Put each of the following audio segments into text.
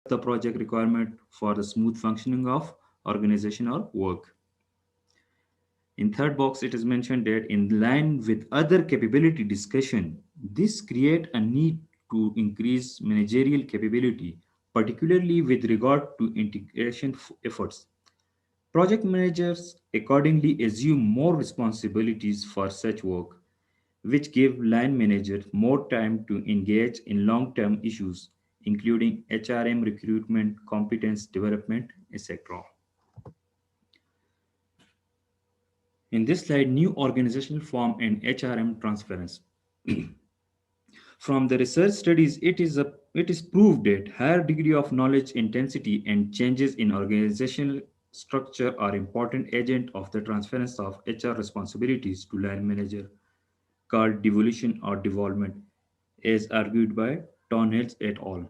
the project requirement for the smooth functioning of organization or work. In third box, it is mentioned that in line with other capability discussion, this create a need to increase managerial capability, particularly with regard to integration efforts. Project managers accordingly assume more responsibilities for such work, which give line managers more time to engage in long-term issues, including HRM recruitment, competence development, etc. In this slide, new organizational form and HRM transference. From the research studies, it is proved that higher degree of knowledge intensity and changes in organizational structure are important agent of the transference of HR responsibilities to line manager, called devolution or devolvement, as argued by Tonhales et al.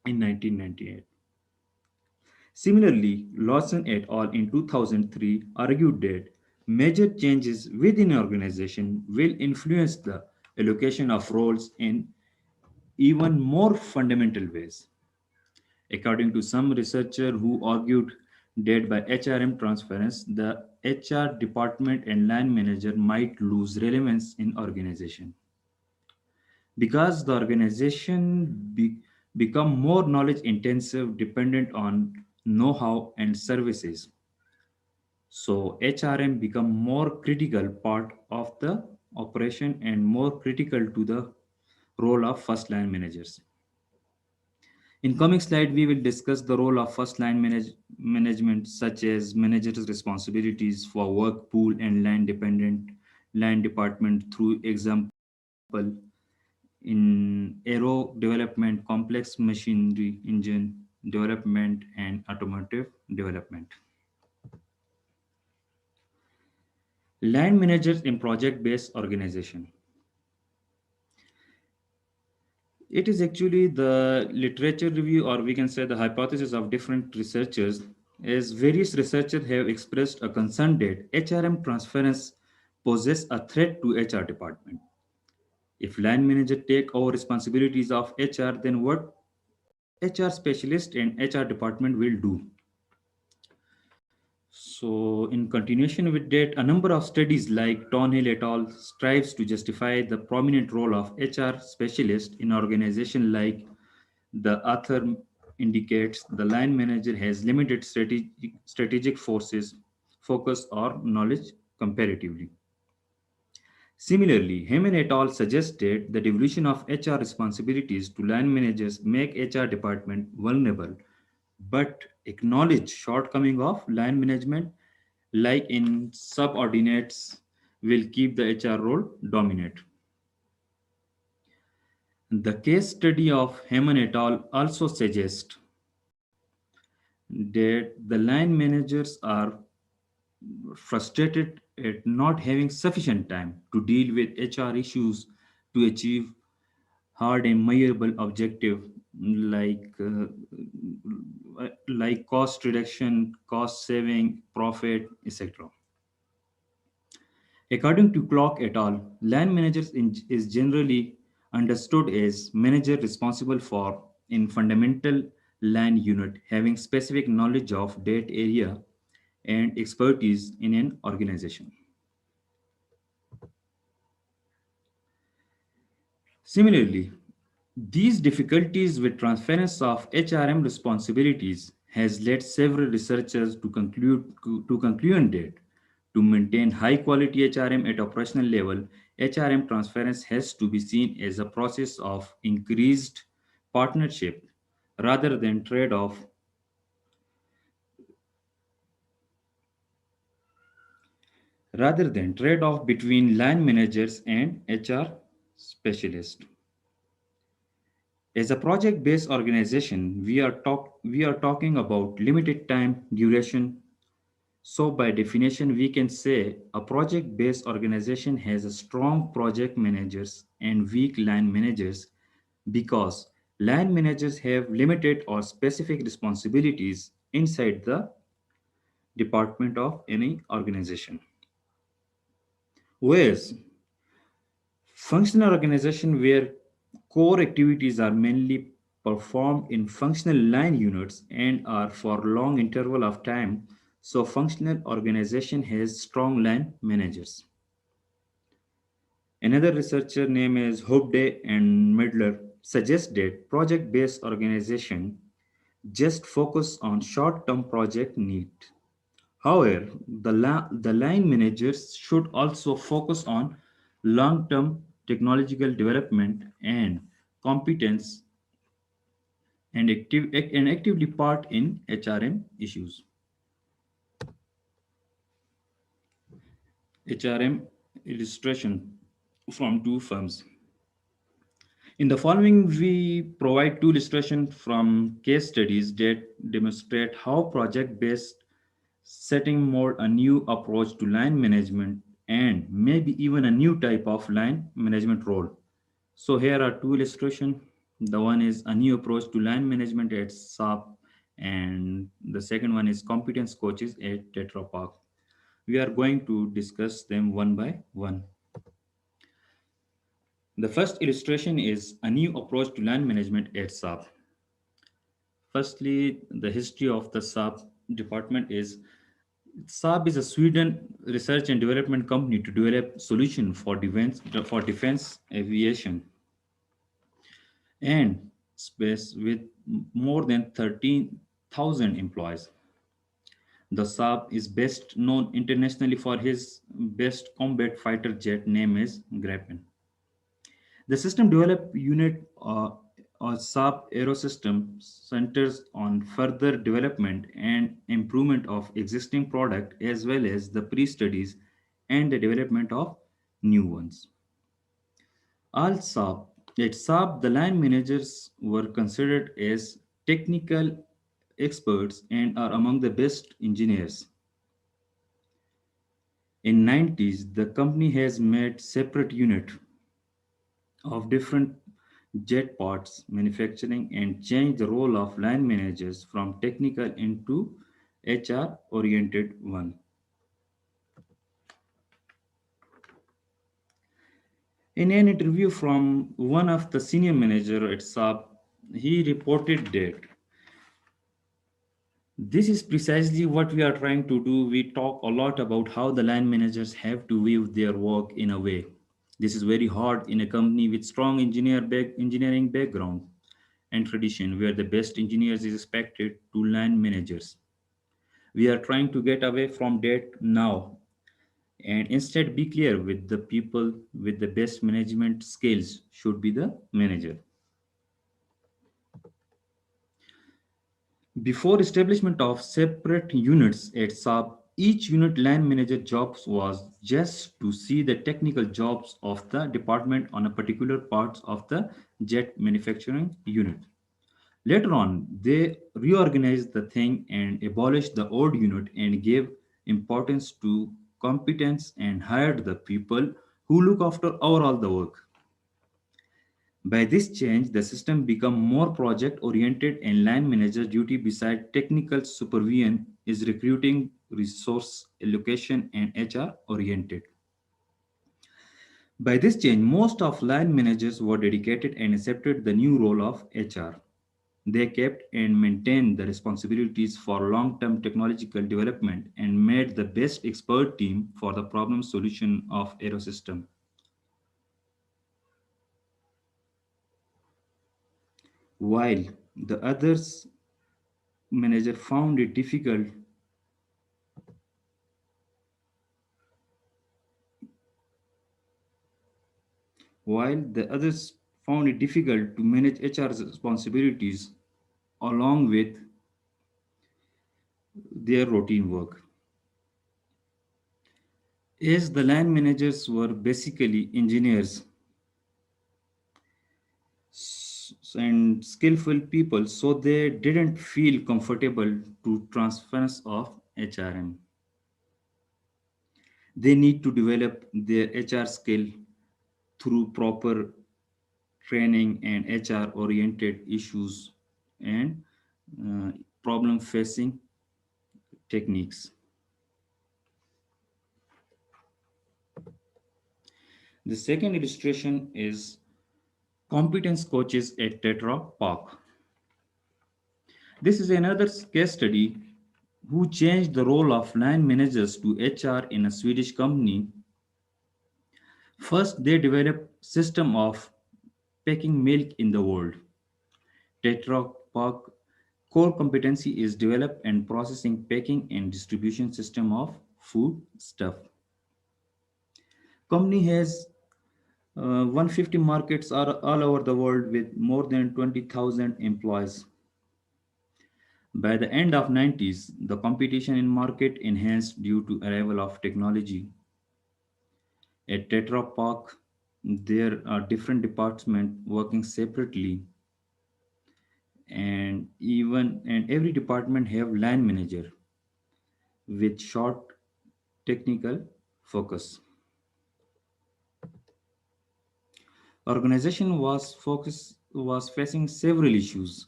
In 1998. Similarly, Lawson et al. In 2003 argued that major changes within an organization will influence the allocation of roles in even more fundamental ways. According to some researchers who argued that by HRM transference, the HR department and line manager might lose relevance in organization because the become more knowledge intensive dependent on know-how and services. So HRM become more critical part of the operation and more critical to the role of first line managers. In coming slide, we will discuss the role of first line management, such as managers' responsibilities for work pool and line dependent line department through example in aero development, complex machinery engine development, and automotive development. Line managers in project-based organization. It is actually the literature review, or we can say the hypothesis of different researchers, as various researchers have expressed a concern that HRM transference poses a threat to HR department. If line manager take over responsibilities of HR, then what HR specialist and HR department will do? So, in continuation with that, a number of studies like Thornhill et al. Strives to justify the prominent role of HR specialist in organization like the author indicates the line manager has limited strategic forces, focus, or knowledge comparatively. Similarly, Heyman et al. Suggested the devolution of HR responsibilities to line managers make HR department vulnerable, but acknowledge shortcoming of line management, like in subordinates, will keep the HR role dominant. The case study of Heyman et al. Also suggests that the line managers are frustrated at not having sufficient time to deal with HR issues to achieve hard and measurable objective like uh, like cost reduction, cost saving, profit, etc. According to Clock et al., land managers is generally understood as manager responsible for in fundamental land unit having specific knowledge of that area and expertise in an organization. Similarly, these difficulties with transference of HRM responsibilities has led several researchers to conclude that to maintain high quality HRM at operational level, HRM transference has to be seen as a process of increased partnership rather than trade-off between line managers and HR specialists. As a project-based organization, we are talking about limited time duration. So by definition, we can say a project-based organization has a strong project managers and weak line managers because line managers have limited or specific responsibilities inside the department of any organization. Whereas functional organization where core activities are mainly perform in functional line units and are for long interval of time. So functional organization has strong line managers. Another researcher named is Hobday and Midler suggests that project-based organization just focus on short-term project need. However, the line managers should also focus on long-term technological development and competence and actively part in HRM issues. HRM illustration from two firms. In the following, we provide two illustrations from case studies that demonstrate how project-based setting more a new approach to line management and maybe even a new type of line management role. So here are two illustrations. The one is a new approach to line management at SAP, and the second one is competence coaches at Tetra Pak. We are going to discuss them one by one. The first illustration is a new approach to land management at SAP. Firstly, the history of the SAP department is SAP is a Sweden research and development company to develop solution for defense aviation and space with more than 13,000 employees. The Saab is best known internationally for his best combat fighter jet name is Gripen. The system developed unit or Saab Aerosystem centers on further development and improvement of existing product as well as the pre-studies and the development of new ones. All Saab at Saab, the line managers were considered as technical experts and are among the best engineers. In 90s, the company has made separate unit of different jet parts manufacturing and changed the role of line managers from technical into HR oriented one. In an interview from one of the senior manager at Saab, he reported that this is precisely what we are trying to do. We talk a lot about how the line managers have to view their work in a way. This is very hard in a company with strong engineering background and tradition where the best engineers is expected to line managers. We are trying to get away from that now and instead be clear with the people with the best management skills should be the manager. Before establishment of separate units at SAP, each unit line manager jobs was just to see the technical jobs of the department on a particular parts of the jet manufacturing unit. Later on, they reorganized the thing and abolished the old unit and gave importance to competence and hired the people who look after overall the work. By this change, the system became more project oriented and line manager duty beside technical supervision is recruiting, resource allocation and HR oriented. By this change, most of line managers were dedicated and accepted the new role of HR. They kept and maintained the responsibilities for long-term technological development and made the best expert team for the problem solution of Aerosystem. While the others manager found it difficult while the others found it difficult to manage HR's responsibilities along with their routine work. As the land managers were basically engineers and skillful people, so they didn't feel comfortable to transference of HRM. They need to develop their HR skill through proper training and HR oriented issues and problem facing techniques. The second illustration is competence coaches at Tetra Pak. This is another case study who changed the role of line managers to HR in a Swedish company. First, they developed system of packing milk in the world. Tetra Pak core competency is develop and processing, packing and distribution system of food stuff. Company has 150 markets are all over the world with more than 20,000 employees. By the end of 90s, the competition in market enhanced due to arrival of technology. At Tetra Pak, there are different departments working separately, and every department have line manager with short technical focus. Organization was facing several issues.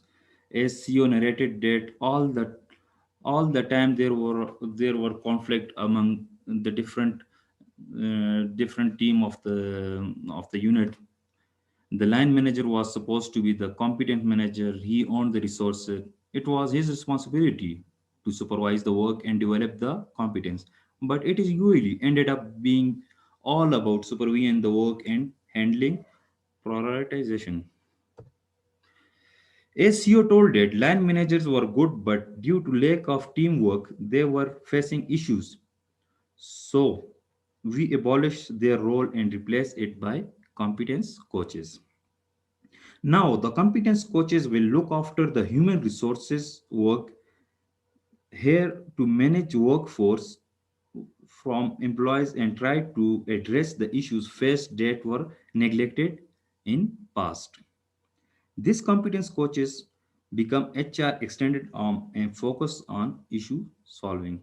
As CEO narrated that all the time there were conflict among the different team of the unit. The line manager was supposed to be the competent manager. He owned the resources. It was his responsibility to supervise the work and develop the competence. But it is usually ended up being all about supervision the work and handling prioritization. SEO told that line managers were good, but due to lack of teamwork, they were facing issues. So we abolished their role and replaced it by competence coaches. Now, the competence coaches will look after the human resources work here to manage workforce from employees and try to address the issues faced that were neglected in past. These competence coaches become HR extended arm and focus on issue solving.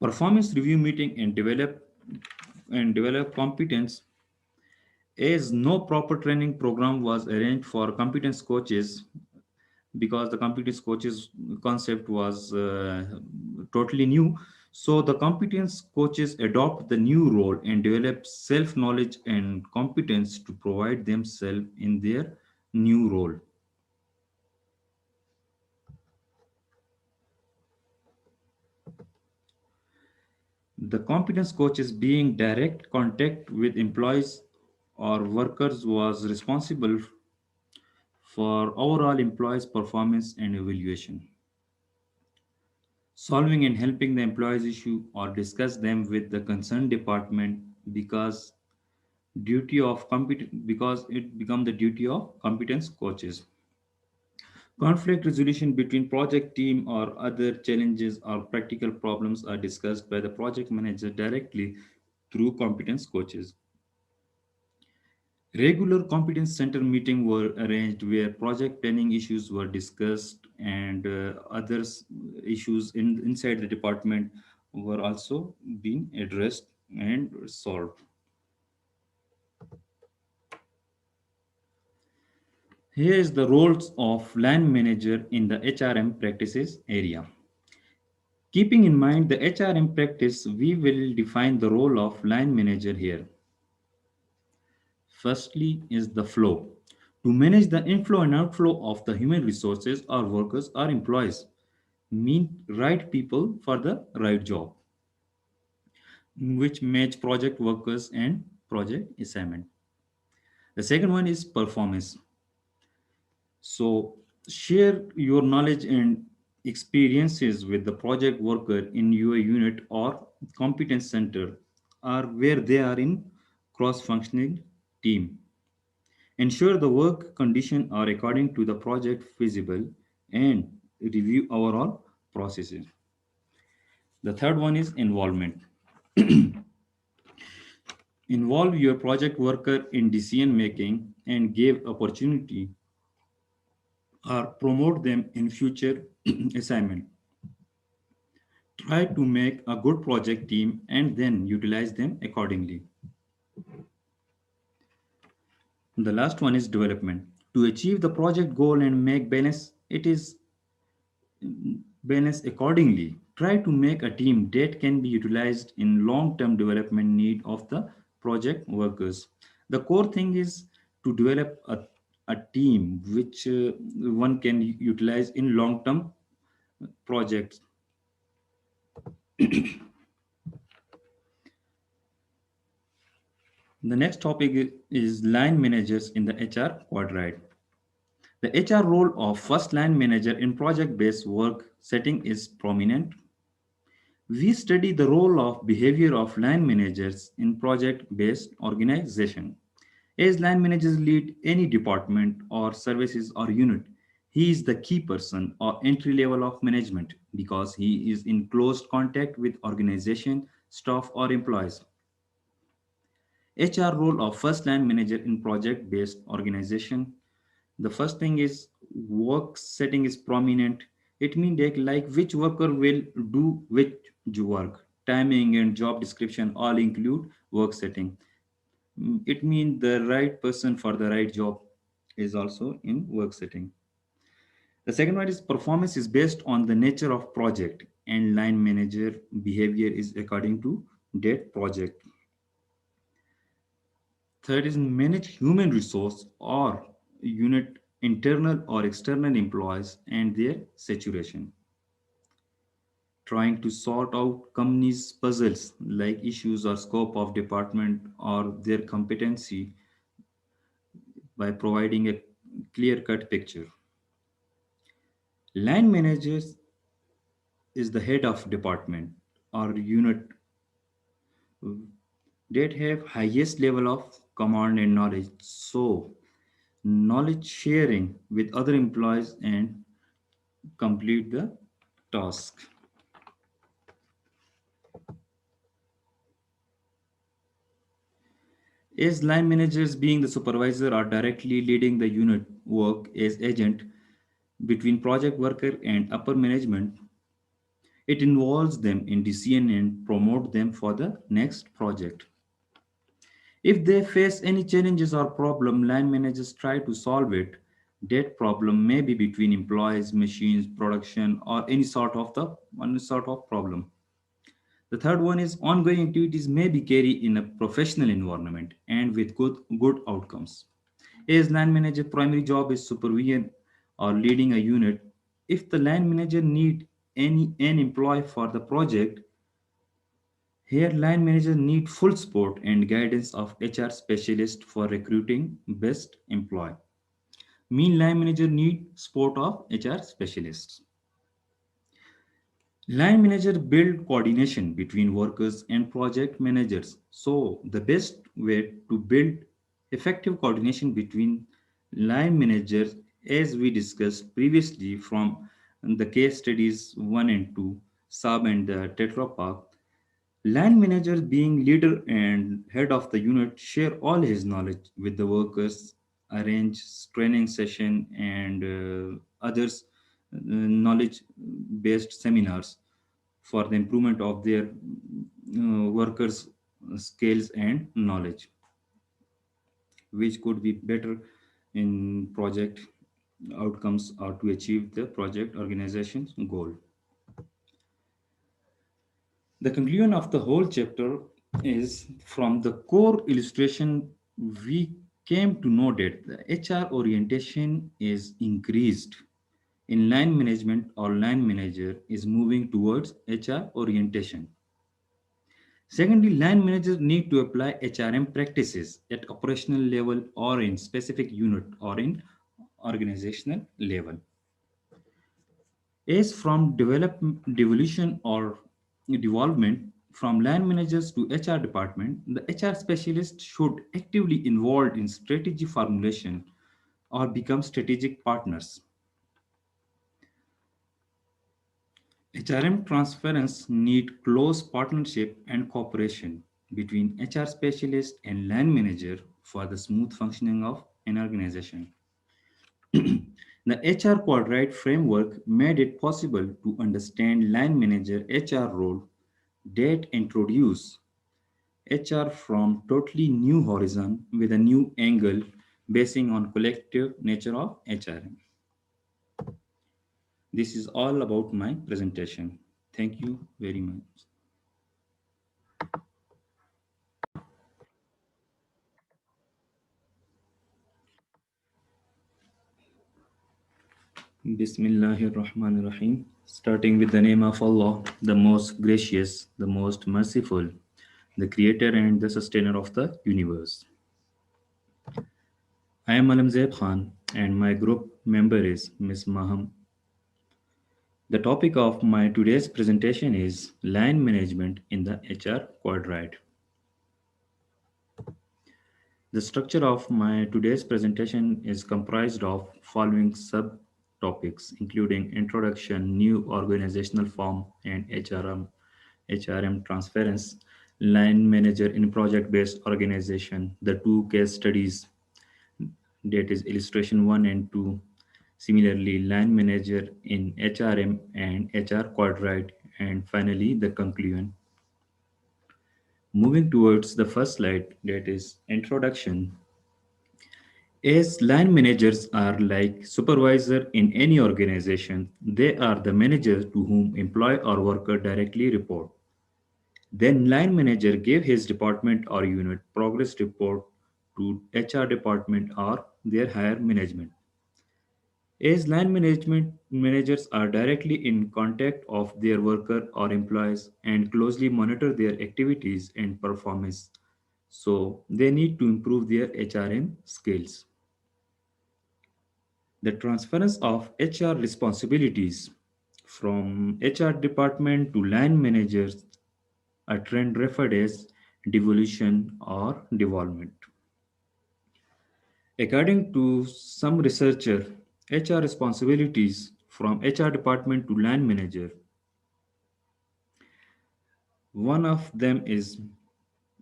Performance review meeting and develop competence as no proper training program was arranged for competence coaches because the competence coaches concept was totally new. So the competence coaches adopt the new role and develop self knowledge and competence to provide themselves in their new role. The competence coaches being direct contact with employees or workers was responsible for overall employees performance and evaluation, solving and helping the employees issue or discuss them with the concerned department because because it become the duty of competence coaches. Conflict resolution between project team or other challenges or practical problems are discussed by the project manager directly through competence coaches. Regular competence center meetings were arranged where project planning issues were discussed and others issues inside the department were also being addressed and solved. Here is the roles of line manager in the HRM practices area. Keeping in mind the HRM practice, we will define the role of line manager here. Firstly is the flow. To manage the inflow and outflow of the human resources or workers or employees, mean right people for the right job, which match project workers and project assignment. The second one is performance. So share your knowledge and experiences with the project worker in your unit or competence center or where they are in cross-functioning team. Ensure the work conditions are according to the project feasible and review overall processes. The third one is involvement. Involve your project worker in decision making and give opportunity or promote them in future assignment. Try to make a good project team and then utilize them accordingly. The last one is development. To achieve the project goal and make balance, it is balance accordingly. Try to make a team that can be utilized in long-term development need of the project workers. The core thing is to develop a a team which one can utilize in long term projects. The next topic is line managers in the HR quadrant. The HR role of first line manager in project based work setting is prominent. We study the role of behavior of line managers in project based organization. As line managers lead any department or services or unit, he is the key person or entry level of management because he is in close contact with organization, staff or employees. HR role of first line manager in project based organization. The first thing is work setting is prominent. It means that like which worker will do which work. Timing and job description all include work setting. It means the right person for the right job is also in work setting. The second one is performance is based on the nature of project and line manager behavior is according to that project. Third is manage human resource or unit internal or external employees and their saturation. Trying to sort out companies' puzzles like issues or scope of department or their competency by providing a clear cut picture. Line managers is the head of department or unit that have highest level of command and knowledge. So knowledge sharing with other employees and complete the task. As line managers being the supervisor or directly leading the unit work as agent between project worker and upper management, it involves them in decision and promote them for the next project. If they face any challenges or problem, line managers try to solve it. That problem may be between employees, machines, production, or any sort of the one sort of problem. The third one is ongoing activities may be carried in a professional environment and with good outcomes. As line manager, primary job is supervision or leading a unit. If the line manager need any an employee for the project, here line manager need full support and guidance of HR specialist for recruiting best employee. Mean line manager need support of HR specialists. Line manager build coordination between workers and project managers. So the best way to build effective coordination between line managers, as we discussed previously from the case studies 1 and 2, Saab and the Tetra Pak, line managers being leader and head of the unit share all his knowledge with the workers, arrange training session and others knowledge based seminars for the improvement of their workers skills and knowledge which could be better in project outcomes or to achieve the project organization's goal. The conclusion of the whole chapter is from the core illustration we came to know that the HR orientation is increased in line management or line manager is moving towards HR orientation. Secondly, line managers need to apply HRM practices at operational level or in specific unit or in organizational level. As from devolution or development from line managers to HR department, the HR specialist should actively involved in strategy formulation or become strategic partners. HRM transference need close partnership and cooperation between HR specialist and line manager for the smooth functioning of an organization. The HR quadrant framework made it possible to understand line manager HR role that introduce HR from totally new horizon with a new angle basing on collective nature of HRM. This is all about my presentation. Thank you very much. Bismillahir Rahmanir Rahim. Starting with the name of Allah, the most gracious, the most merciful, the creator and the sustainer of the universe. I am Alam Zaid Khan and my group member is Ms. Maham. The topic of my today's presentation is line management in the HR quadrant. The structure of my today's presentation is comprised of following subtopics, including introduction, new organizational form, and HRM transference, line manager in project-based organization, the two case studies, that is illustration 1 and 2. Similarly, line manager in HRM and HR quadrant, and finally the conclusion. Moving towards the first slide, that is introduction. As line managers are like supervisor in any organization, they are the managers to whom employee or worker directly report. Then line manager gave his department or unit progress report to HR department or their higher management. As line management managers are directly in contact of their worker or employees and closely monitor their activities and performance, so they need to improve their HRM skills. The transference of HR responsibilities from HR department to line managers, a trend referred as devolution or devolvement. According to some researcher, HR responsibilities from HR department to line manager, one of them is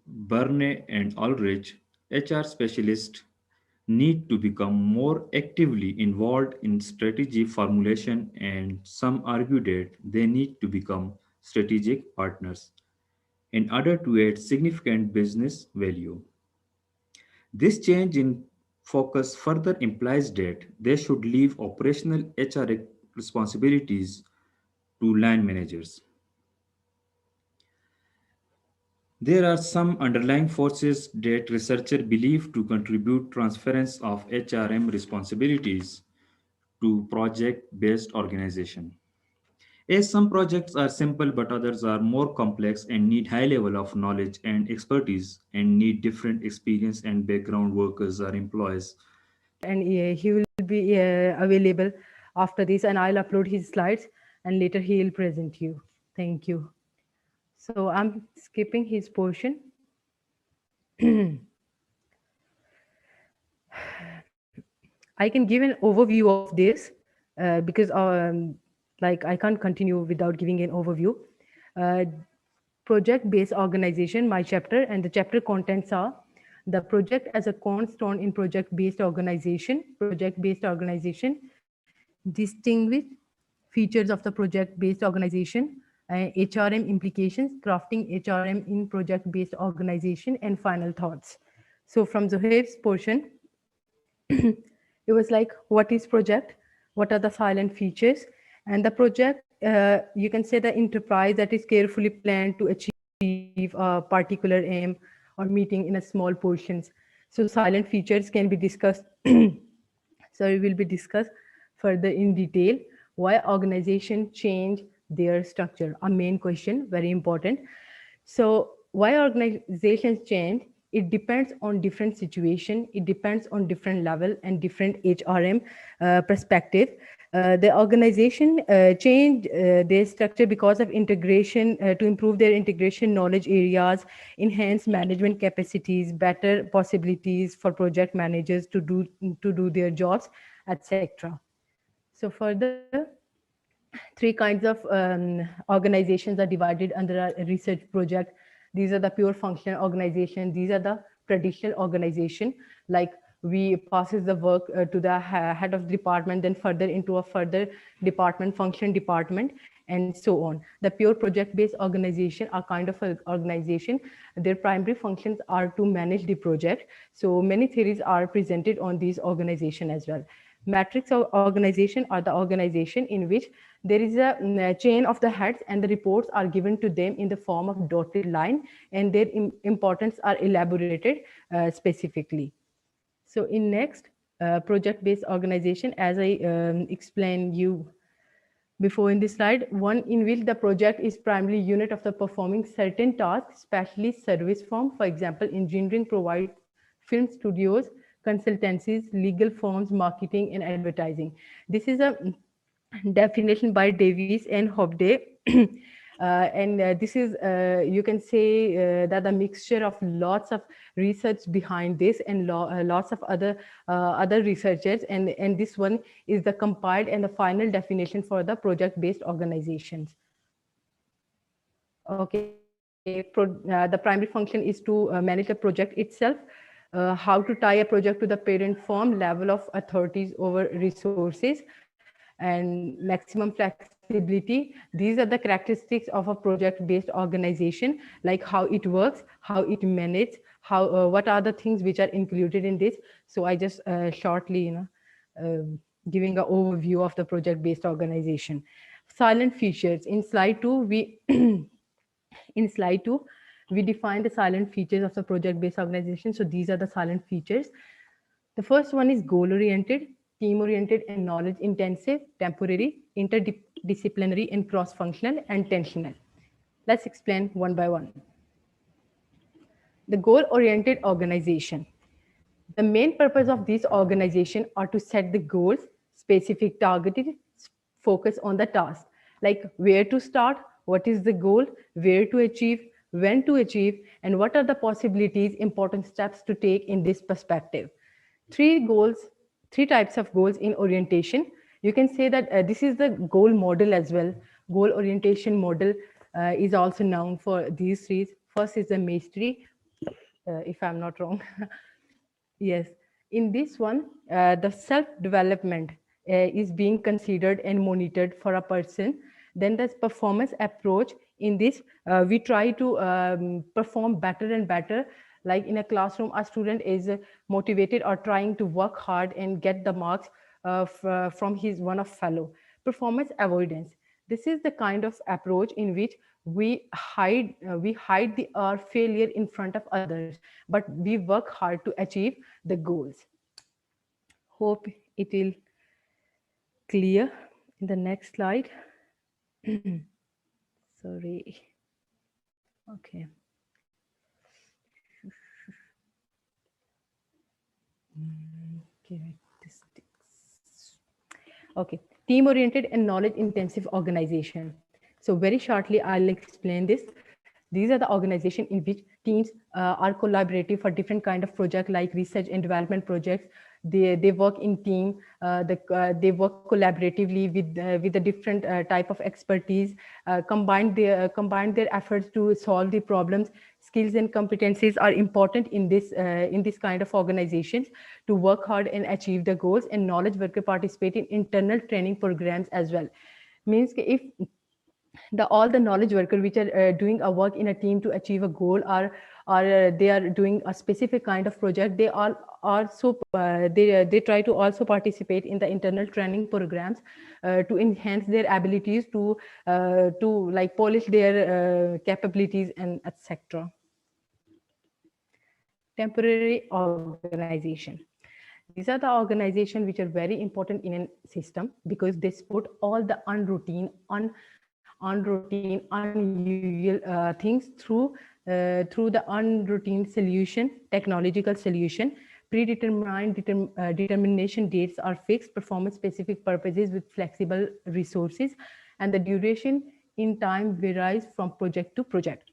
Burney and Ulrich, HR specialists need to become more actively involved in strategy formulation, and some argue that they need to become strategic partners in order to add significant business value. This change in focus further implies that they should leave operational HR responsibilities to line managers. There are some underlying forces that researchers believe to contribute transference of HRM responsibilities to project-based organization. As some projects are simple but others are more complex and need high level of knowledge and expertise and need different experience and background workers or employees. And he will be available after this, and I'll upload his slides and later he will present you. Thank you. So I'm skipping his portion. I can give an overview of this because like I can't continue without giving an overview. Uh, Project-based organization, my chapter, and the chapter contents are the project as a cornerstone in project-based organization. Project-based organization, distinguish features of the project-based organization, HRM implications, crafting HRM in project-based organization, and final thoughts. So from Zohaib's portion, it was like, what is project? What are the silent features? And the project, you can say the enterprise that is carefully planned to achieve a particular aim or meeting in a small portions. So silent features can be discussed. So it will be discussed further in detail. Why organization change their structure? A main question, very important. So why organizations change? It depends on different situation. It depends on different level and different HRM perspective. The organization changed their structure because of integration to improve their integration knowledge areas, enhance management capacities, better possibilities for project managers to do their jobs, etc. So further, three kinds of organizations are divided under a research project. These are the pure functional organization. These are the traditional organization, like we passes the work to the head of the department, then further into a further department, function department, and so on. The pure project-based organization are kind of an organization. Their primary functions are to manage the project. So many theories are presented on these organization as well. Matrix of organization are the organization in which there is a chain of the heads and the reports are given to them in the form of dotted line, and their importance are elaborated specifically. So in next, Project-based organization, as I explained you before in this slide, one in which the project is primarily unit of the performing certain tasks, especially service firm. For example, engineering provide film studios, consultancies, legal firms, marketing and advertising. This is a definition by Davies and Hobday. And this is, you can say that the mixture of lots of research behind this and lots of other researchers, and this one is the compiled and the final definition for the project-based organizations. Okay, the primary function is to manage the project itself, how to tie a project to the parent firm, level of authorities over resources, and maximum flexibility. These are the characteristics of a project-based organization, like how it works, how it manages, how what are the things which are included in this. So I just shortly, giving an overview of the project-based organization. Silent features. In slide 2, we in slide 2, we define the silent features of the project-based organization. So these are the silent features. The first one is goal-oriented, team-oriented, and knowledge-intensive, temporary, interdisciplinary, and cross-functional, and tensional. Let's explain one by one. The goal-oriented organization. The main purpose of these organizations are to set the goals, specific targeted, focus on the task, like where to start, what is the goal, where to achieve, when to achieve, and what are the possibilities, important steps to take in this perspective. Three goals, three types of goals in orientation. You can say that this is the goal model as well. Goal orientation model is also known for these three. First is the mastery, if I'm not wrong. Yes, in this one, the self-development is being considered and monitored for a person. Then the performance approach. In this, we try to perform better and better. Like in a classroom, a student is motivated or trying to work hard and get the marks from his one of fellow. Performance avoidance. This is the kind of approach in which we hide the our failure in front of others, but we work hard to achieve the goals. Hope it will clear in the next slide. Sorry. Okay. Okay, okay, team oriented and knowledge intensive organization. So very shortly I'll explain this. These are the organization in which teams are collaborative for different kind of project, like research and development projects. They work in team, they work collaboratively with the different type of expertise, combine their efforts to solve the problems. Skills and competencies are important in this kind of organizations to work hard and achieve the goals. And knowledge worker participate in internal training programs as well. Means if all the knowledge workers which are doing a work in a team to achieve a goal, or they are doing a specific kind of project, they all also they try to also participate in the internal training programs to enhance their abilities, to like polish their capabilities and etc. Temporary organization. These are the organizations which are very important in a system because they support all the unroutine, unusual things through the unroutine solution, technological solution. Predetermined determination dates are fixed, performance specific purposes with flexible resources, and the duration in time varies from project to project.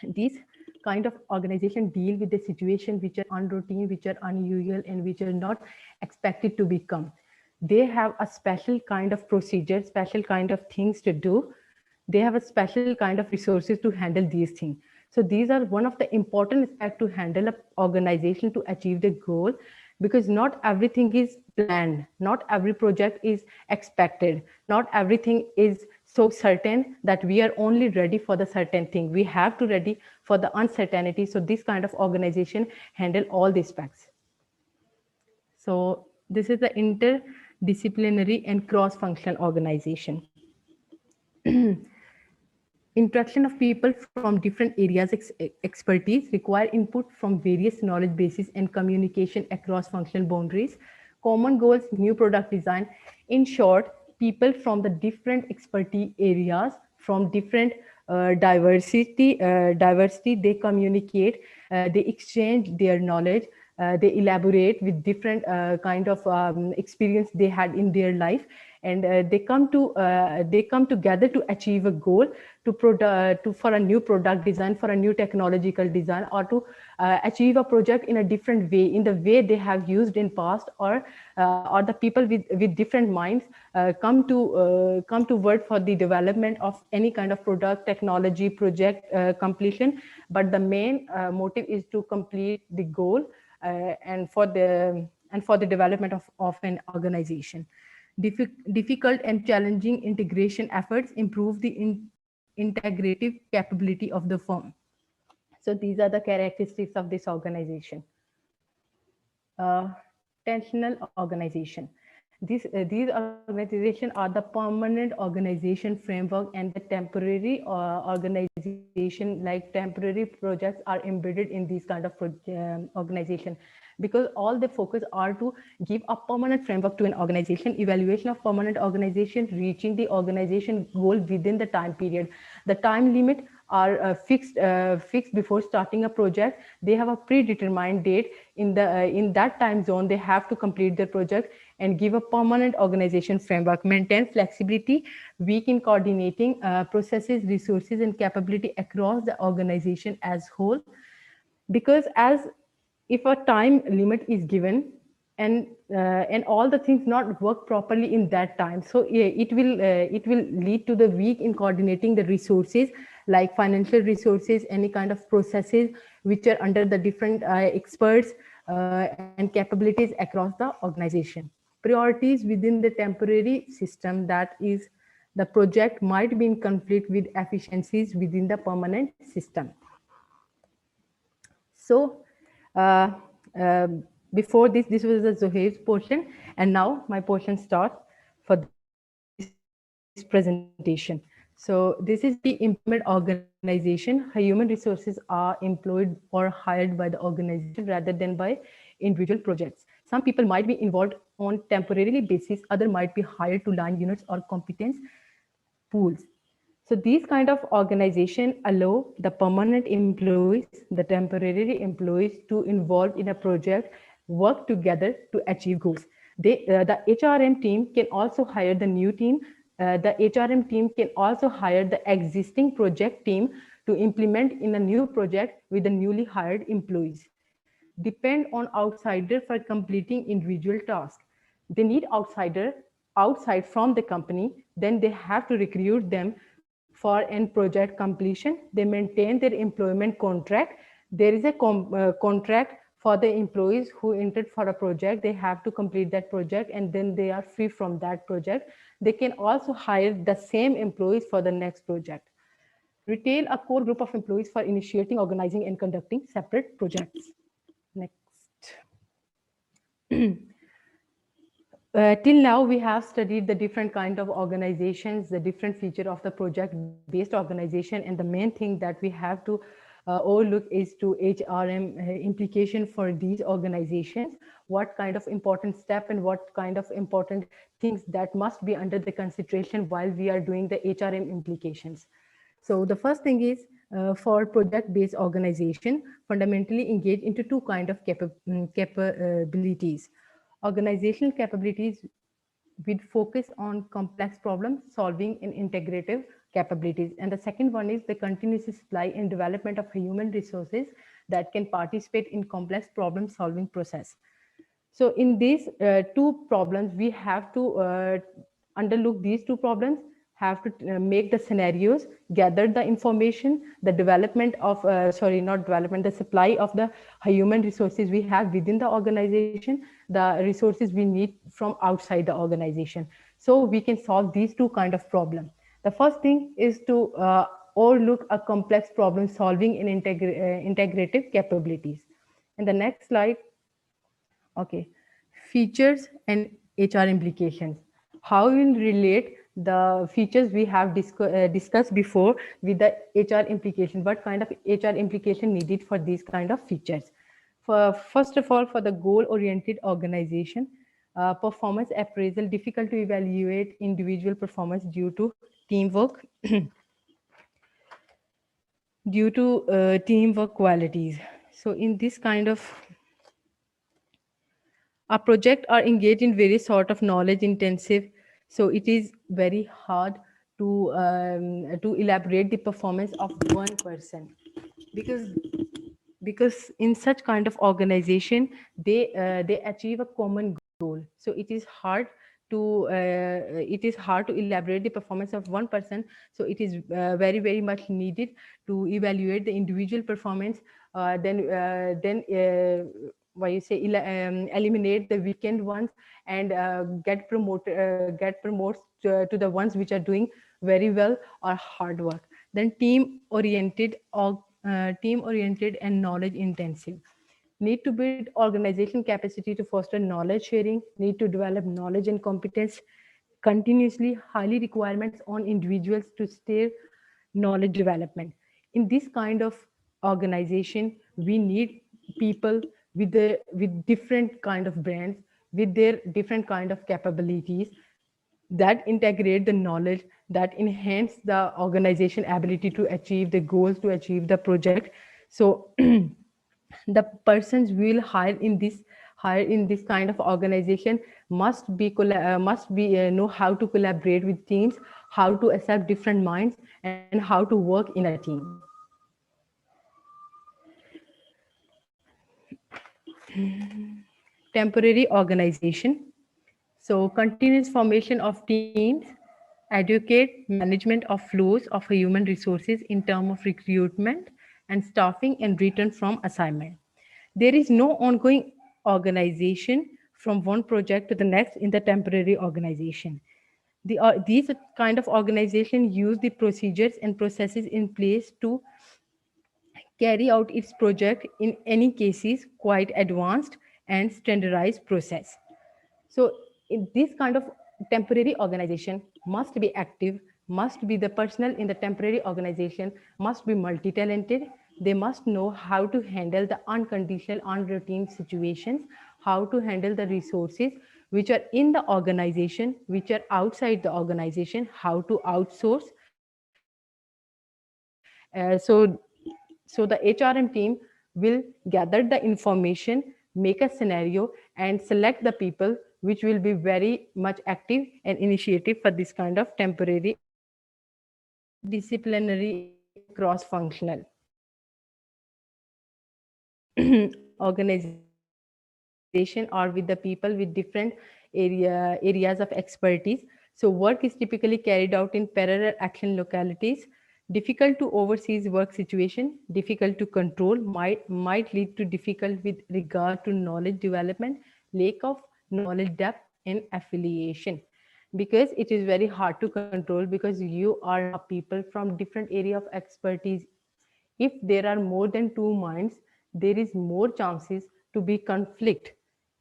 These kind of organization deal with the situation which are unroutine, which are unusual, and which are not expected to become. They have a special kind of procedure, special kind of things to do. They have a special kind of resources to handle these things. So these are one of the important aspects to handle an organization to achieve the goal, because not everything is planned, not every project is expected, not everything is so certain that we are only ready for the certain thing. We have to ready for the uncertainty. So this kind of organization handle all the aspects. So this is the interdisciplinary and cross-functional organization. Interaction of people from different areas expertise require input from various knowledge bases and communication across functional boundaries. common goals, new product design. In short, people from the different expertise areas, from different diversity, they communicate, they exchange their knowledge, they elaborate with different kind of experience they had in their life, and they come together to achieve a goal, to for a new product design, for a new technological design, or to achieve a project in a different way, in the way they have used in past, or the people with different minds come to work for the development of any kind of product, technology, project completion. But the main motive is to complete the goal, and for the development of an organization. Difficult and challenging integration efforts improve the integrative capability of the firm. So these are the characteristics of this organization. uh, Tensional organization. These organizations are the permanent organization framework, and the temporary organization, like temporary projects, are embedded in these kind of organization, because all the focus are to give a permanent framework to an organization, evaluation of permanent organization, reaching the organization goal within the time period. The time limit are fixed before starting a project. They have a predetermined date. In that time zone, they have to complete their project, and give a permanent organization framework, maintain flexibility, weak in coordinating processes, resources, and capability across the organization as whole. Because as if a time limit is given, and all the things not work properly in that time, so yeah, it will lead to the weak in coordinating the resources, like financial resources, any kind of processes which are under the different experts and capabilities across the organization. Priorities within the temporary system, that is, the project might be in conflict with efficiencies within the permanent system. So uh, uh, before this was the Zohaib's portion, and now my portion starts for this presentation. So this is the employment organization. Human resources are employed or hired by the organization rather than by individual projects. Some people might be involved on temporarily basis, other might be hired to line units or competence pools. So these kind of organization allow the permanent employees, the temporary employees, to involve in a project, work together to achieve goals. The HRM team can also hire the new team. The HRM team can also hire the existing project team to implement in a new project with the newly hired employees. Depend on outsider for completing individual tasks. They need outside from the company, then they have to recruit them for end project completion. They maintain their employment contract. There is a contract for the employees who entered for a project. They have to complete that project, and then they are free from that project. They can also hire the same employees for the next project. Retain a core group of employees for initiating, organizing, and conducting separate projects. Next. Till now, we have studied the different kind of organizations, the different feature of the project-based organization, and the main thing that we have to overlook is to HRM implication for these organizations. What kind of important step and what kind of important things that must be under the consideration while we are doing the HRM implications. So the first thing is, for project-based organization, fundamentally engage into two kind of capabilities. Organizational capabilities with focus on complex problem solving and integrative capabilities. And the second one is the continuous supply and development of human resources that can participate in complex problem solving process. So in these two problems, we have to underlook these two problems, have to make the scenarios, gather the information, the development of, not development, the supply of the human resources we have within the organization, the resources we need from outside the organization. So we can solve these two kind of problem. The first thing is to overlook a complex problem solving and integrative capabilities. In the next slide, okay, features and HR implications. How we will relate the features we have discussed before with the HR implication? What kind of HR implication needed for these kind of features? First of all, for the goal-oriented organization, Performance appraisal, difficult to evaluate individual performance due to teamwork, due to teamwork qualities. So in this kind of our project are engaged in very sort of knowledge intensive, so it is very hard to elaborate the performance of one person, because in such kind of organization they achieve a common goal, so it is hard to elaborate the performance of one person. So it is very much needed to evaluate the individual performance, why you say eliminate the weekend ones, and get promotes to the ones which are doing very well or hard work. Then team oriented and knowledge intensive, need to build organization capacity to foster knowledge sharing, need to develop knowledge and competence continuously, highly requirements on individuals to stay knowledge development. In this kind of organization, we need people with different kind of brands, with their different kind of capabilities, that integrate the knowledge, that enhance the organization ability to achieve the goals, to achieve the project. So the persons we will hire in this kind of organization must be know how to collaborate with teams, how to accept different minds, and how to work in a team. Temporary organization. So continuous formation of teams, educate management of flows of human resources in terms of recruitment and staffing and return from assignment. There is no ongoing organization from one project to the next in the temporary organization. These kind of organization use the procedures and processes in place to carry out its project, in any cases quite advanced and standardized process. So in this kind of temporary organization must be active, must be the personnel in the temporary organization must be multi-talented. They must know how to handle the unconditional, unroutine situations, how to handle the resources which are in the organization, which are outside the organization, how to outsource. So the HRM team will gather the information, make a scenario, and select the people which will be very much active and initiative for this kind of temporary disciplinary cross-functional organization, or with the people with different areas of expertise. So work is typically carried out in parallel action localities. Difficult to oversee work situation, difficult to control, might lead to difficult with regard to knowledge development, lack of knowledge depth and affiliation, because it is very hard to control, because you are now people from different area of expertise. If there are more than two minds, there is more chances to be conflict.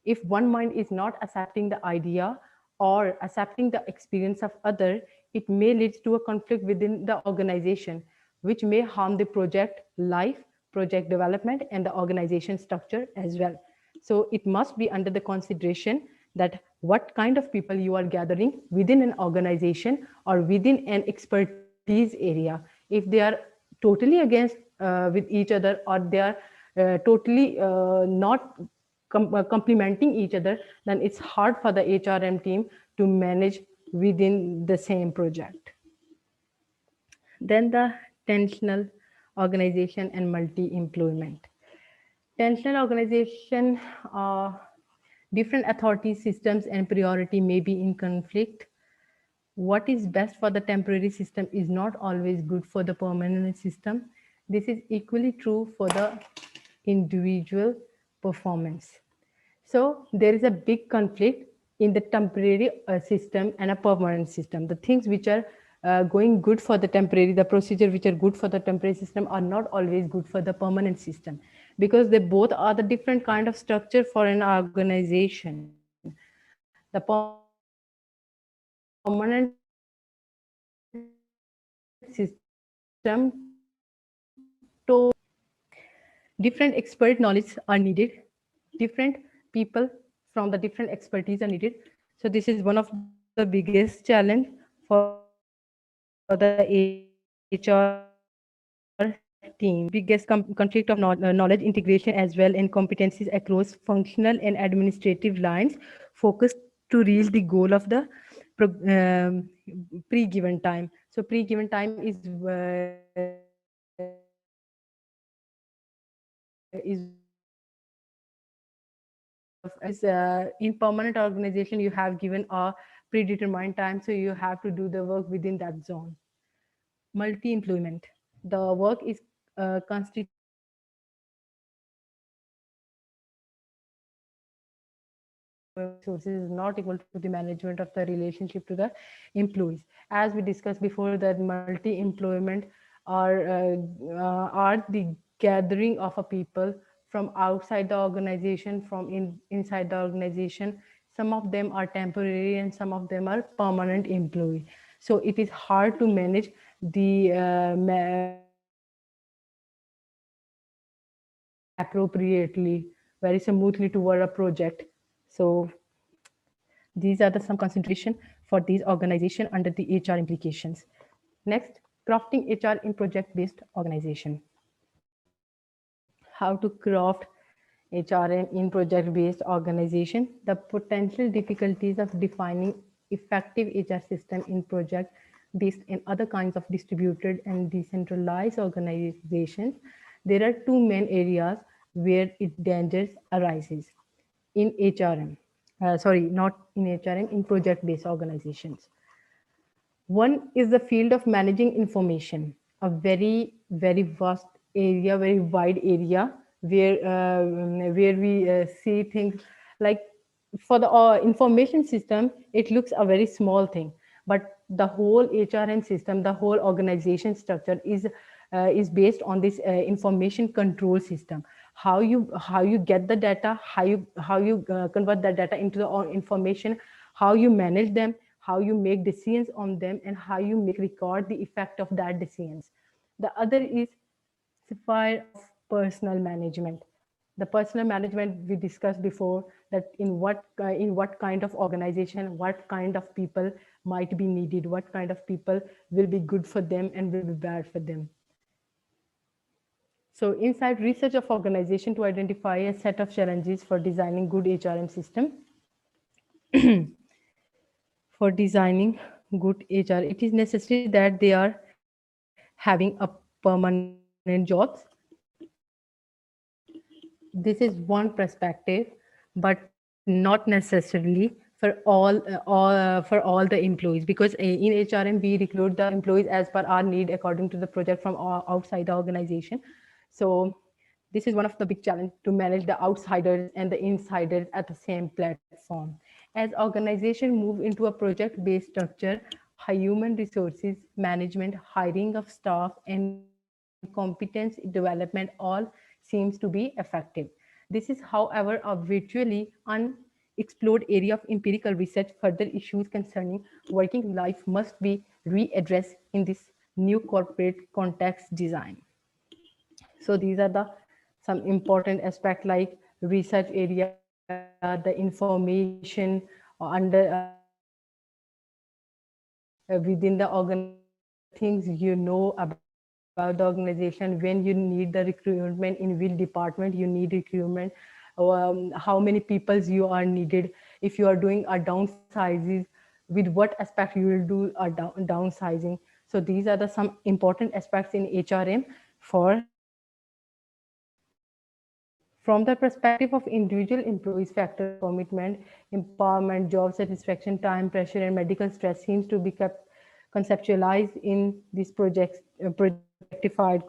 If one mind is not accepting the idea or accepting the experience of other, it may lead to a conflict within the organization, which may harm the project life, project development, and the organization structure as well. So it must be under the consideration that what kind of people you are gathering within an organization or within an expertise area. If they are totally against with each other, or they are totally not complementing each other, then it's hard for the HRM team to manage within the same project. Then the tensional organization and multi-employment. Tensional organization, different authority systems and priority may be in conflict. What is best for the temporary system is not always good for the permanent system. This is equally true for the individual performance. So there is a big conflict in the temporary system and a permanent system. The things which are going good for the temporary, the procedure which are good for the temporary system are not always good for the permanent system, because they both are the different kind of structure for an organization. The permanent system to different expert knowledge are needed, different people from the different expertise are needed. So this is one of the biggest challenge for the HR team. The biggest conflict of knowledge integration as well and competencies across functional and administrative lines focused to reach the goal of the pre-given time. So pre-given time is in permanent organization you have given a predetermined time, so you have to do the work within that zone. Multi-employment. The work is constituted of resources is not equal to the management of the relationship to the employees. As we discussed before, that multi-employment are the gathering of a people from outside the organization, from inside the organization. Some of them are temporary and some of them are permanent employee. So it is hard to manage the appropriately, very smoothly toward a project. So these are the some consideration for these organization under the HR implications. Next, crafting HR in project-based organization. How to craft HRM in project-based organization. The potential difficulties of defining effective HR system in project-based and other kinds of distributed and decentralized organizations. There are two main areas where it dangers arises in HRM. Sorry, not in HRM, in project-based organizations. One is the field of managing information, a very, very vast area, very wide area where we see things like for the information system, it looks a very small thing, but the whole HRM system, the whole organization structure is based on this information control system. How you get the data, how you convert that data into the information, how you manage them, how you make decisions on them, and how you make record the effect of that decisions. The other is sphere of personal management. The personal management we discussed before, that in what kind of organization, what kind of people might be needed, what kind of people will be good for them and will be bad for them. So inside research of organization to identify a set of challenges for designing good HRM system. For designing good HR, it is necessary that they are having a permanent jobs. This is one perspective, but not necessarily for all the employees, because in HRM we recruit the employees as per our need according to the project from outside the organization. So this is one of the big challenge to manage the outsiders and the insiders at the same platform. As organization move into a project based structure, human resources management, hiring of staff, and competence development all seems to be effective. This is, however, a virtually unexplored area of empirical research. Further issues concerning working life must be readdressed in this new corporate context design. So these are the some important aspect like research area, the information within the organization, the things you know about the organization, when you need the recruitment, in which department you need recruitment, how many peoples you are needed, if you are doing a downsizing, with what aspect you will do a downsizing. So these are the some important aspects in HRM for from the perspective of individual employees, factors like commitment, empowerment, job satisfaction, time pressure, and medical stress seems to be kept conceptualized in this projectified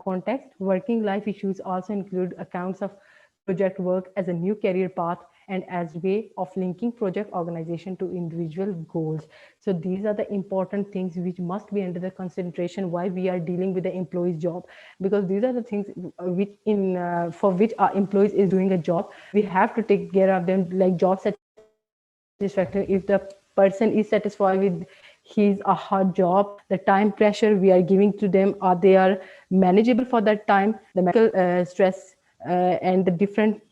context. Working life issues also include accounts of project work as a new career path and as way of linking project organization to individual goals. So these are the important things which must be under the consideration why we are dealing with the employee's job, because these are the things which in for which our employees is doing a job. We have to take care of them, like job satisfaction. If the person is satisfied with his or her job, the time pressure we are giving to them, or they are manageable for that time, the medical stress and the different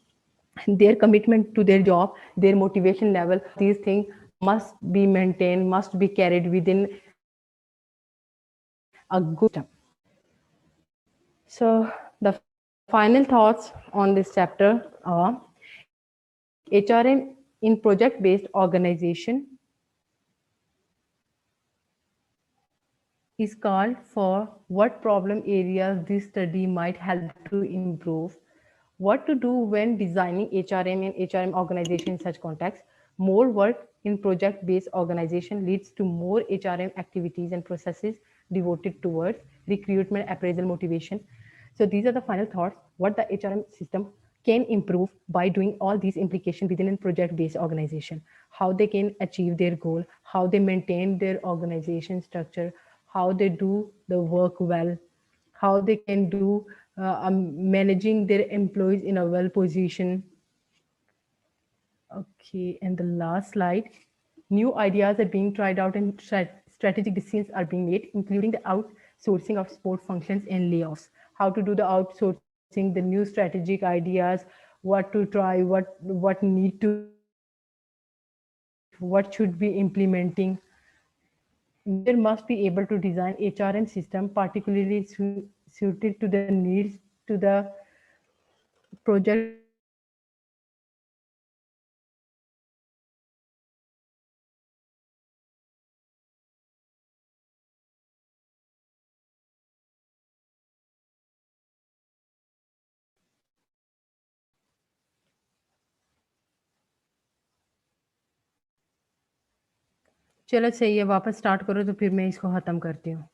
their commitment to their job, their motivation level, these things must be maintained, must be carried within a good system. So the final thoughts on this chapter are HRM in project-based organization is called for what problem areas this study might help to improve, what to do when designing HRM and HRM organization in such context. More work in project-based organization leads to more HRM activities and processes devoted towards recruitment, appraisal, motivation. So these are the final thoughts. What the HRM system can improve by doing all these implications within a project-based organization, how they can achieve their goal, how they maintain their organization structure, how they do the work well, how they can do managing their employees in a well position. Okay, and the last slide. New ideas are being tried out and strategic decisions are being made, including the outsourcing of support functions and layoffs. How to do the outsourcing, the new strategic ideas, what to try, what need to be improved, what should be implementing. Leader must be able to design HRM system particularly suited to the needs to the project organization and how they can चलो सही है वापस start करो तो फिर मैं इसको ख़त्म करती हूँ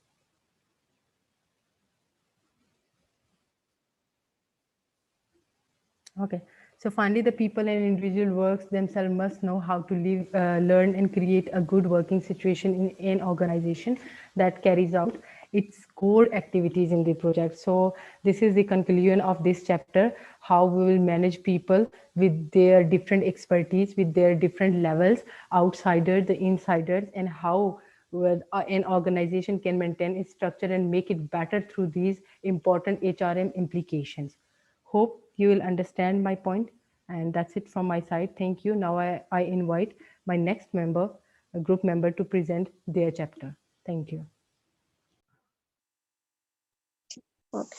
Okay. So finally, the people and individual works themselves must know how to live, learn, and create a good working situation in an organization that carries out its core activities in the project. So this is the conclusion of this chapter: how we will manage people with their different expertise, with their different levels, outsiders, the insiders, and how an organization can maintain its structure and make it better through these important HRM implications. Hope you will understand my point. And that's it from my side. Thank you. Now I invite my next member, a group member, to present their chapter. Thank you. Okay.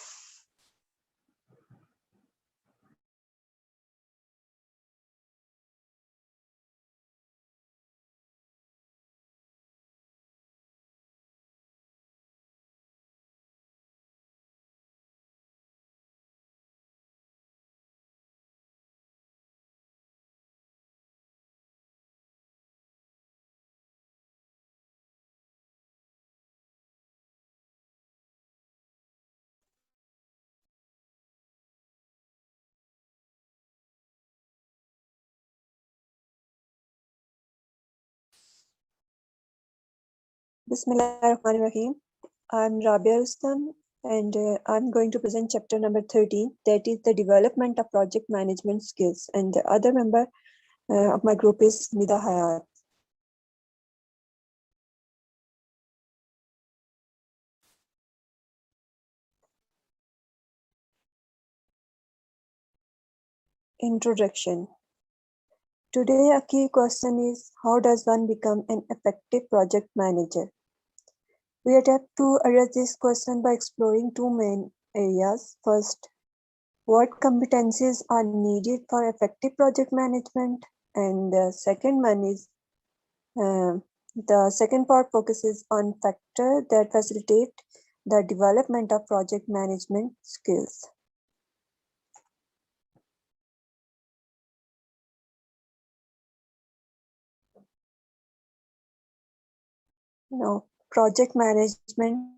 Bismillahirrahmanirrahim. I'm Rabia Rustam and I'm going to present chapter number 13, that is the development of project management skills. And the other member of my group is Nida Hayat. Introduction. Today, a key question is, how does one become an effective project manager? We attempt to address this question by exploring two main areas. First, what competencies are needed for effective project management? And the second one is, the second part focuses on factors that facilitate the development of project management skills. Now, project management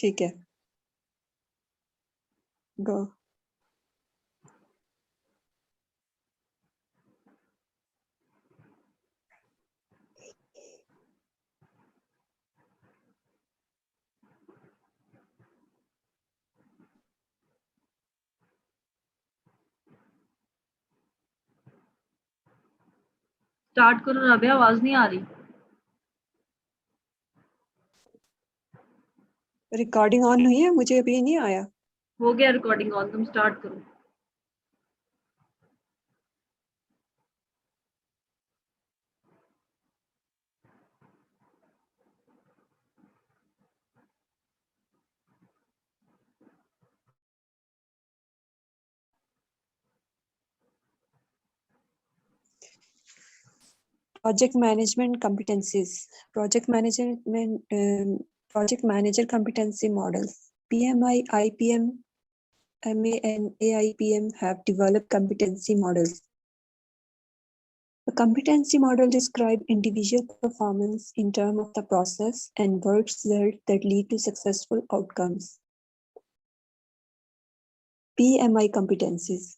ठीक है, go. Start करो राबिया, आवाज नहीं आ रही। Recording on हुई है? मुझे अभी नहीं आया। हो गया रिकॉर्डिंग ऑन, तुम स्टार्ट करो। Project management competencies. Project manager competency models. PMI, IPM, MA, and AIPM have developed competency models. A competency model describes individual performance in terms of the process and work results that lead to successful outcomes. PMI competencies.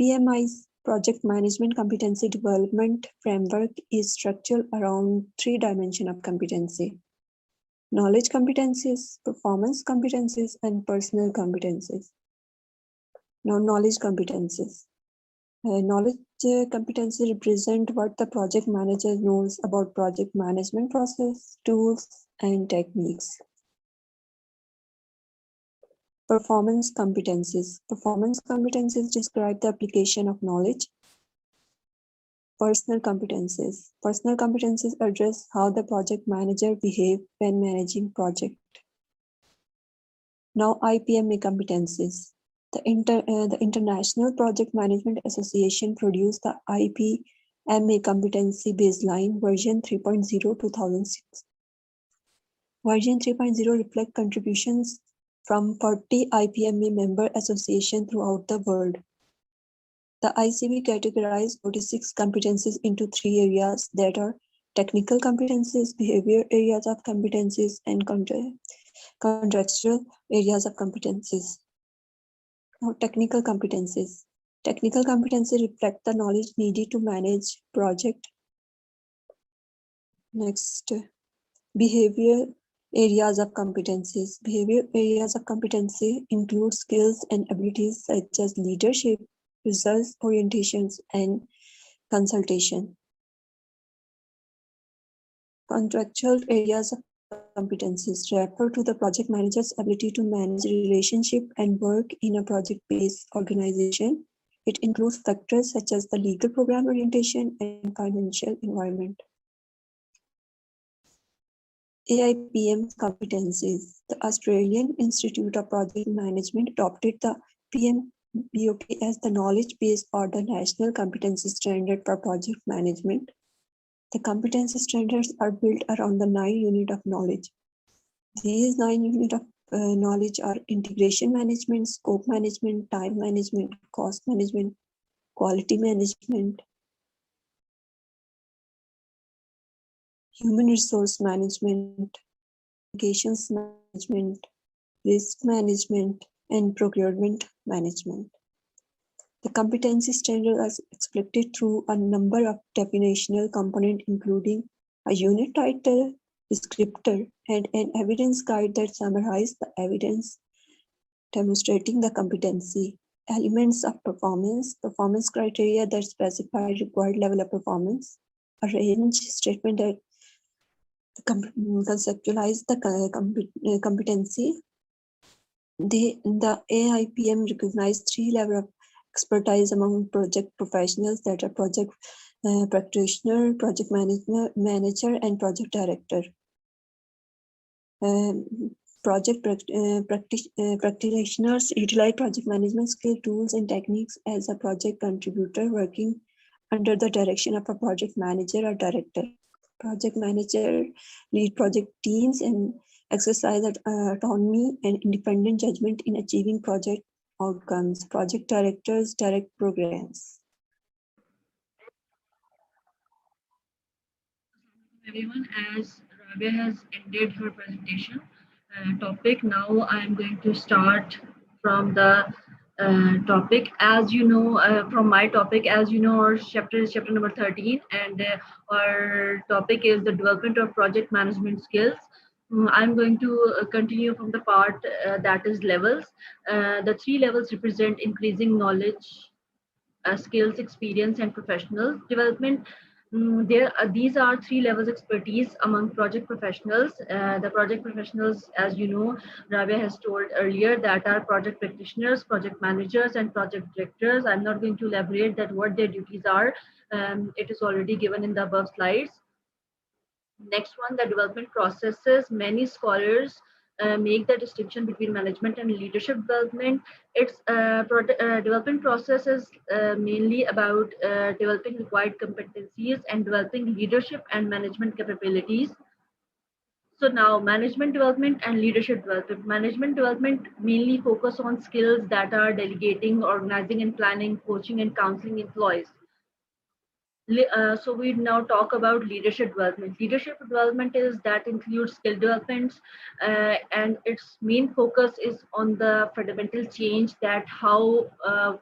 PMI's project management competency development framework is structured around 3 dimensions of competency: knowledge competencies, performance competencies, and personal competencies. Now, knowledge competencies. Knowledge competency represent what the project manager knows about project management process, tools, and techniques. Performance competencies. Performance competencies describe the application of knowledge. Personal competencies. Personal competencies address how the project manager behaves when managing project. Now, IPMA competencies. The International Project Management Association produced the IPMA competency baseline version 3.0 2006. Version 3.0 reflects contributions from 40 IPMA member associations throughout the world. The ICB categorized 46 competencies into 3 areas that are technical competencies, behavior areas of competencies, and contractual areas of competencies. Now, technical competencies. Technical competencies reflect the knowledge needed to manage project. Next, behavior areas of competencies. Behavior areas of competency include skills and abilities such as leadership, results orientations, and consultation. Contractual areas of competencies refer to the project manager's ability to manage relationship and work in a project-based organization. It includes factors such as the legal program orientation and financial environment. AIPM competencies. The Australian Institute of Project Management adopted the PMBOK as the knowledge base or the national competency standard for project management. The competency standards are built around the 9 units of knowledge. These 9 units of knowledge are integration management, scope management, time management, cost management, quality management, human resource management, applications management, risk management, and procurement management. The competency standards are expressed through a number of definitional components, including a unit title, descriptor, and an evidence guide that summarizes the evidence demonstrating the competency. Elements of performance criteria that specify required level of performance, a range statement that conceptualize the competency. The AIPM recognized 3 levels of expertise among project professionals, that are project practitioner, project manager, and project director. Project practitioners utilize project management skill, tools, and techniques as a project contributor working under the direction of a project manager or director. Project manager lead project teams and exercise autonomy and independent judgment in achieving project outcomes. Project directors direct programs. Everyone, as Rabia has ended her presentation, topic. Now I'm going to start from the topic. As you know, from my topic, as you know, our chapter is chapter number 13, and our topic is the development of project management skills. I'm going to continue from the part that is levels. The three levels represent increasing knowledge, skills, experience, and professional development. These are three levels expertise among project professionals. The project professionals, as you know, Rabia has told earlier, that are project practitioners, project managers, and project directors. I'm not going to elaborate that what their duties are. It is already given in the above slides. Next one, the development processes. Many scholars make the distinction between management and leadership development. Its development process is mainly about developing required competencies and developing leadership and management capabilities. So now management development and leadership development. Management development mainly focus on skills that are delegating, organizing and planning, coaching and counseling employees. So we now talk about leadership development. Leadership development is that includes skill developments, and its main focus is on the fundamental change that how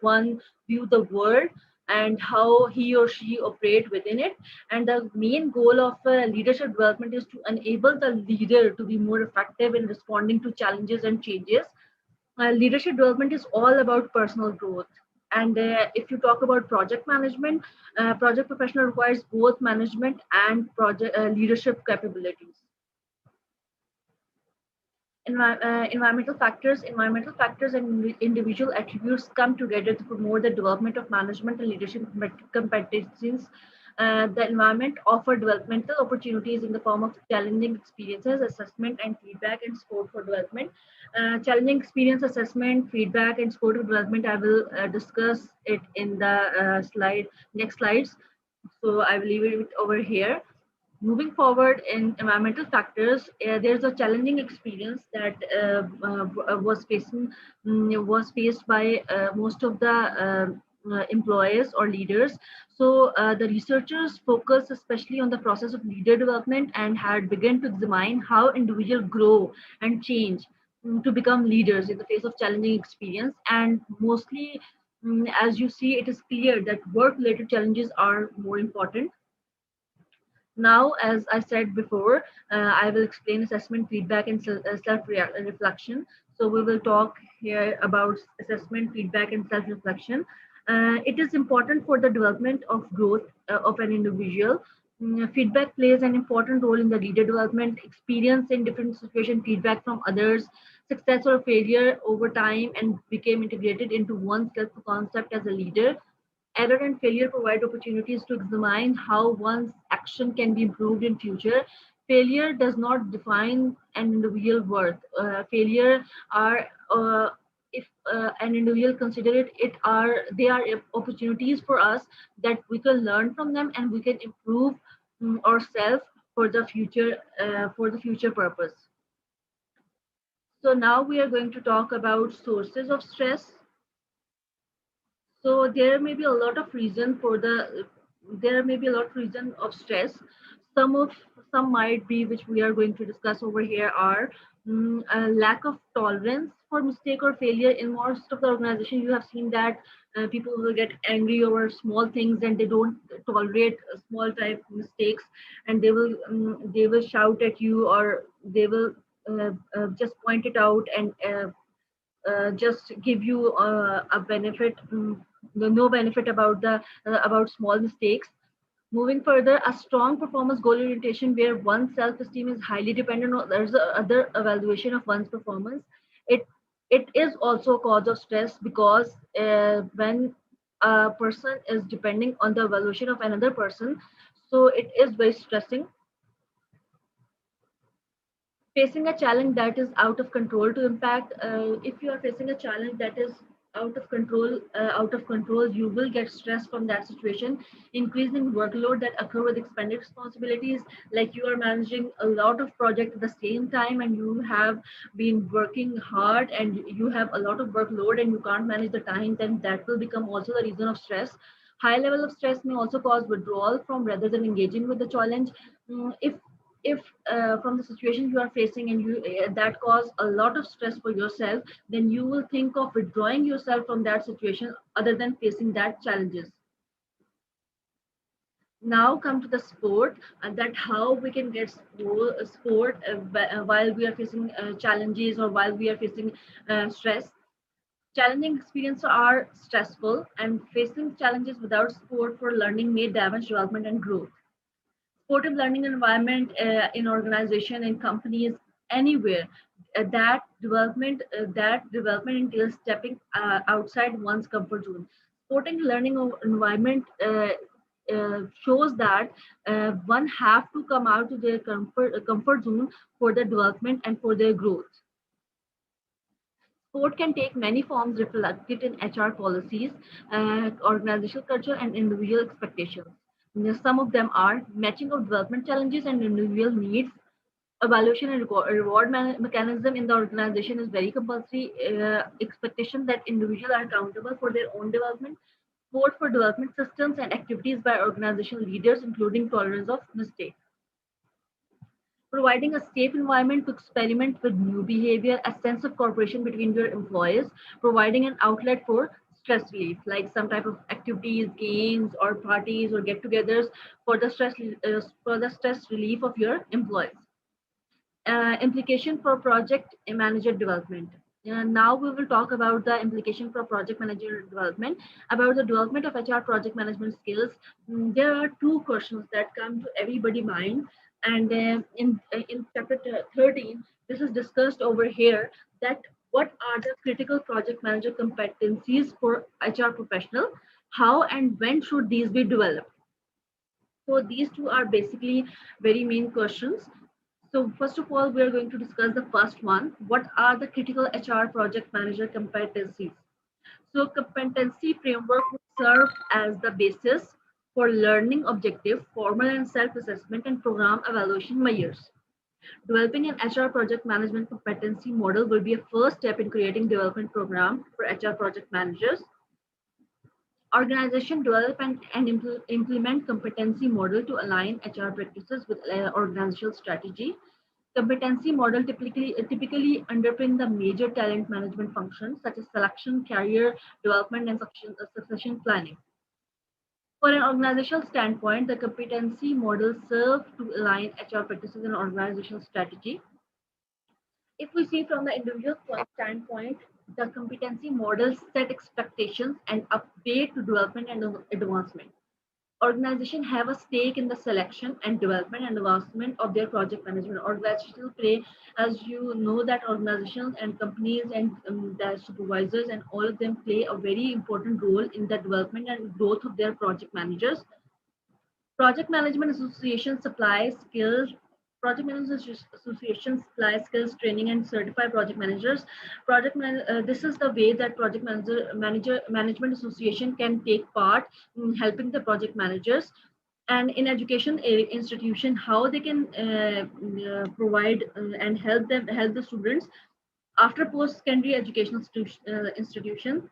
one view the world and how he or she operate within it. And the main goal of leadership development is to enable the leader to be more effective in responding to challenges and changes. Leadership development is all about personal growth. And if you talk about project management, project professional requires both management and project leadership capabilities. Environmental factors and individual attributes come together to promote the development of management and leadership competencies. The environment offer developmental opportunities in the form of challenging experiences, assessment and feedback, and support for development. Challenging experience, assessment, feedback, and support for development, I will discuss it in the next slides. So I will leave it over here. Moving forward in environmental factors, there's a challenging experience that was faced by most of the employers or leaders. So the researchers focus especially on the process of leader development and had begun to examine how individuals grow and change to become leaders in the face of challenging experience. And mostly, as you see, it is clear that work-related challenges are more important. Now, as I said before, I will explain assessment, feedback, and self-reflection. So we will talk here about assessment, feedback, and self-reflection. It is important for the development of growth of an individual. Feedback plays an important role in the leader development. Experience in different situations, feedback from others, success or failure over time, and became integrated into one's self-concept as a leader. Error and failure provide opportunities to examine how one's action can be improved in future. Failure does not define an individual worth. Failure are if an individual consider it are they are opportunities for us that we can learn from them and we can improve ourselves for the future purpose. So now we are going to talk about sources of stress. So there may be a lot of reason for the there may be a lot of reason of stress. Some might be which we are going to discuss over here are a lack of tolerance for mistake or failure. In most of the organization, you have seen that people will get angry over small things and they don't tolerate small type mistakes, and they will shout at you, or they will just point it out and just give you a benefit, no benefit about the about small mistakes. Moving further, a strong performance goal orientation where one's self-esteem is highly dependent on there's other evaluation of one's performance. It it is also a cause of stress because when a person is depending on the evaluation of another person, so it is very stressing. Facing a challenge that is out of control to impact, if you are facing a challenge that is out of control, you will get stress from that situation. Increasing workload that occur with expanded responsibilities, like you are managing a lot of projects at the same time and you have been working hard and you have a lot of workload and you can't manage the time, then that will become also the reason of stress. High level of stress may also cause withdrawal from rather than engaging with the challenge. If if from the situation you are facing and you that cause a lot of stress for yourself, then you will think of withdrawing yourself from that situation other than facing that challenges. Now come to the sport, and that how we can get sport while we are facing challenges or while we are facing stress. Challenging experiences are stressful, and facing challenges without support for learning may damage development and growth. Supportive learning environment in organization and companies anywhere, that development entails stepping outside one's comfort zone. Supporting learning environment shows that one have to come out to their comfort zone for their development and for their growth. Sport can take many forms reflected in HR policies, organizational culture, and individual expectations. Some of them are matching of development challenges and individual needs. Evaluation and reward mechanism in the organization is very compulsory. Expectation that individuals are accountable for their own development. Support for development systems and activities by organizational leaders, including tolerance of mistakes. Providing a safe environment to experiment with new behavior, a sense of cooperation between your employees, providing an outlet for stress relief, like some type of activities, games, or parties or get-togethers for the stress relief of your employees. Implication for project manager development. Now we will talk about the implication for project manager development. About the development of HR project management skills, there are two questions that come to everybody's mind. And in chapter 13, this is discussed over here that what are the critical project manager competencies for HR professional? How and when should these be developed? So these two are basically very main questions. So first of all, we are going to discuss the first one. What are the critical HR project manager competencies? So competency framework would serve as the basis for learning objective, formal and self-assessment and program evaluation measures. Developing an HR project management competency model will be a first step in creating development program for HR project managers. Organization develop and implement competency model to align HR practices with organizational strategy. Competency model typically underpin the major talent management functions such as selection, career development, and succession planning. For an organizational standpoint, the competency model serves to align HR practices and organizational strategy. If we see from the individual standpoint, the competency model set expectations and update to development and advancement. Organizations have a stake in the selection and development and advancement of their project management. Organizations play, as you know, that organizations and companies and their supervisors and all of them play a very important role in the development and growth of their project managers. Project Management Association supplies skills. Project Management Association supplies skills, training, and certify project managers. This is the way that Management Association can take part in helping the project managers. And in education institution, how they can provide and help the students after post-secondary educational institution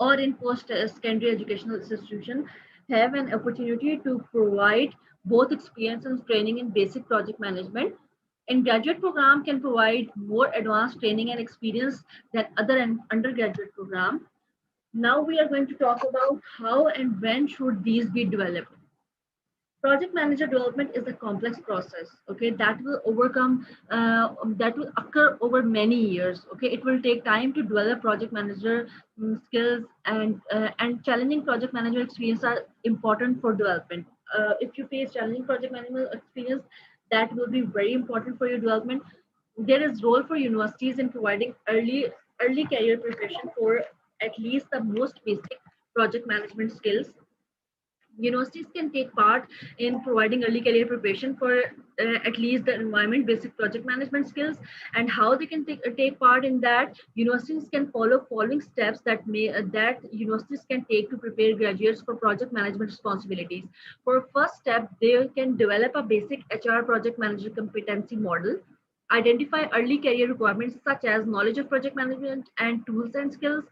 or in post-secondary educational institution have an opportunity to provide both experience and training in basic project management. And graduate program can provide more advanced training and experience than other undergraduate program. Now we are going to talk about how and when should these be developed. Project manager development is a complex process, okay, that will occur over many years, okay. It will take time to develop project manager skills, and challenging project management experience are important for development. If you face challenging project management experience, that will be very important for your development. There is role for universities in providing early career preparation for at least the most basic project management skills. Universities can take part in providing early career preparation for at least the environment basic project management skills. And how they can take part in that, universities can follow following steps that universities can take to prepare graduates for project management responsibilities. For first step, they can develop a basic HR project manager competency model, identify early career requirements such as knowledge of project management and tools and skills,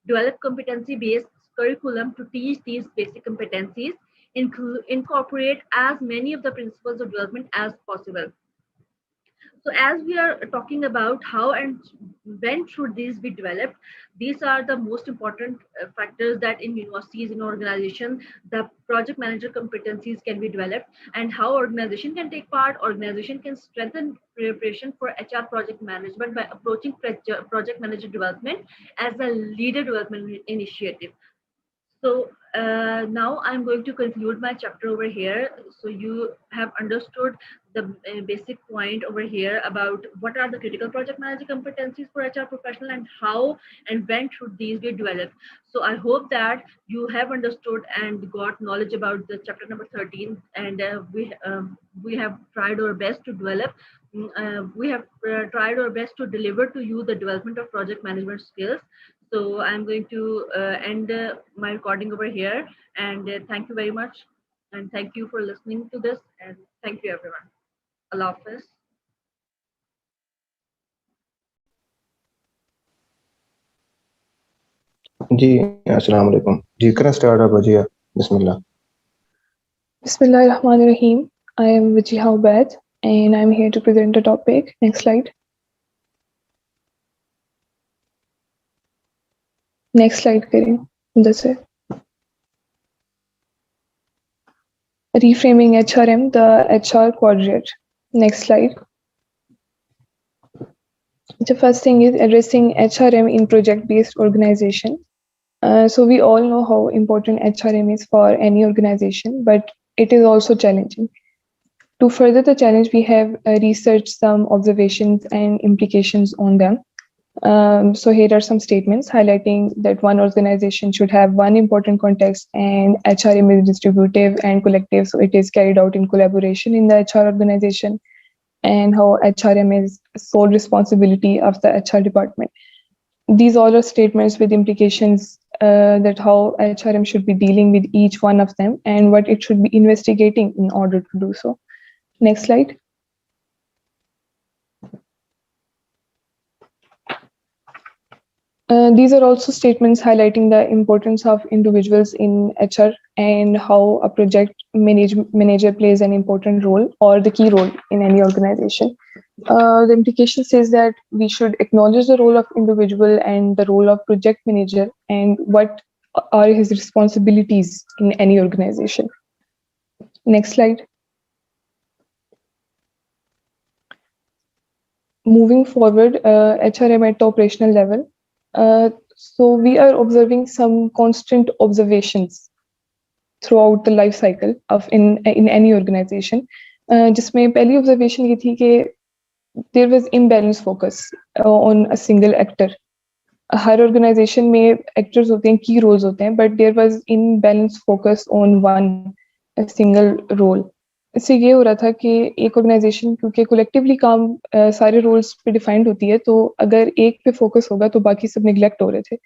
develop competency based curriculum to teach these basic competencies, incorporate as many of the principles of development as possible. So as we are talking about how and when should these be developed, these are the most important factors that in universities, in organization, the project manager competencies can be developed, and how organization can take part. Organization can strengthen preparation for HR project management by approaching project manager development as a leader development initiative. So now I'm going to conclude my chapter over here. So you have understood the basic point over here about what are the critical project manager competencies for HR professional and how and when should these be developed. So I hope that you have understood and got knowledge about the chapter number 13, and we have tried our best to develop. We have tried our best to deliver to you the development of project management skills. So I'm going to end my recording over here, and thank you very much, and thank you for listening to this, and thank you everyone. Allah Hafiz. जी अस्सलाम वालेकुम जी करें start आप जी बिस्मिल्लाह Bismillahirrahmanirrahim. I am Wajiha Ubaid and I'm here to present the topic. Next slide. Next slide करें. That's it. Reframing HRM, the HR quadrant. Next slide. The first thing is addressing HRM in project-based organization. So we all know how important HRM is for any organization, but it is also challenging. To further the challenge, we have researched some observations and implications on them. So here are some statements highlighting that one organization should have one important context, and HRM is distributive and collective, so it is carried out in collaboration in the HR organization, and how HRM is sole responsibility of the HR department. These all are statements with implications that how HRM should be dealing with each one of them and what it should be investigating in order to do so. Next slide. These are also statements highlighting the importance of individuals in HR and how a project manager plays an important role or the key role in any organization. The implication says that we should acknowledge the role of individual and the role of project manager and what are his responsibilities in any organization. Next slide. Moving forward, HRM at the operational level. So we are observing some constant observations throughout the life cycle of in any organization. जिसमें पहली observation ये थी कि there was imbalance focus on a single actor. Her organization में actors होते हैं, key roles होते हैं, but there was imbalance focus on one single role. इससे ये हो रहा था कि एक ऑर्गेनाइजेशन क्योंकि कोलेक्टिवली काम सारे रोल्स पे डिफाइंड होती है, तो अगर एक पे फोकस होगा तो बाकी सब निगलेक्ट हो रहे थे.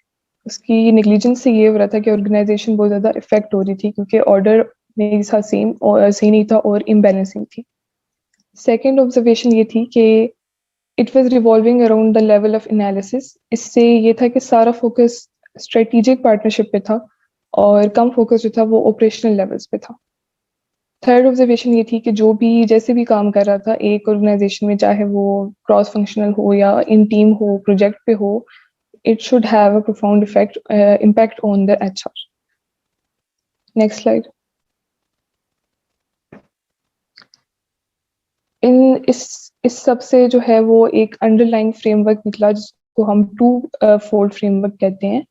उसकी नेग्लिजेंस से ये हो रहा था कि ऑर्गेनाइजेशन बहुत ज्यादा इफेक्ट हो रही थी क्योंकि ऑर्डर नहीं था सेम और सही नहीं था और इम्बैलेंसिंग थी. सेकेंड ऑब्जर्वेशन ये थी कि it was revolving around the level of analysis. इससे ये था कि सारा फोकस स्ट्रेटेजिक पार्टनरशिप पे था और कम फोकस जो था वो ऑपरेशनल लेवल्स पे था. थर्ड ऑब्जर्वेशन ये थी कि जो भी जैसे भी काम कर रहा था एक ऑर्गेनाइजेशन में, चाहे वो क्रॉस फंक्शनल हो या इन टीम हो, प्रोजेक्ट पे हो, it should have a profound impact on the HR. Next slide. इस सब से जो है वो एक अंडरलाइन फ्रेमवर्क निकला जिसको हम two-fold framework कहते हैं.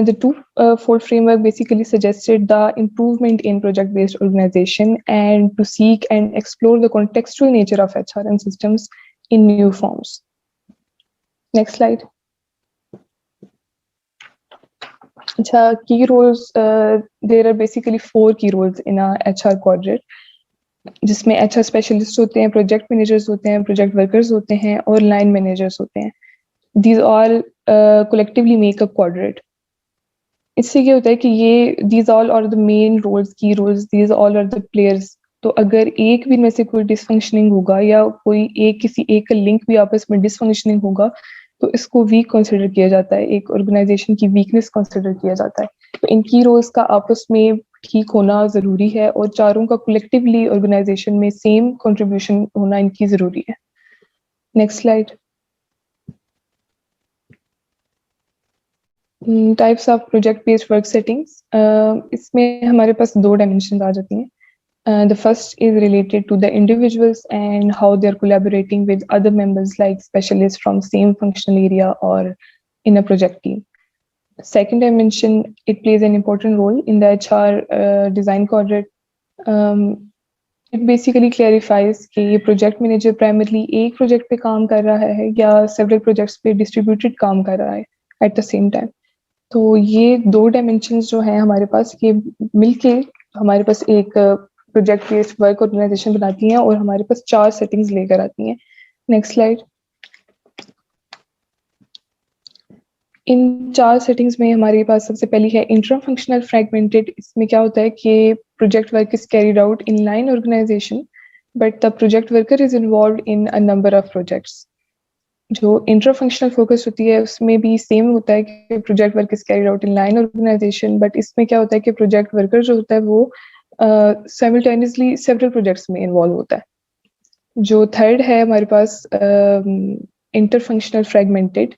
The two-fold framework basically suggested the improvement in project-based organization and to seek and explore the contextual nature of HRM systems in new forms. Next slide. Key roles, there are basically 4 key roles in a HR quadrant, जिसमें HR specialists होते हैं, project managers होते हैं, project workers होते हैं और line managers होते हैं. These all collectively make a quadrant. इससे ये होता है कि ये these all are the main roles, key roles, these all are the players. तो अगर एक भी में से कोई डिसफंक्शनिंग होगा या कोई किसी एक का लिंक भी आपस में डिसफंक्शनिंग होगा तो इसको वीक कंसिडर किया जाता है, एक ऑर्गेनाइजेशन की वीकनेस कंसिडर किया जाता है. तो इन की रोल्स का आपस में ठीक होना ज़रूरी है और चारों का कलेक्टिवली ऑर्गेनाइजेशन में सेम कंट्रीब्यूशन होना इनकी ज़रूरी है। Next slide. Types of project based work settings, इसमें हमारे पास दो डायमेंशन आ जाती हैं. The first is related to the individuals and how they're collaborating with other members like specialists from same functional area or in a project team. Second dimension, it plays an important role in the HR design quadrant. It basically clarifies कि ये project manager primarily एक project पे काम कर रहा है या several projects पे distributed काम कर रहा है at the same time. तो ये दो dimensions जो हैं हमारे पास, ये मिलके हमारे पास एक प्रोजेक्ट बेस्ड वर्क ऑर्गेनाइजेशन बनाती हैं और हमारे पास 4 सेटिंग्स लेकर आती हैं. Next slide. इन 4 सेटिंग्स में हमारे पास सबसे पहली है इंट्रा फंक्शनल फ्रैगमेंटेड. इसमें क्या होता है कि project work is carried out in line organisation but the project worker is involved in a number of projects. जो इंट्रा फंक्शनल फोकस होती है उसमें भी सेम होता है कि project work is carried out in line organisation, but इसमें क्या होता है कि प्रोजेक्ट वर्कर जो होता है वो साइमल्टेनियसली सेवरल प्रोजेक्ट्स में इन्वॉल्व होता है. जो थर्ड है हमारे पास इंटर फंक्शनल फ्रैगमेंटेड,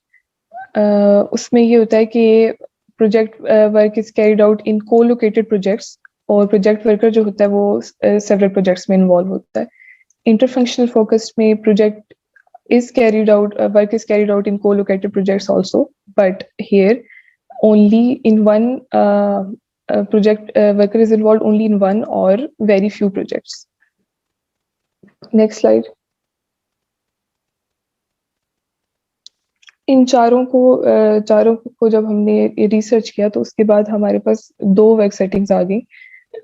उसमें ये होता है कि project work is carried out in co-located projects और प्रोजेक्ट वर्कर जो होता है वो सेवरल प्रोजेक्ट्स में इन्वॉल्व होता है. इंटर फंक्शनल फोकस में project is carried out, work is carried out in co-located projects also, but here only in one project worker is involved only in one or very few projects. Next slide. इन चारों को जब हमने research किया तो उसके बाद हमारे पास दो वर्क सेटिंग्स आ गई.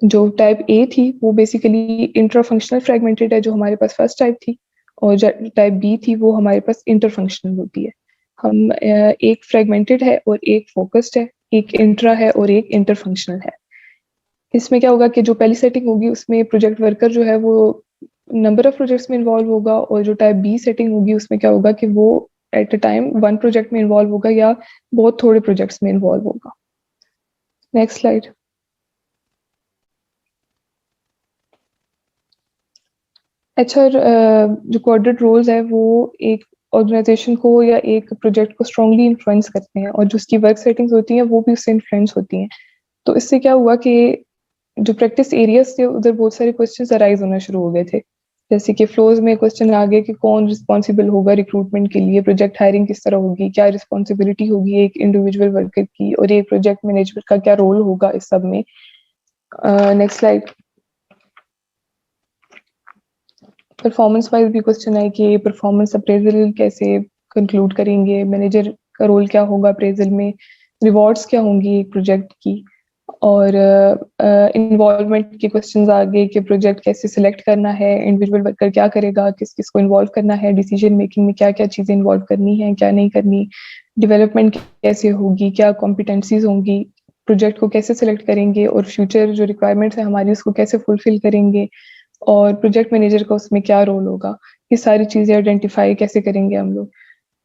जो टाइप ए थी वो बेसिकली इंट्रा फंक्शनल फ्रैगमेंटेड है, जो हमारे पास फर्स्ट टाइप थी, और जो टाइप बी थी वो हमारे पास इंटर फंक्शनल होती है. हम एक फ्रैगमेंटेड है और एक फोकस्ड है, एक इंट्रा है और एक इंटर फंक्शनल है. इसमें क्या होगा कि जो पहली सेटिंग होगी उसमें प्रोजेक्ट वर्कर जो है वो नंबर ऑफ प्रोजेक्ट्स में इन्वॉल्व होगा, और जो टाइप बी सेटिंग होगी उसमें क्या होगा कि वो at a time one project में इन्वॉल्व होगा या बहुत थोड़े प्रोजेक्ट्स में इन्वॉल्व होगा. Next slide. HR जो क्वाड्रेंट रोल्स है वो एक ऑर्गेनाइजेशन को या एक प्रोजेक्ट को स्ट्रांगली इन्फ्लुएंस करते हैं, और जो उसकी वर्क सेटिंग्स होती हैं वो भी उससे इन्फ्लुएंस होती हैं. तो इससे क्या हुआ कि जो प्रैक्टिस एरियाज थे उधर बहुत सारे क्वेश्चंस अराइज होना शुरू हो गए थे. जैसे कि फ्लोज में क्वेश्चन आ गए कि कौन रिस्पॉन्सिबल होगा रिक्रूटमेंट के लिए, प्रोजेक्ट हायरिंग किस तरह होगी, क्या रिस्पॉन्सिबिलिटी होगी एक इंडिविजुअल वर्कर की, और एक प्रोजेक्ट मैनेजर का क्या रोल होगा इस सब में. Next slide. परफॉर्मेंस वाइज भी क्वेश्चन है कि परफॉर्मेंस अप्रेजल कैसे कंक्लूड करेंगे, मैनेजर का रोल क्या होगा अप्रेजल में, रिवॉर्ड्स क्या होंगी एक प्रोजेक्ट की, और इन्वॉल्वमेंट के क्वेश्चंस आ गए कि प्रोजेक्ट कैसे सिलेक्ट करना है, इंडिविजुअल वर्कर क्या करेगा, किस किस को इन्वॉल्व करना है, डिसीजन मेकिंग में क्या क्या चीज़ें इन्वॉल्व करनी है क्या नहीं करनी, डेवलपमेंट कैसे होगी, क्या कॉम्पिटेंसीज होंगी, प्रोजेक्ट को कैसे सिलेक्ट करेंगे, और फ्यूचर जो रिक्वायरमेंट्स है हमारी उसको कैसे फुलफिल करेंगे, और प्रोजेक्ट मैनेजर का उसमें क्या रोल होगा. ये सारी चीज़ें आइडेंटिफाई कैसे करेंगे हम लोग.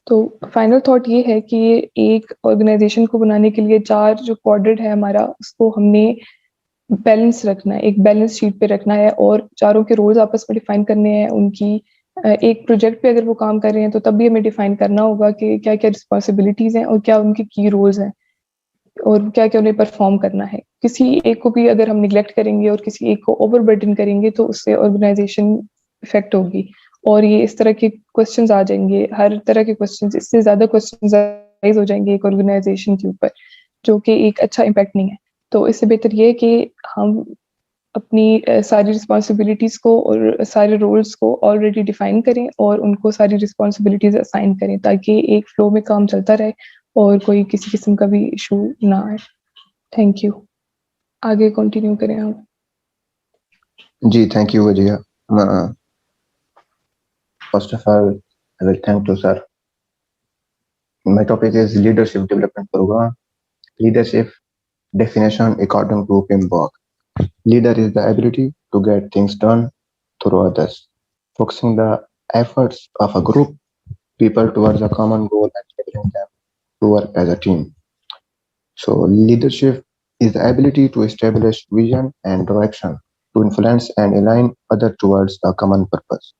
तो फाइनल थॉट ये है कि एक ऑर्गेनाइजेशन को बनाने के लिए 4 जो क्वाड्रेंट है हमारा उसको हमने बैलेंस रखना है, एक बैलेंस शीट पे रखना है, और चारों के रोल्स आपस में डिफाइन करने हैं. उनकी एक प्रोजेक्ट पे अगर वो काम कर रहे हैं तो तब भी हमें डिफाइन करना होगा कि क्या क्या रिस्पॉन्सिबिलिटीज हैं और क्या उनके की रोल्स हैं और क्या क्या उन्हें परफॉर्म करना है. किसी एक को भी अगर हम निगलेक्ट करेंगे और किसी एक को ओवरबर्डन करेंगे तो उससे ऑर्गेनाइजेशन इफेक्ट होगी. और ये इस तरह के क्वेश्चंस आ जाएंगे, हर तरह के क्वेश्चंस, इससे ज्यादा क्वेश्चंस राइज हो जाएंगे एक ऑर्गेनाइजेशन के ऊपर, जो कि एक अच्छा इम्पैक्ट नहीं है. तो इससे बेहतर ये है कि हम अपनी सारी रिस्पॉन्सिबिलिटीज को और सारे रोल्स को ऑलरेडी डिफाइन करें और उनको सारी रिस्पॉन्सिबिलिटीज असाइन करें, ताकि एक फ्लो में काम चलता रहे और कोई किसी किस्म का भी इशू ना आए. Thank you. आगे कंटिन्यू करें आप. जी, thank you Wajiya. First of all, I will thank you, sir. My topic is Leadership Development Program. Leadership definition according to Pimborg. Leader is the ability to get things done through others, focusing the efforts of a group people towards a common goal and enabling them to work as a team. So leadership is the ability to establish vision and direction, to influence and align others towards a common purpose,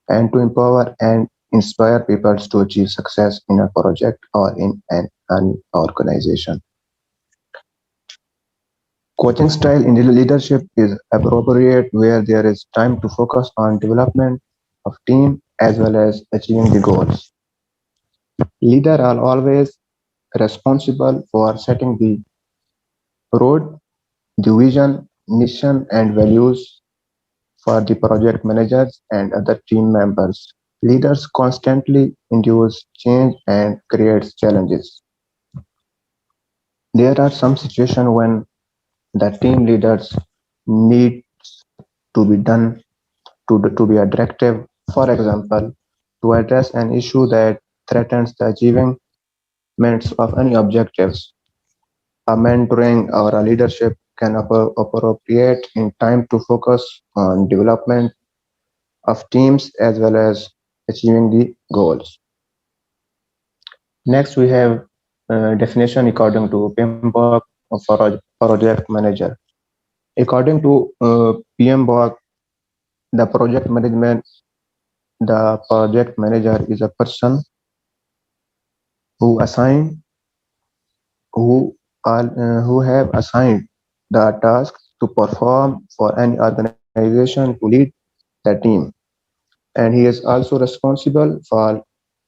and to empower and inspire people to achieve success in a project or in an organization. Coaching style in leadership is appropriate where there is time to focus on development of team as well as achieving the goals. Leaders are always responsible for setting the road, the vision, mission, and values for the project managers and other team members. Leaders constantly induce change and create challenges. There are some situations when the team leaders need to be done to be a directive. For example, to address an issue that threatens the achievement of any objectives. A mentoring or a leadership can appropriate in time to focus on development of teams as well as achieving the goals. Next, we have definition according to PMBOK of project manager. According to PMBOK, the project manager is a person who assign who have assigned the task to perform for any organization to lead the team, and he is also responsible for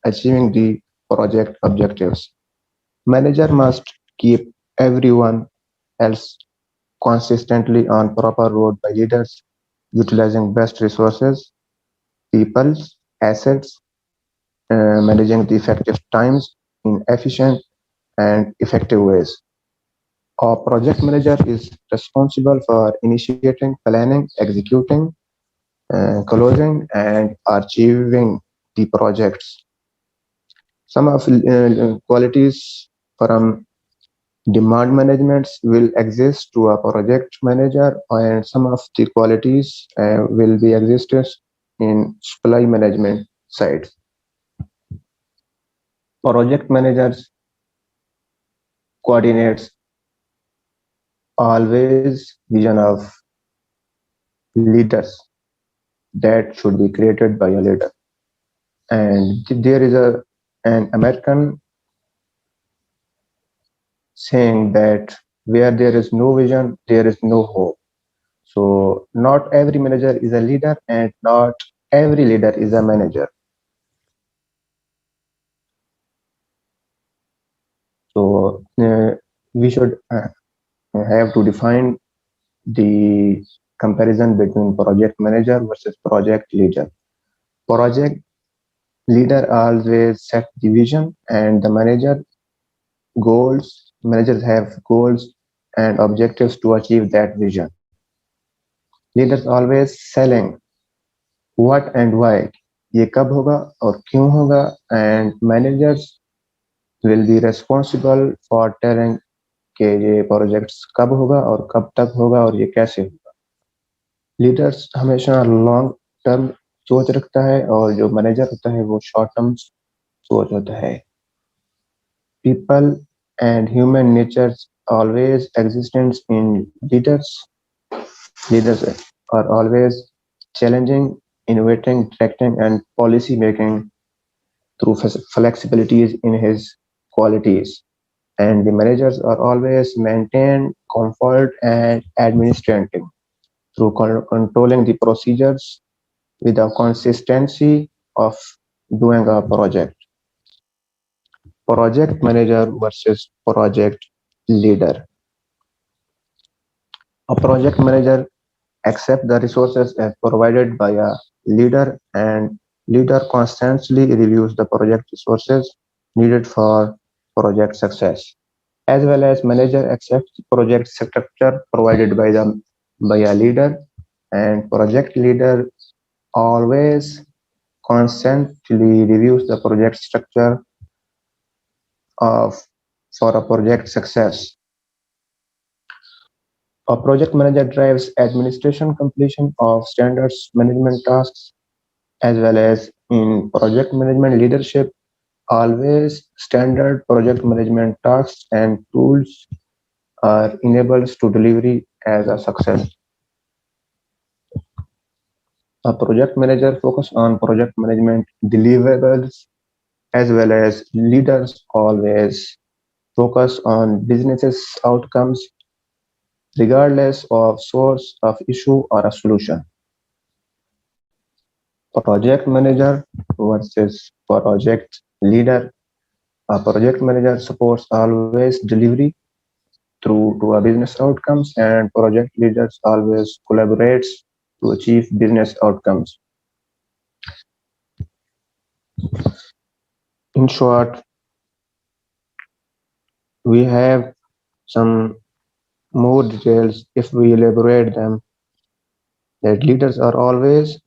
achieving the project objectives. Manager must keep everyone else consistently on proper road by leaders utilizing best resources, people's assets, managing the effective times in efficient and effective ways. A project manager is responsible for initiating, planning, executing, closing, and achieving the projects. Some of qualities from demand management will exist to a project manager, and some of the qualities will be existed in supply management side. Project managers coordinates always vision of leaders that should be created by a leader. And there is an American saying that where there is no vision, there is no hope. So not every manager is a leader and not every leader is a manager. So we should have to define the comparison between project manager versus project leader. Project leader always set the vision and the managers have goals and objectives to achieve that vision. Leaders always selling what and why, ये कब होगा और क्यों होगा, and managers will be responsible for telling कि ये projects कब होगा और कब तक होगा और ये कैसे होगा. लीडर्स हमेशा लॉन्ग टर्म सोच रखता है और जो मैनेजर होता है वो शॉर्ट टर्म सोच होता है. People and human natures always existence in leaders. Leaders are always challenging, innovating, directing, and policy making through flexibilities in his qualities. And the managers are always maintain comfort and administrating through controlling the procedures with a consistency of doing a project. Project manager versus project leader. A project manager accepts the resources as provided by a leader, and leader constantly reviews the project resources needed for project success, as well as manager accepts the project structure provided by a leader, and project leader always constantly reviews the project structure of for a project success. A project manager drives administration completion of standards management tasks, as well as in project management leadership. Always standard project management tasks and tools are enabled to delivery as a success. A project manager focus on project management deliverables as well as leaders always focus on business outcomes regardless of source of issue or a solution. Project manager versus project leader. A project manager supports always delivery through to a business outcomes, and project leaders always collaborates to achieve business outcomes. In short, we have some more details if we elaborate them, that leaders are always,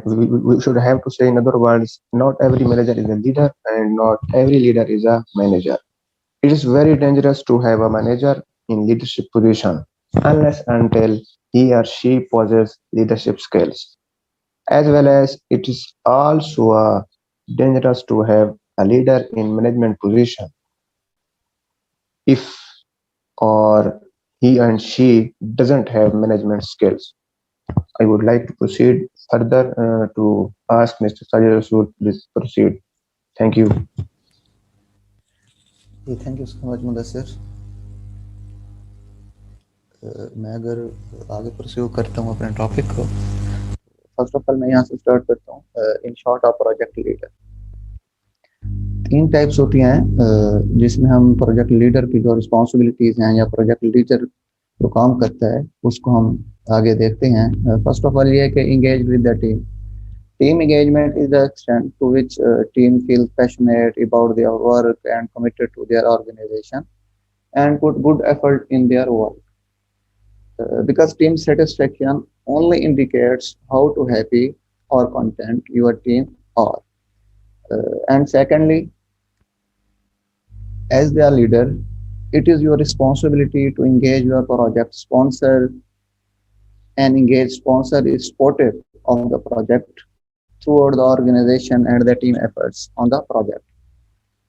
we should have to say in other words, not every manager is a leader and not every leader is a manager. It is very dangerous to have a manager in leadership position unless until he or she possesses leadership skills. As well as it is also dangerous to have a leader in management position if or he and she doesn't have management skills. I would like to proceed further to ask Mr. Sajid Rasool, please proceed. Thank you. Thank you so much Mudassir. मैं अगर आगे pursue करता हूँ अपने topic को, first of all मैं यहाँ से स्टार्ट करता हूँ। In short of project leader, 3 types होती हैं जिसमें हम प्रोजेक्ट लीडर की जो रिस्पॉन्सिबिलिटीज हैं या प्रोजेक्ट लीडर जो काम करता है उसको हम आगे देखते हैं। फर्स्ट ऑफ ऑल ये है कि engage with the team. Team engagement is the extent to which team feels passionate about their work and committed to their organization and put good effort in their work. Because team satisfaction only indicates how to happy or content your team are. And secondly, as their leader, it is your responsibility to engage your project sponsor. An engaged sponsor is supportive of the project throughout the organization and the team efforts on the project.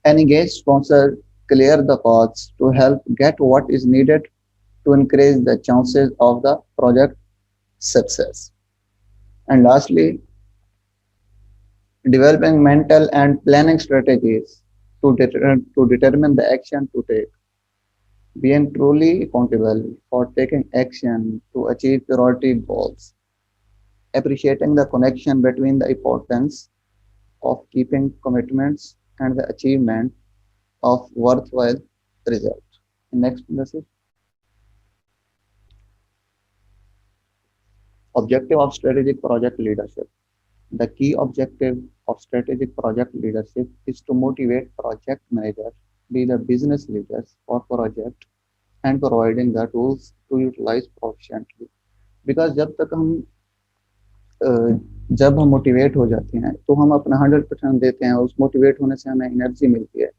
An engaged sponsor clear the paths to help get what is needed to increase the chances of the project success. And lastly, developing mental and planning strategies to determine the action to take. Being truly accountable for taking action to achieve priority goals. Appreciating the connection between the importance of keeping commitments and the achievement of worthwhile results. Next message. Objective of strategic project leadership. The key objective of strategic project leadership is to motivate project managers, be the business leaders for project and providing the tools to utilize proficiently. Because जब हम motivate हो जाते हैं तो हम अपना 100% देते हैं, उस मोटिवेट होने से हमें एनर्जी मिलती है,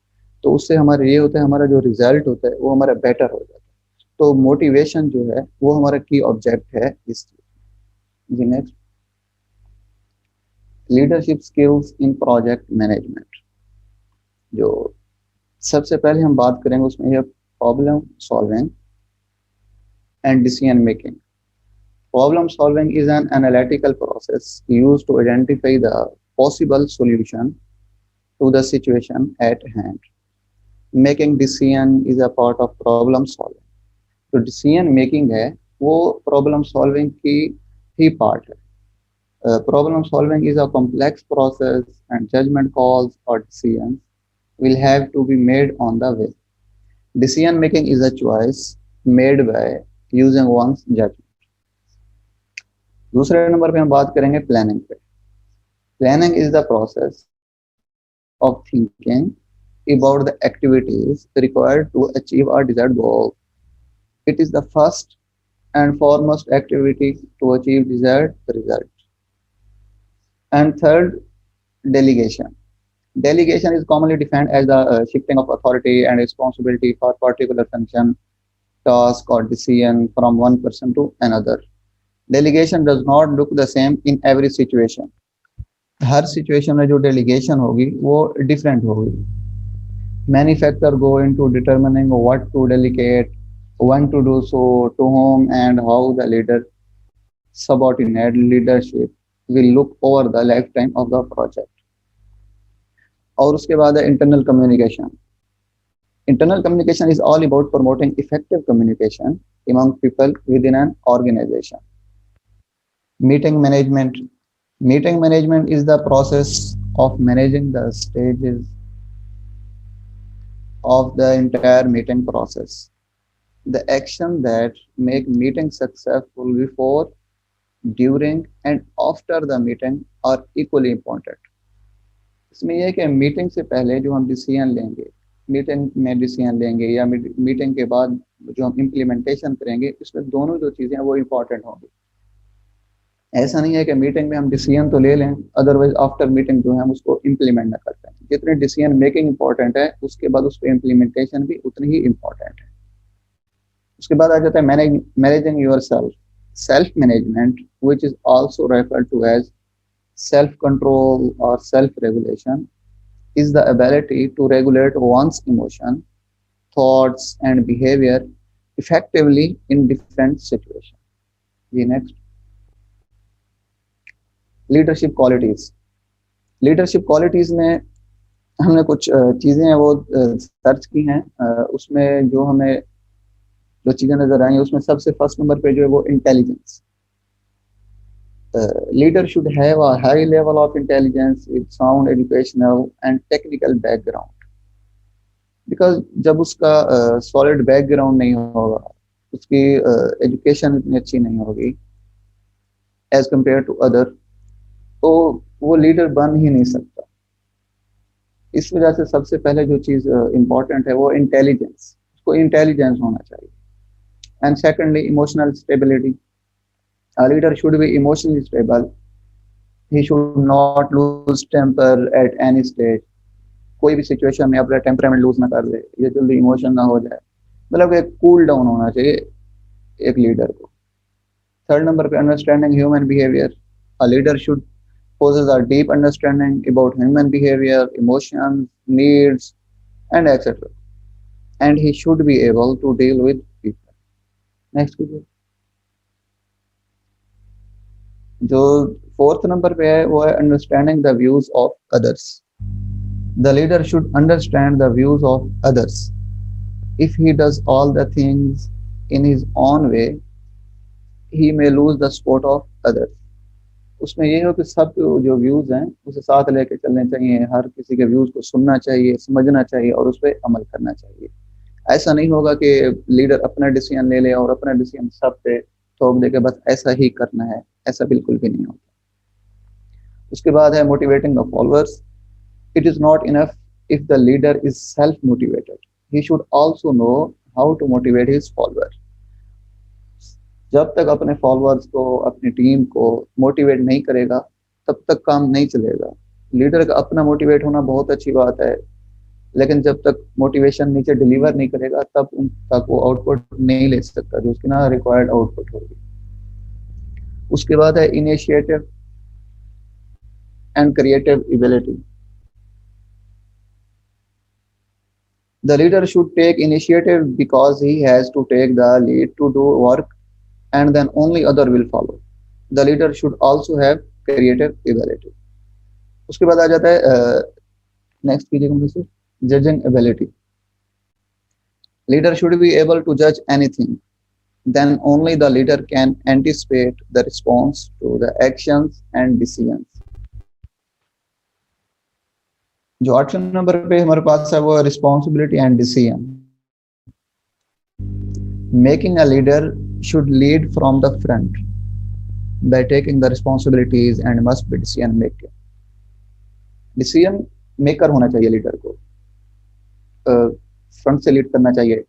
तो उससे हमारा ये होता है, हमारा जो रिजल्ट होता है वो हमारा बेटर हो जाता है। तो मोटिवेशन जो है वो हमारा की ऑब्जेक्ट है इस चीज। Next, leadership skills in project management. जो सबसे पहले हम बात करेंगे उसमें यह problem solving and decision making. Problem solving is an analytical process used to identify the possible solution to the situation at hand. Making decision is a part of problem solving. तो decision making है वो problem solving की ही part है। Problem solving is a complex process and judgment calls or decisions will have to be made on the way. Decision making is a choice made by using one's judgment. दूसरे number पे हम बात करेंगे planning पे। Planning is the process of thinking about the activities required to achieve a desired goal. It is the first and foremost activity to achieve desired result. And third, delegation. Delegation is commonly defined as the shifting of authority and responsibility for particular function, task or decision from one person to another. Delegation does not look the same in every situation. Her situation में जो delegation होगी वो different होगी। Many factors go into determining what to delegate, when to do so, to whom, and how the leader subordinate leadership will look over the lifetime of the project. और उसके बाद है internal communication. Internal communication is all about promoting effective communication among people within an organization. Meeting management. Meeting management is the process of managing the stages of the entire meeting process. The action that make meeting successful before, during and after the meeting are equally important. इसमें यह है कि meeting से पहले जो हम decision लेंगे, meeting में डिसीजन लेंगे या मीटिंग के बाद जो हम इम्प्लीमेंटेशन करेंगे, इसमें दोनों जो चीज़ें हैं वो इम्पॉर्टेंट होंगी. ऐसा नहीं है कि मीटिंग में हम डिसीजन तो ले लें, अदरवाइज आफ्टर मीटिंग जो है हम उसको इम्प्लीमेंट ना कर पाएं. जितने डिसीजन मेकिंग इंपॉर्टेंट है, उसके बाद उस पर इम्प्लीमेंटेशन भी उतनी ही इम्पॉर्टेंट है. उसके बाद आ जाता है managing your self management, which is also referred to as self control or self regulation, is the ability to regulate one's emotion, thoughts and behavior effectively in different situations. The next, leadership qualities. Leadership qualities में हमने कुछ चीज़ें हैं वो search की हैं. उसमें जो हमें जो चीज़ें नज़र आई, उसमें सबसे फर्स्ट नंबर पे जो है वो intelligence. Leader should have a high level of intelligence with sound educational and technical background. Because जब उसका solid background नहीं होगा, उसकी education इतनी अच्छी नहीं होगी as compared to other, तो वो leader बन ही नहीं सकता. इस वजह से सबसे पहले जो चीज़ important है वो intelligence, उसको intelligence होना चाहिए. And secondly, emotional stability. A leader should be emotionally stable. He should not lose temper at any stage. कोई भी सिचुएशन में अपना टेम्परामेंट लूज ना कर ले, ये जल्दी इमोशन ना हो जाए. मतलब एक कूल डाउन होना चाहिए एक लीडर को. थर्ड नंबर पे understanding human behaviour. A leader should possess a deep understanding about human behavior, emotions, needs, and etc. And he should be able to deal with people. Next कीजिए. जो fourth number पे है वो है understanding the views of others. The leader should understand the views of others. If he does all the things in his own way, he may lose the support of others. उसमें ये हो कि सब जो व्यूज हैं उसे साथ लेके चलने चाहिए, हर किसी के व्यूज को सुनना चाहिए, समझना चाहिए और उस पर अमल करना चाहिए. ऐसा नहीं होगा कि लीडर अपना डिसीजन ले ले और अपना डिसीजन सब पे थोप दे के बस ऐसा ही करना है. ऐसा बिल्कुल भी नहीं होता. उसके बाद है motivating the followers. It is not enough if the leader is self motivated, he should also know how to motivate his follower. जब तक अपने फॉलोअर्स को, अपनी टीम को मोटिवेट नहीं करेगा, तब तक काम नहीं चलेगा. लीडर का अपना मोटिवेट होना बहुत अच्छी बात है, लेकिन जब तक मोटिवेशन नीचे डिलीवर नहीं करेगा, तब उन तक वो आउटपुट नहीं ले सकता जो उसकी ना रिक्वायर्ड आउटपुट होगी. उसके बाद है initiative and creative ability. The leader should take initiative because he has to take the lead to do work, and then only other will follow. The leader should also have creative ability. उसके बाद आ जाता है next कीजिएगा, judging ability. Leader should be able to judge anything. Then only the leader can anticipate the response to the actions and decisions. जो 8 number पे हमारे पास है वो responsibility and decision. Making a leader should lead from the front by taking the responsibilities and must be decision maker. Decision maker होना चाहिए leader को, front से lead करना चाहिए.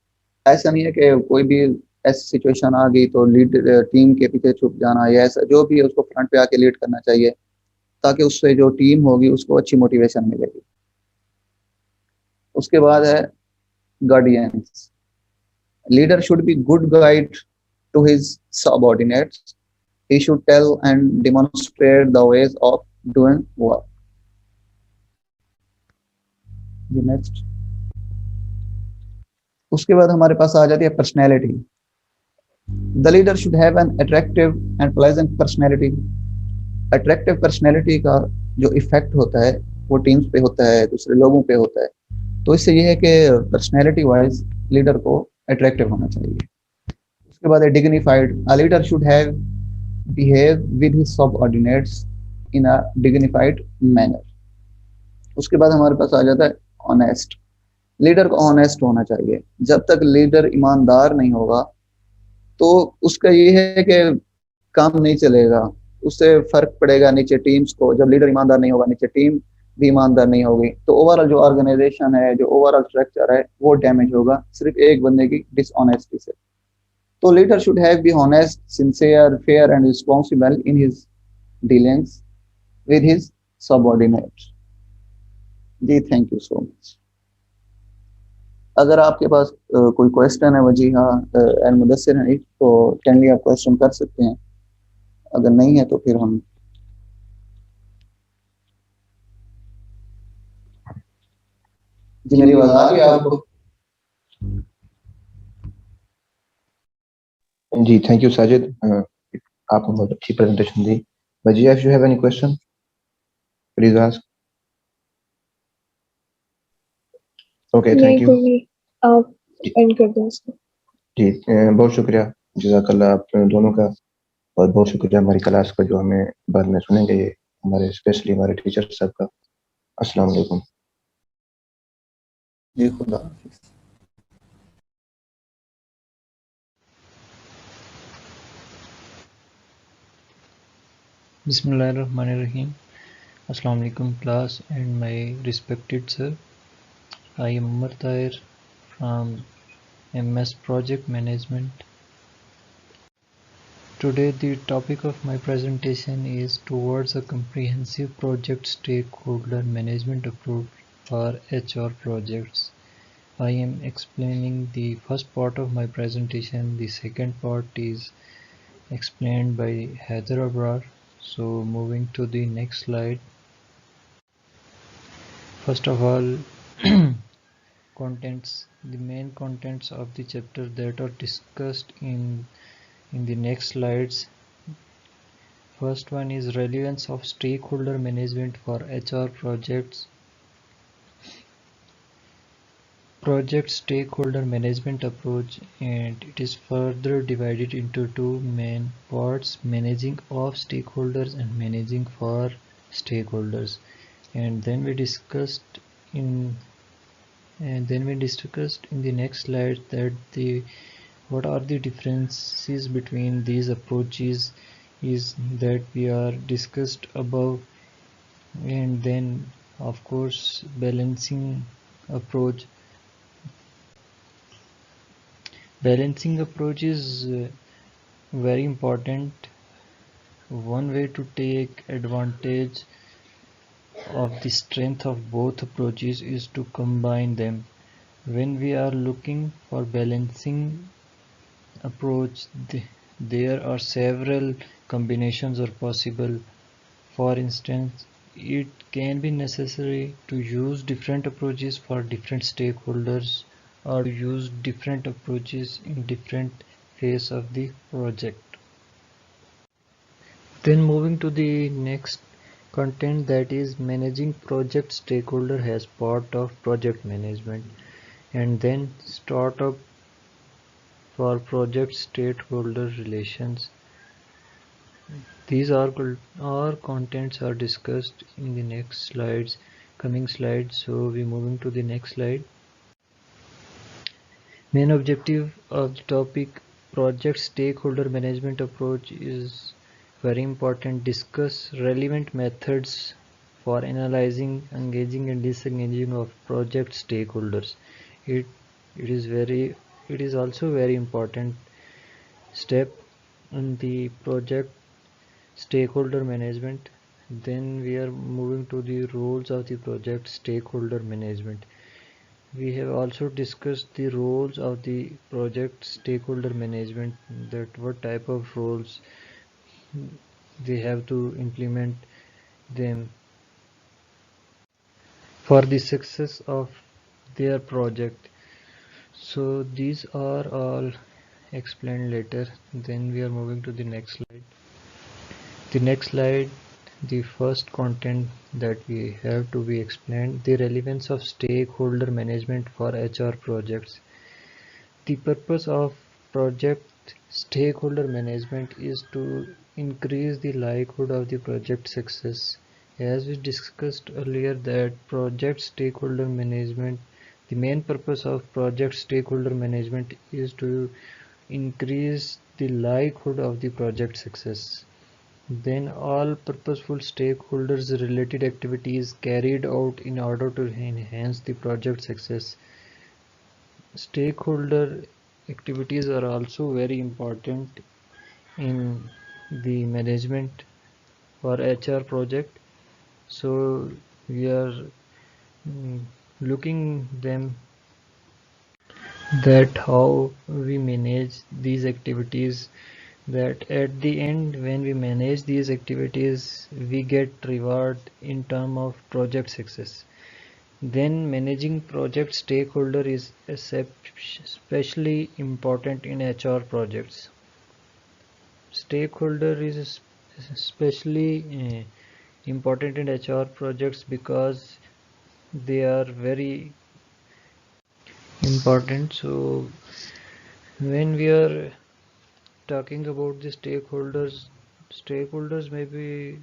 ऐसा नहीं है कि कोई भी ऐसी सिचुएशन आ गई तो लीड टीम के पीछे छुप जाना, या ऐसा जो भी है उसको फ्रंट पे आके लीड करना चाहिए, ताकि उससे जो टीम होगी उसको अच्छी मोटिवेशन मिलेगी. उसके बाद है guardians. Leader should be good guide to his subordinates. He should tell and demonstrate the ways of doing work. Next, उसके बाद हमारे पास आ जाती है personality. The leader should have an attractive and pleasant personality. Attractive personality का जो effect होता है वो टीम्स पे होता है, दूसरे लोगों पे होता है। तो इससे ये है कि पर्सनैलिटी वाइज लीडर को अट्रैक्टिव होना चाहिए। उसके बाद है dignified. A leader should have behave with his subordinates in a dignified manner. उसके बाद हमारे पास आ जाता है ऑनेस्ट। लीडर को ऑनेस्ट होना चाहिए। जब तक लीडर ईमानदार नहीं होगा तो उसका ये है कि काम नहीं चलेगा, उससे फर्क पड़ेगा नीचे टीम्स को। जब लीडर ईमानदार नहीं होगा, नीचे टीम भी ईमानदार नहीं होगी, तो ओवरऑल जो ऑर्गेनाइजेशन है, जो ओवरऑल स्ट्रक्चर है, वो डैमेज होगा सिर्फ एक बंदे की डिसऑनेस्टी से। तो leader should have be honest, sincere, fair and responsible in his dealings with his subordinates. जी, थैंक यू सो मच। अगर आपके पास कोई क्वेश्चन है वजीहा एंड मुदस्सिर है तो कैनली आप क्वेश्चन कर सकते हैं। अगर नहीं है तो फिर हम जी, मेरी आवाज आ रही है आपको? जी, थैंक यू साजिद, आपने बहुत अच्छी प्रेजेंटेशन दी। Wajiya, if you have any question please ask. Okay, thank you. आप एंड कर दो इसको। जी, बहुत शुक्रिया, जज़ाकल्लाह आप दोनों का। बहुत बहुत शुक्रिया हमारी क्लास का जो हमें बाद में सुनेंगे, हमारे स्पेशली हमारे टीचर साहब का। अस्सलाम वालेकुम। जी, खुदा हाफिज़। Bismillahirrahmanirrahim. Assalamu alaikum class and my respected sir. I am Umar Tahir from MS Project Management. Today the topic of my presentation is towards a comprehensive project stakeholder management approach for HR projects. I am explaining the first part of my presentation. The second part is explained by Heather Abrar. So moving to the next slide. First of all, contents. The main contents of the chapter that are discussed in the next slides. First one is relevance of stakeholder management for HR projects. Project stakeholder management approach, and it is further divided into two main parts: managing of stakeholders and managing for stakeholders. And then we discussed in the next slide that what are the differences between these approaches is that we are discussed above. And then of course balancing approach is very important. One way to take advantage of the strength of both approaches is to combine them. When we are looking for balancing approach, there are several combinations are possible. For instance, it can be necessary to use different approaches for different stakeholders, or to use different approaches in different phase of the project. Then moving to the next content, that is managing project stakeholder as part of project management. And then startup for project stakeholder relations. These are contents are discussed in the next coming slides. So we moving to the next slide. Main objective of the topic project stakeholder management approach is very important. Discuss relevant methods for analyzing, engaging and disengaging of project stakeholders. It is also very important step in the project stakeholder management. Then we are moving to the roles of the project stakeholder management. We have also discussed the roles of the project stakeholder management, that what type of roles they have to implement them for the success of their project. So these are all explained later. Then we are moving to the next slide. The next slide, the first content that we have to be explained, the relevance of stakeholder management for HR projects. The purpose of project stakeholder management is to increase the likelihood of the project success. As we discussed earlier that project stakeholder management, the main purpose of project stakeholder management is to increase the likelihood of the project success. Then all purposeful stakeholders related activities carried out in order to enhance the project success. Stakeholder activities are also very important in the management for HR project. So we are looking them that how we manage these activities, that at the end when we manage these activities we get reward in term of project success. Then managing project stakeholder is especially important in HR projects. Stakeholder is especially important in HR projects because they are very important. So when we are talking about the stakeholders may be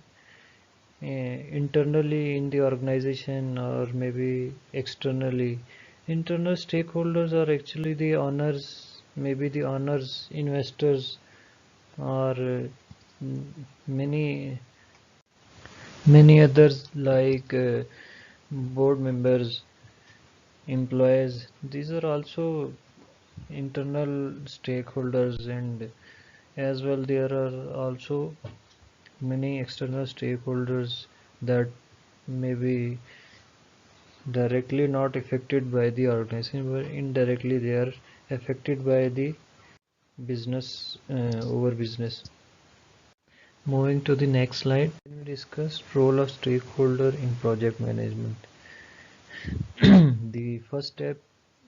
internally in the organization or maybe externally. Internal stakeholders are actually the owners, maybe the owners, investors, or many others like board members, employees. These are also internal stakeholders, and as well there are also many external stakeholders that may be directly not affected by the organization, but indirectly they are affected by the business over business. Moving to the next slide, we discuss role of stakeholder in project management. The first step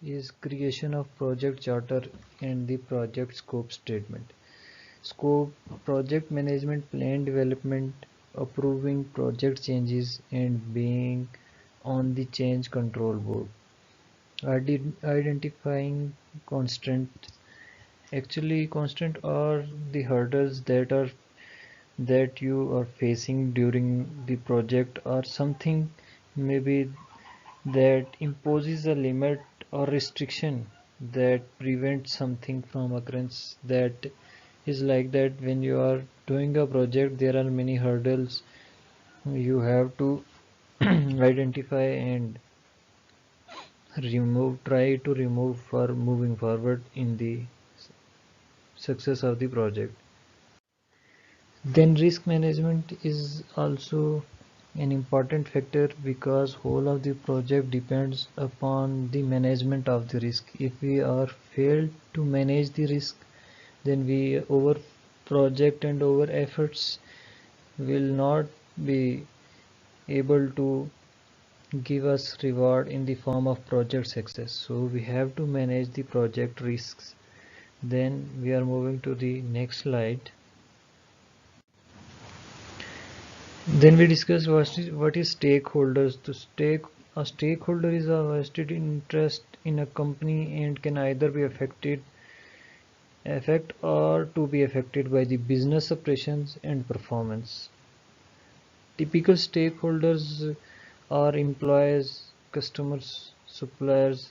is creation of project charter and the project scope statement. Scope, project management plan development, approving project changes and being on the change control board. Identifying constant, actually constant are the hurdles that you are facing during the project, or something maybe that imposes a limit or restriction that prevents something from occurrence. That is like that when you are doing a project there are many hurdles you have to identify and try to remove for moving forward in the success of the project. Then risk management is also an important factor because whole of the project depends upon the management of the risk. If we are failed to manage the risk, then we over project and over efforts will not be able to give us reward in the form of project success. So we have to manage the project risks. Then we are moving to the next slide. Then we discuss what is stakeholders. A stakeholder is a vested interest in a company and can either be affect or to be affected by the business operations and performance. Typical stakeholders are employees, customers, suppliers,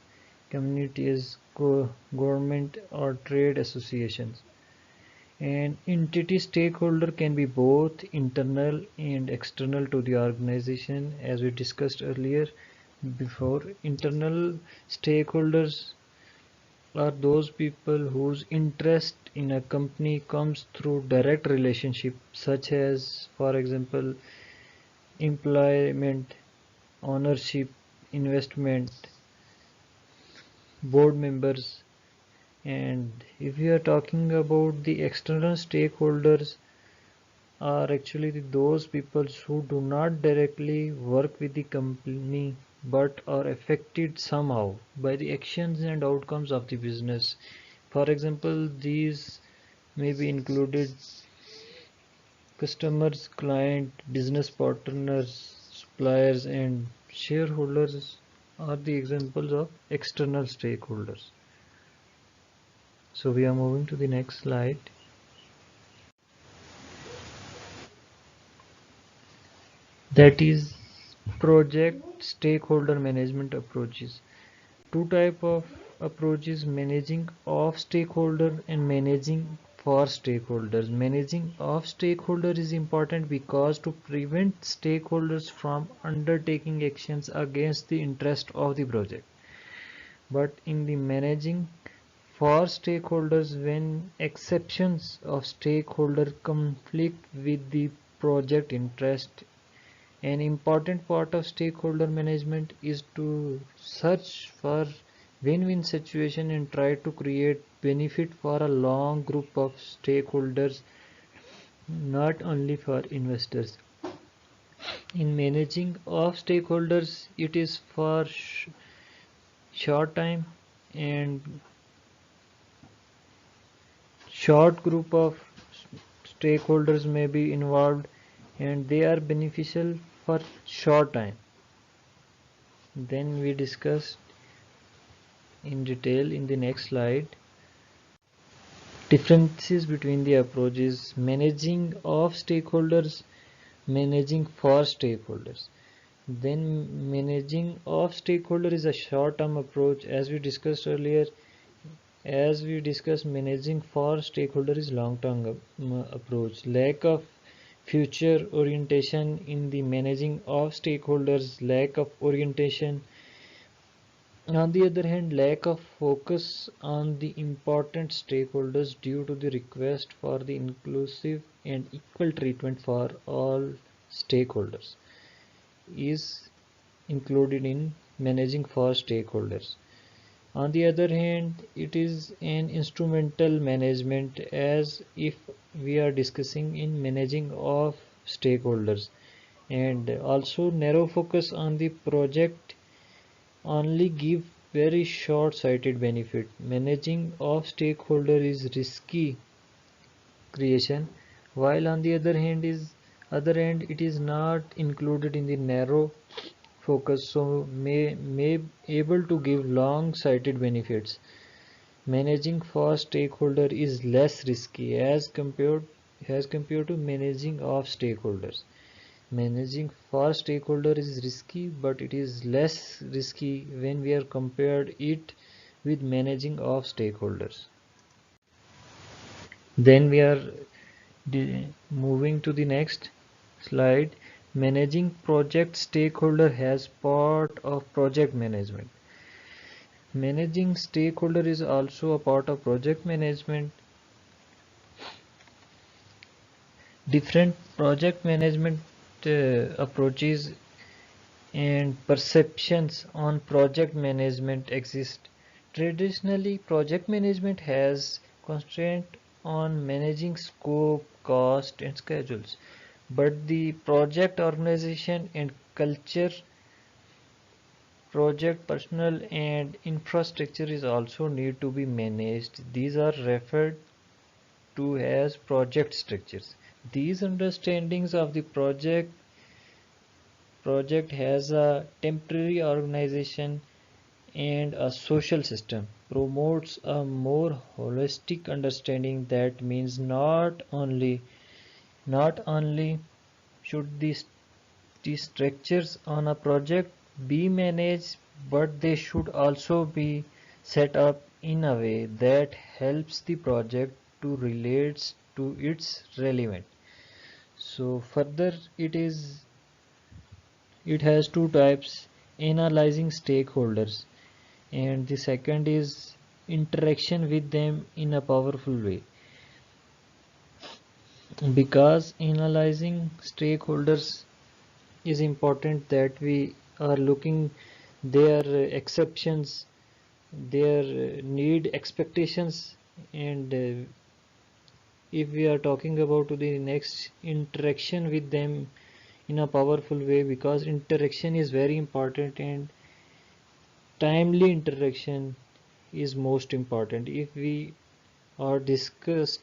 communities, government or trade associations. An entity stakeholder can be both internal and external to the organization. As we discussed earlier before, internal stakeholders are those people whose interest in a company comes through direct relationship, such as for example employment, ownership, investment, board members. And if we are talking about the external stakeholders, are actually those people who do not directly work with the company but are affected somehow by the actions and outcomes of the business. For example, these may be included customers, client, business partners, suppliers, and shareholders are the examples of external stakeholders. So we are moving to the next slide. That is project stakeholder management approaches. Two type of approaches: managing of stakeholder and managing for stakeholders. Managing of stakeholder is important because to prevent stakeholders from undertaking actions against the interest of the project. But in the managing for stakeholders, when exceptions of stakeholder conflict with the project interest, an important part of stakeholder management is to search for win-win situation and try to create benefit for a long group of stakeholders, not only for investors. In managing of stakeholders, it is for short time and short group of stakeholders may be involved, and they are beneficial for short time. Then we discuss in detail in the next slide differences between the approaches: managing of stakeholders, managing for stakeholders. Then managing of stakeholder is a short-term approach, as we discussed earlier. As we discussed, managing for stakeholder is long-term approach. Lack of future orientation in the managing of stakeholders, lack of orientation. On the other hand, lack of focus on the important stakeholders due to the request for the inclusive and equal treatment for all stakeholders is included in managing for stakeholders. On the other hand, it is an instrumental management, as if we are discussing in managing of stakeholders, and also narrow focus on the project only give very short-sighted benefit. Managing of stakeholder is risky creation, while on the other hand it is not included in the narrow focus, so may able to give long-sighted benefits. Managing for stakeholder is less risky as compared to managing of stakeholders. Managing for stakeholder is risky, but it is less risky when we are compared it with managing of stakeholders. Then we are moving to the next slide. Managing project stakeholder has part of project management. Managing stakeholder is also a part of project management. Different project management approaches and perceptions on project management exist. Traditionally, project management has constraint on managing scope, cost, and schedules, but the project organization and culture, project personnel, and infrastructure is also need to be managed. These are referred to as project structures. These understandings of the project has a temporary organization and a social system promotes a more holistic understanding. That means not only should the structures on a project be managed, but they should also be set up in a way that helps the project to relate to its relevant. So further, it has two types: analyzing stakeholders, and the second is interaction with them in a powerful way. Because analyzing stakeholders is important, that we are looking their exceptions, their need, expectations, and if we are talking about the next interaction with them in a powerful way, because interaction is very important and timely interaction is most important. Are discussed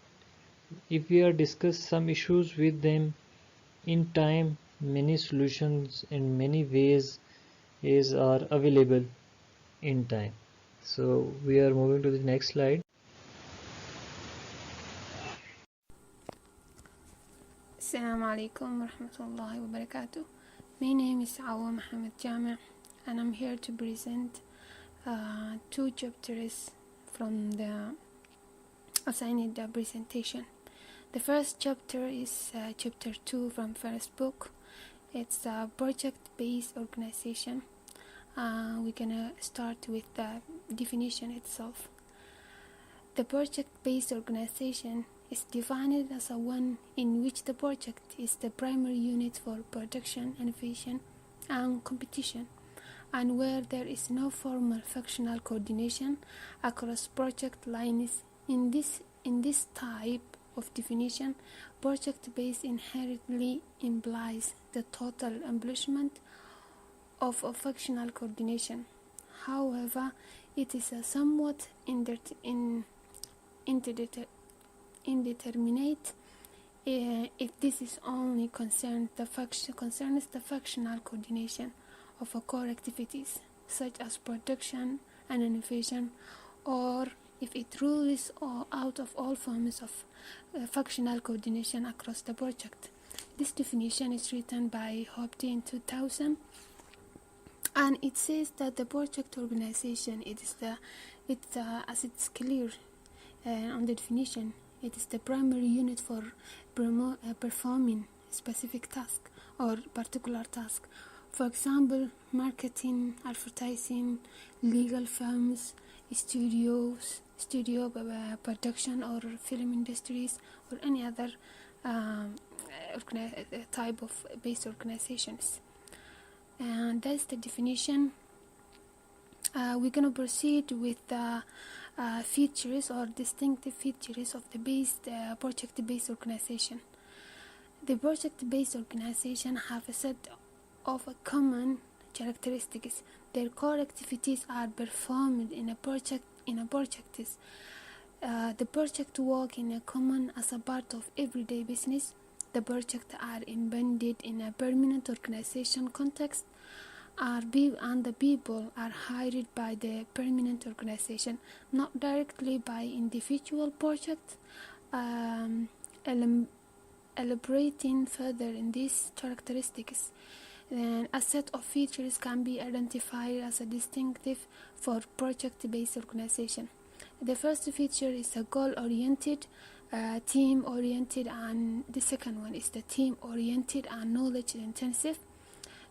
if we are discuss some issues with them in time, many solutions and many ways are available in time. So we are moving to the next slide. Assalamu alaikum warahmatullahi wabarakatuh. My name is Awa Mohammed Jama, and I'm here to present two chapters from the assigned presentation. The first chapter is chapter 2 from first book. It's a project-based organization. We're gonna start with the definition itself. The project-based organization is defined as a one in which the project is the primary unit for production, innovation, and competition, and where there is no formal functional coordination across project lines. In this type of definition, project-based inherently implies the total establishment of a functional coordination. However, it is a somewhat indeterminate if this is only concerns the functional coordination of a core activities such as production and innovation, or if it rules out of all forms of functional coordination across the project. This definition is written by Hopte in 2000, and it says that the project organization, as it's clear on the definition, it is the primary unit for performing specific task or particular task. For example, marketing, advertising, legal firms, studio production or film industries, or any other type of based organizations. And that's the definition. We're gonna proceed with the features or distinctive features of the project-based organization. The project-based organization have a set of common characteristics. Their core activities are performed in a project. The project work in a common as a part of everyday business. The projects are embedded in a permanent organization context, and the people are hired by the permanent organization, not directly by individual projects. Elaborating further in these characteristics, then a set of features can be identified as a distinctive for project-based organization. The first feature is a goal-oriented, team-oriented, and the second one is the team-oriented and knowledge-intensive.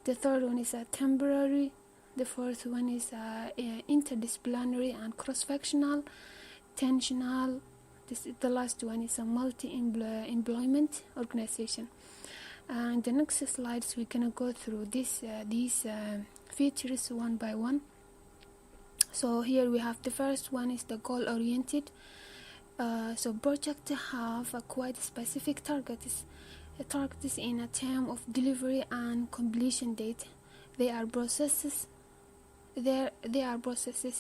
The third one is a temporary. The fourth one is interdisciplinary and cross-functional, tensional. The last one is a multi-employment organization. And the next slides we're gonna go through these features one by one. So here we have the first one is the goal-oriented. So projects have a quite specific targets in a term of delivery and completion date. They are processes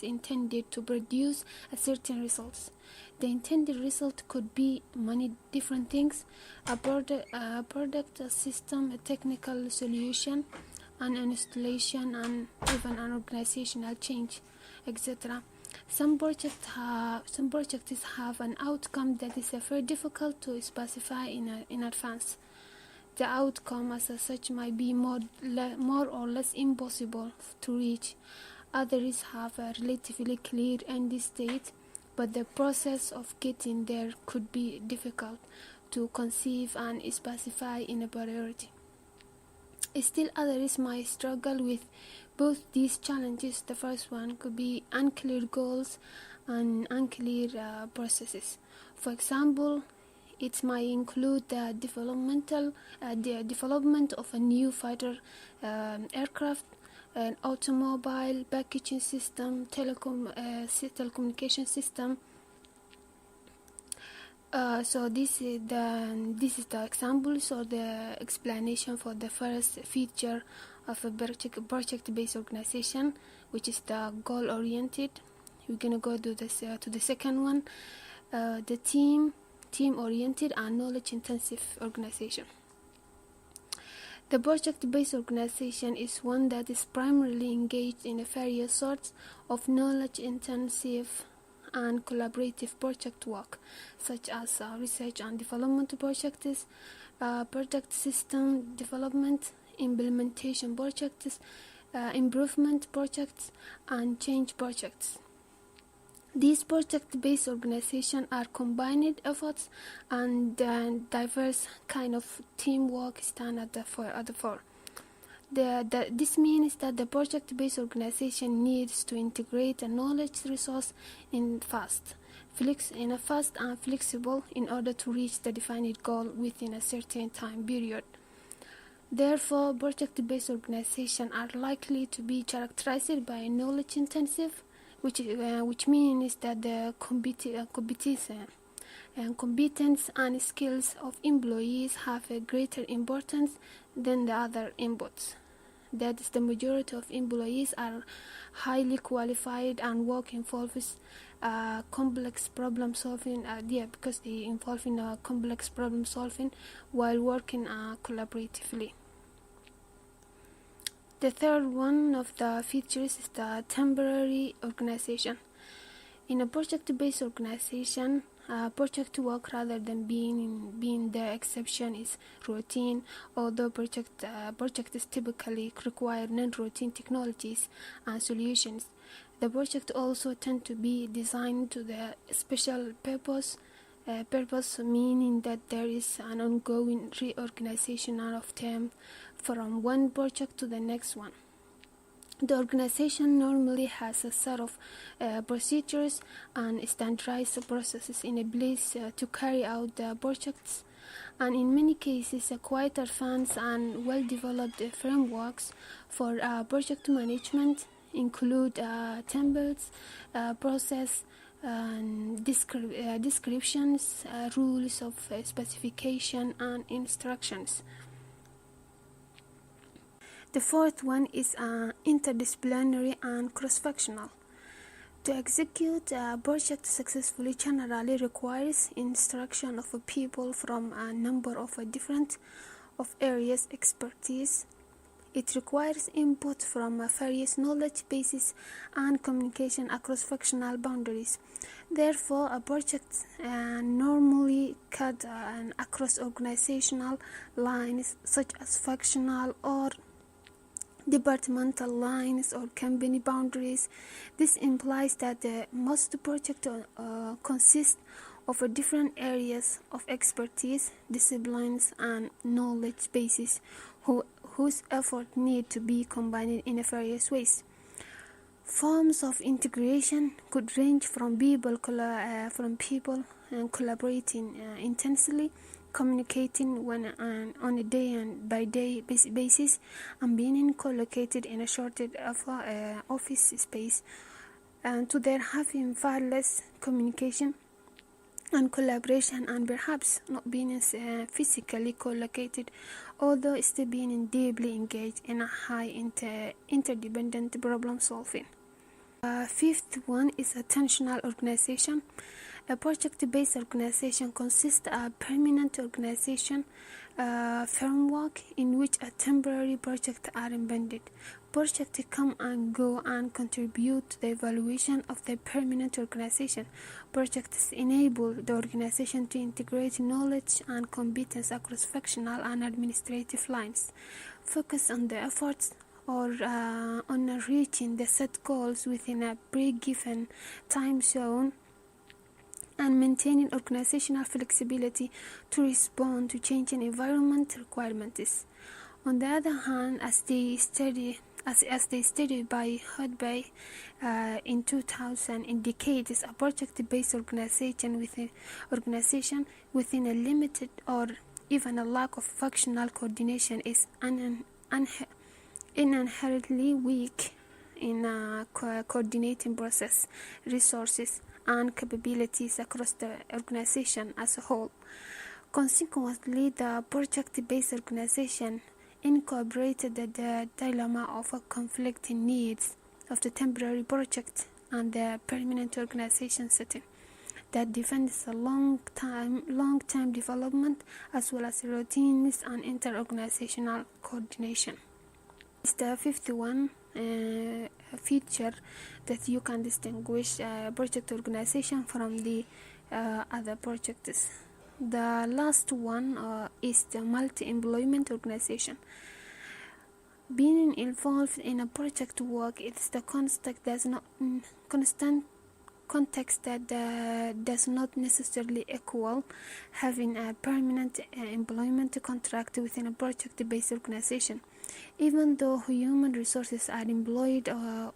intended to produce a certain results. The intended result could be many different things: a product, a system, a technical solution, an installation, and even an organizational change, etc. Some projects have an outcome that is very difficult to specify in advance. The outcome as such might be more or less impossible to reach. Others have a relatively clear end state, but the process of getting there could be difficult to conceive and specify in a priority. Still, others might struggle with both these challenges. The first one could be unclear goals and unclear processes. For example, it might include the development of a new fighter aircraft, an automobile packaging system, telecommunication system, So this is the examples or the explanation for the first feature of a project-based organization, which is the goal-oriented. We're gonna go to this to the second one, the team-oriented and knowledge-intensive organization. The project-based organization is one that is primarily engaged in various sorts of knowledge-intensive and collaborative project work, such as research and development projects, project system development, implementation projects, improvement projects, and change projects. These project-based organizations are combined efforts and diverse kind of teamwork stand at the fore. This means that the project-based organization needs to integrate a knowledge resource in a fast and flexible in order to reach the defined goal within a certain time period. Therefore, project-based organizations are likely to be characterized by knowledge-intensive, which means that the competence and skills of employees have a greater importance than the other inputs. That is, the majority of employees are highly qualified and work involves complex problem solving. Because they involve in complex problem solving while working collaboratively. The third one of the features is the temporary organization. In a project-based organization, project work rather than being the exception is routine, although projects typically require non-routine technologies and solutions. The project also tend to be designed to the special purpose, meaning that there is an ongoing reorganization of them from one project to the next one. The organization normally has a set of procedures and standardized processes in place to carry out the projects, and in many cases, quite advanced and well-developed frameworks for project management include templates, process, descriptions, rules of specification, and instructions. The fourth one is interdisciplinary and cross-functional. To execute a project successfully generally requires instruction of people from a number of different areas expertise. It requires input from various knowledge bases and communication across functional boundaries. Therefore, a project normally cut across organizational lines such as functional or departmental lines or company boundaries. This implies that most projects consist of different areas of expertise, disciplines, and knowledge bases whose efforts need to be combined in various ways. Forms of integration could range from people collaborating intensely, communicating on a day-by-day basis, and being co-located in a shorted office space, and to their having far less communication and collaboration, and perhaps not being physically co-located, although still being deeply engaged in a high interdependent problem solving. Fifth one is a tensional organization. A project-based organization consists of a permanent organization framework in which a temporary projects are embedded. Projects come and go and contribute to the evaluation of the permanent organization. Projects enable the organization to integrate knowledge and competence across functional and administrative lines, focus on the efforts or on reaching the set goals within a pre-given time zone, and maintaining organizational flexibility to respond to changing environment requirements. On the other hand, as they studied by Hudbay in 2000 indicates, a project-based organization within a limited or even a lack of functional coordination is inherently weak in coordinating process, resources, and capabilities across the organization as a whole. Consequently, the project-based organization incorporated the dilemma of a conflicting needs of the temporary project and the permanent organization setting that defends a long-term development as well as routines and inter-organizational coordination. It's the 51 feature that you can distinguish project organization from the other projects. The last one is the multi-employment organization. Being involved in a project work is the constant context that does not necessarily equal having a permanent employment contract within a project-based organization. Even though human resources are employed or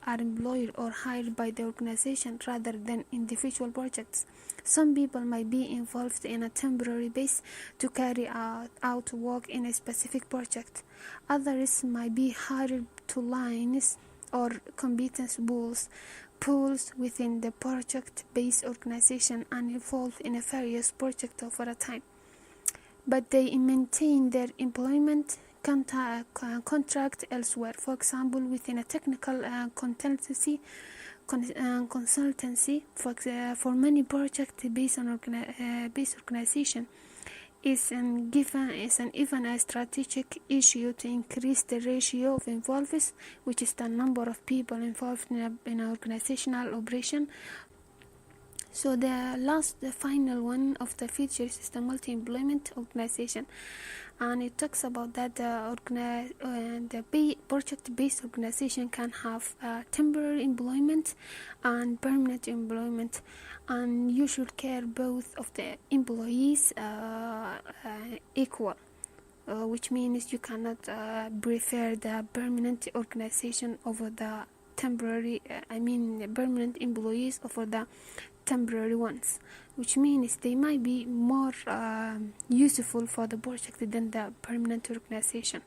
hired by the organization rather than individual projects, some people might be involved in a temporary base to carry out work in a specific project. Others might be hired to lines or competence pools within the project-based organization and involved in various projects over a time. But they maintain their employment contract elsewhere, for example, within a technical consultancy. For many project-based organization is an even a strategic issue to increase the ratio of involved, which is the number of people involved in an organizational operation. So the final one of the features is the multi-employment organization, and it talks about that the project-based organization can have temporary employment and permanent employment, and you should care both of the employees equal, which means you cannot prefer the permanent organization over the temporary. Permanent employees over the temporary ones, which means they might be more useful for the project than the permanent organization.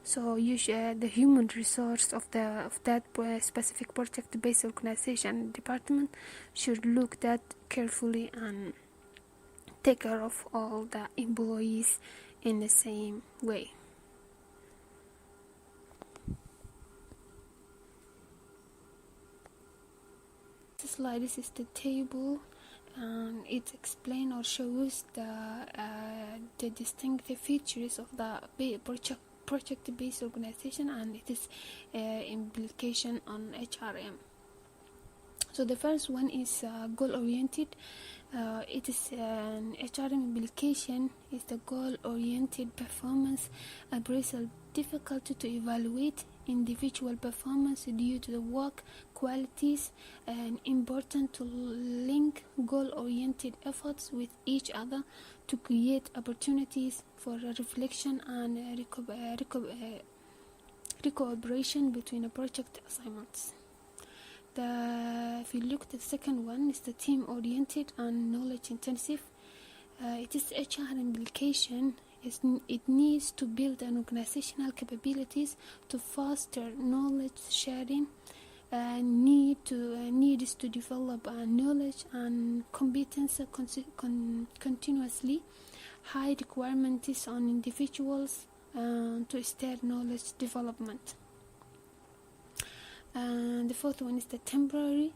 So the human resource of that specific project-based organization department should look that carefully and take care of all the employees in the same way. This slide is the table, and it explains or shows the distinctive features of the project-based organization and its implication on HRM. So the first one is goal-oriented. It is an HRM implication is the goal-oriented performance appraisal, difficult to evaluate individual performance due to the work qualities, and important to link goal-oriented efforts with each other to create opportunities for reflection and cooperation between project assignments. If you look at the second one, is the team-oriented and knowledge-intensive. It is HR implication. It needs to build an organizational capabilities to foster knowledge sharing. Needs to develop knowledge and competence continuously. High requirements on individuals to start knowledge development. And the fourth one is the temporary.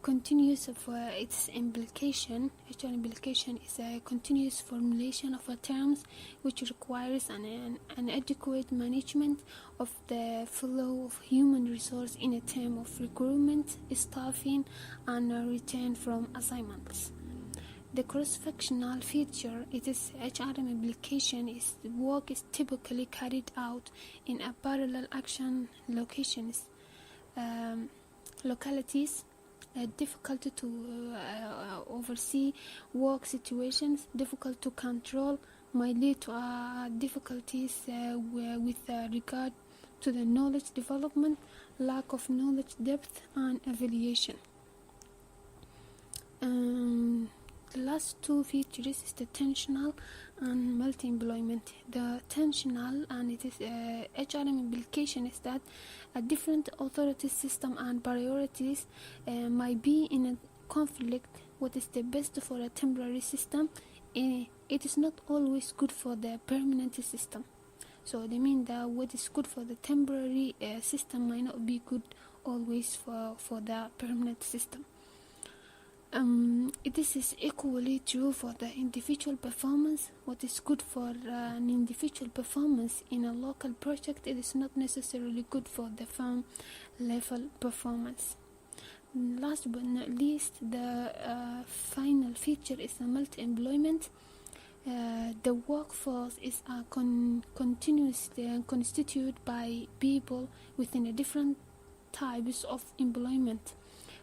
Continuous of its implication. HR implication is a continuous formulation of terms which requires an adequate management of the flow of human resource in a term of recruitment, staffing, and return from assignments. The cross-functional feature, it is HRM implication, is the work is typically carried out in a parallel action localities. Difficult to oversee work situations, difficult to control, might lead to difficulties with regard to the knowledge development, lack of knowledge depth, and evaluation. The last two features is the tensional and multi-employment. The tensional and it is HRM implication is that a different authority system and priorities might be in a conflict what is the best for a temporary system, it is not always good for the permanent system. So they mean that what is good for the temporary system might not be good always for the permanent system. This is equally true for the individual performance. What is good for an individual performance in a local project, it is not necessarily good for the firm level performance. Last but not least, the final feature is the multi-employment. The workforce is continuously constituted by people within a different types of employment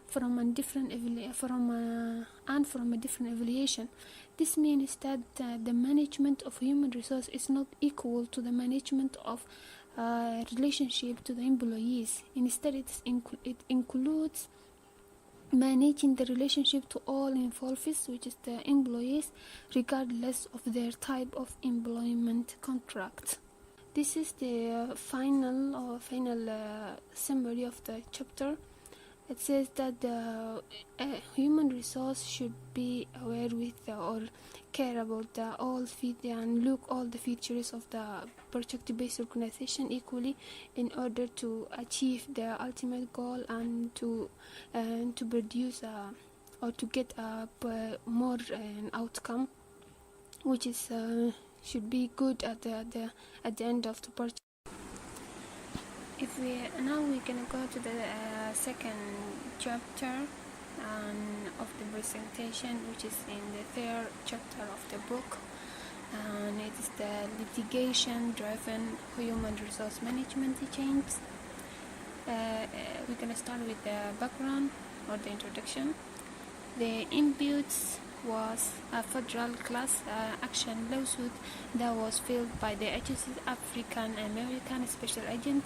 from a different evaluation. This means that the management of human resource is not equal to the management of relationship to the employees. Instead, it includes managing the relationship to all involved, which is the employees, regardless of their type of employment contract. This is the final summary of the chapter. It says that the human resource should be aware with or care about all the features of the project-based organization equally in order to achieve the ultimate goal and to produce or to get a more outcome, which is should be good at the end of the project. We're gonna go to the second chapter of the presentation, which is in the third chapter of the book, and it is the litigation-driven human resource management change. We're gonna start with the background or the introduction. The inputs was a federal class action lawsuit that was filed by the agency's African American Special Agent,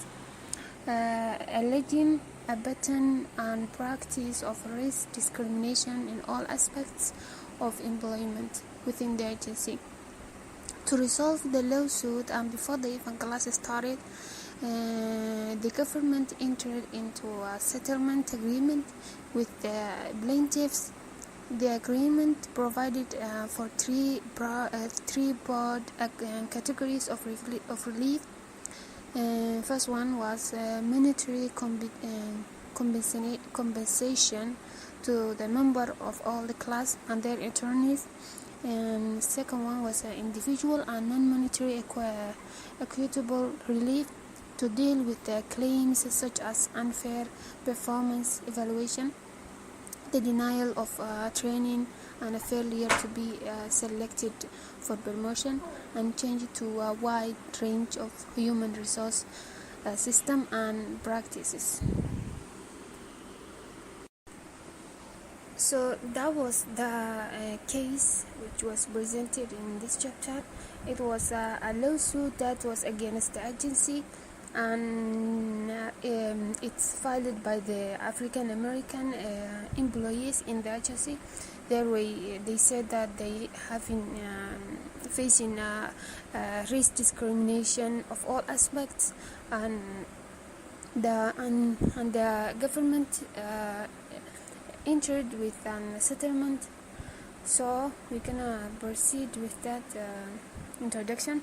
alleging a pattern and practice of race discrimination in all aspects of employment within the agency. To resolve the lawsuit, and before the even class started, the government entered into a settlement agreement with the plaintiffs. The agreement provided for three broad categories of relief. First one was monetary compensation to the member of all the class and their attorneys, and second one was individual and non-monetary equitable relief to deal with the claims such as unfair performance evaluation, the denial of training, and a failure to be selected for promotion, and change to a wide range of human resource system and practices. So that was the case which was presented in this chapter. It was a lawsuit that was against the agency, and it's filed by the African American employees in the agency. They said that they have been facing race discrimination of all aspects, and the government entered with a settlement. So we're gonna proceed with that introduction.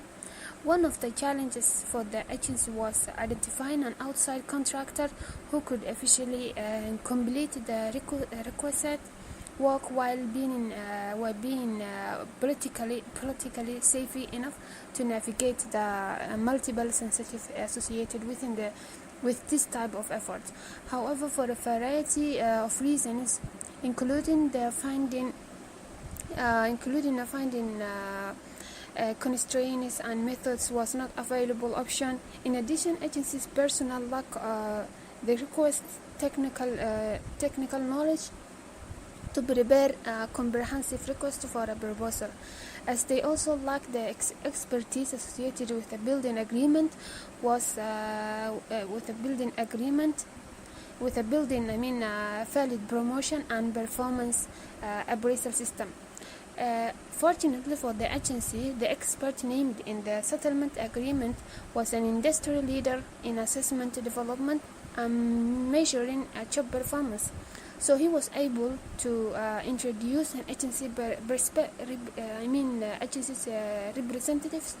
One of the challenges for the agency was identifying an outside contractor who could efficiently complete the requisite work while being politically safe enough to navigate the multiple sensitive associated with this type of effort. However, for a variety of reasons, including finding constraints and methods was not available option. In addition, agency's personnel lack the requisite technical knowledge to prepare a comprehensive request for a proposal, as they also lack the expertise associated with a building agreement. Valid promotion and performance appraisal system. Fortunately for the agency, the expert named in the settlement agreement was an industry leader in assessment development and measuring job performance. So he was able to introduce an agency's representatives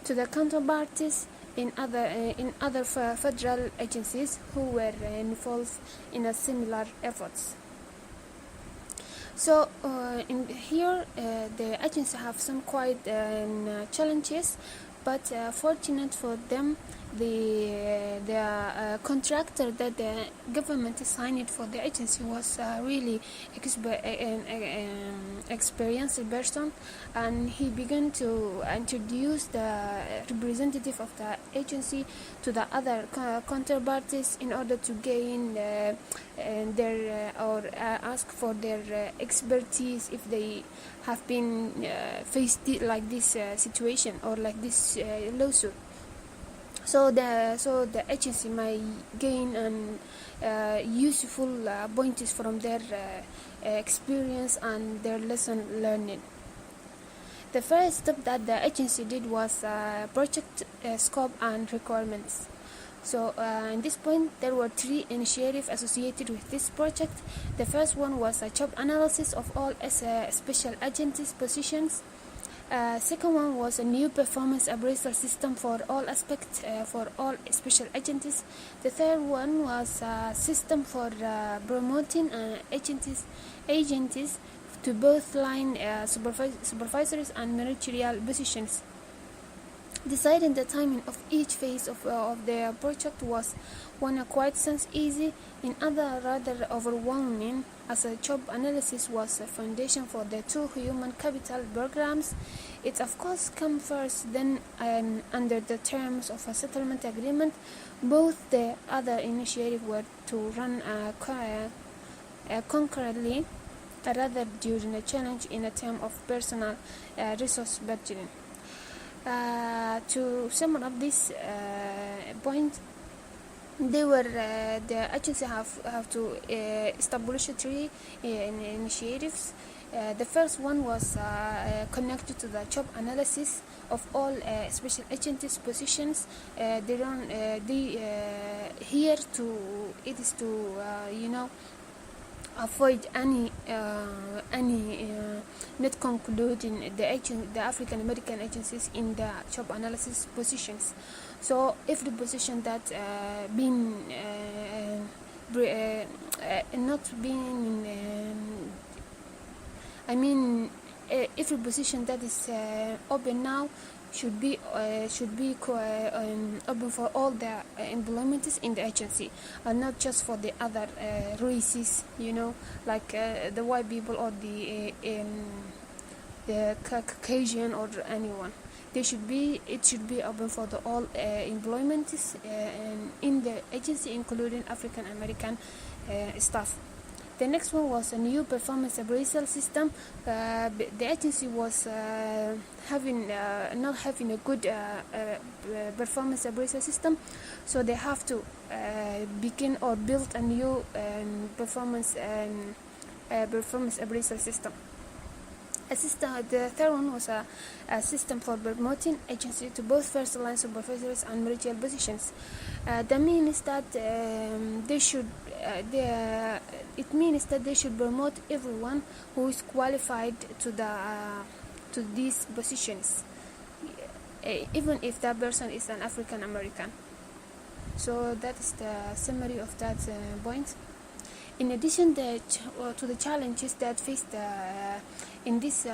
to the counterparties in other federal agencies who were involved in a similar efforts. So in here, the agency have some quite challenges, but fortunate for them, the contractor that the government signed for the agency was really experienced person, and he began to introduce the representative of the agency to the other counterparties in order to gain their or ask for their expertise if they have been faced like this situation or like this lawsuit. So the agency may gain useful points from their experience and their lesson learning. The first step that the agency did was project scope and requirements. So in this point, there were 3 initiatives associated with this project. The first one was a job analysis of all special agencies positions. Second one was a new performance appraisal system for all aspects for all special agencies. The third one was a system for promoting agencies to both line supervisories and managerial positions. Deciding the timing of each phase of the project was one quite sense easy, in other rather overwhelming, as a job analysis was a foundation for the 2 human capital programs. It of course came first, then under the terms of a settlement agreement. Both the other initiatives were to run concurrently, rather during a challenge in a term of personal resource budgeting. To sum up this point, the agency have to establish 3 initiatives. The first one was connected to the job analysis of all special agencies positions. It is to avoid any not concluding the African American agencies in the job analysis positions. So every position that every position that is open now should be open for all the employments in the agency, and not just for the other races, like the white people or the Caucasian or anyone. It should be open for the all employments in the agency, including African American staff. The next one was a new performance appraisal system. The agency was not having a good performance appraisal system, so they have to begin or build a new performance appraisal system. The third one was a system for promoting agency to both first line supervisors and managerial positions. That means that they should promote everyone who is qualified to these positions, even if that person is an African American. So that is the summary of that point. In addition to the challenges that faced in this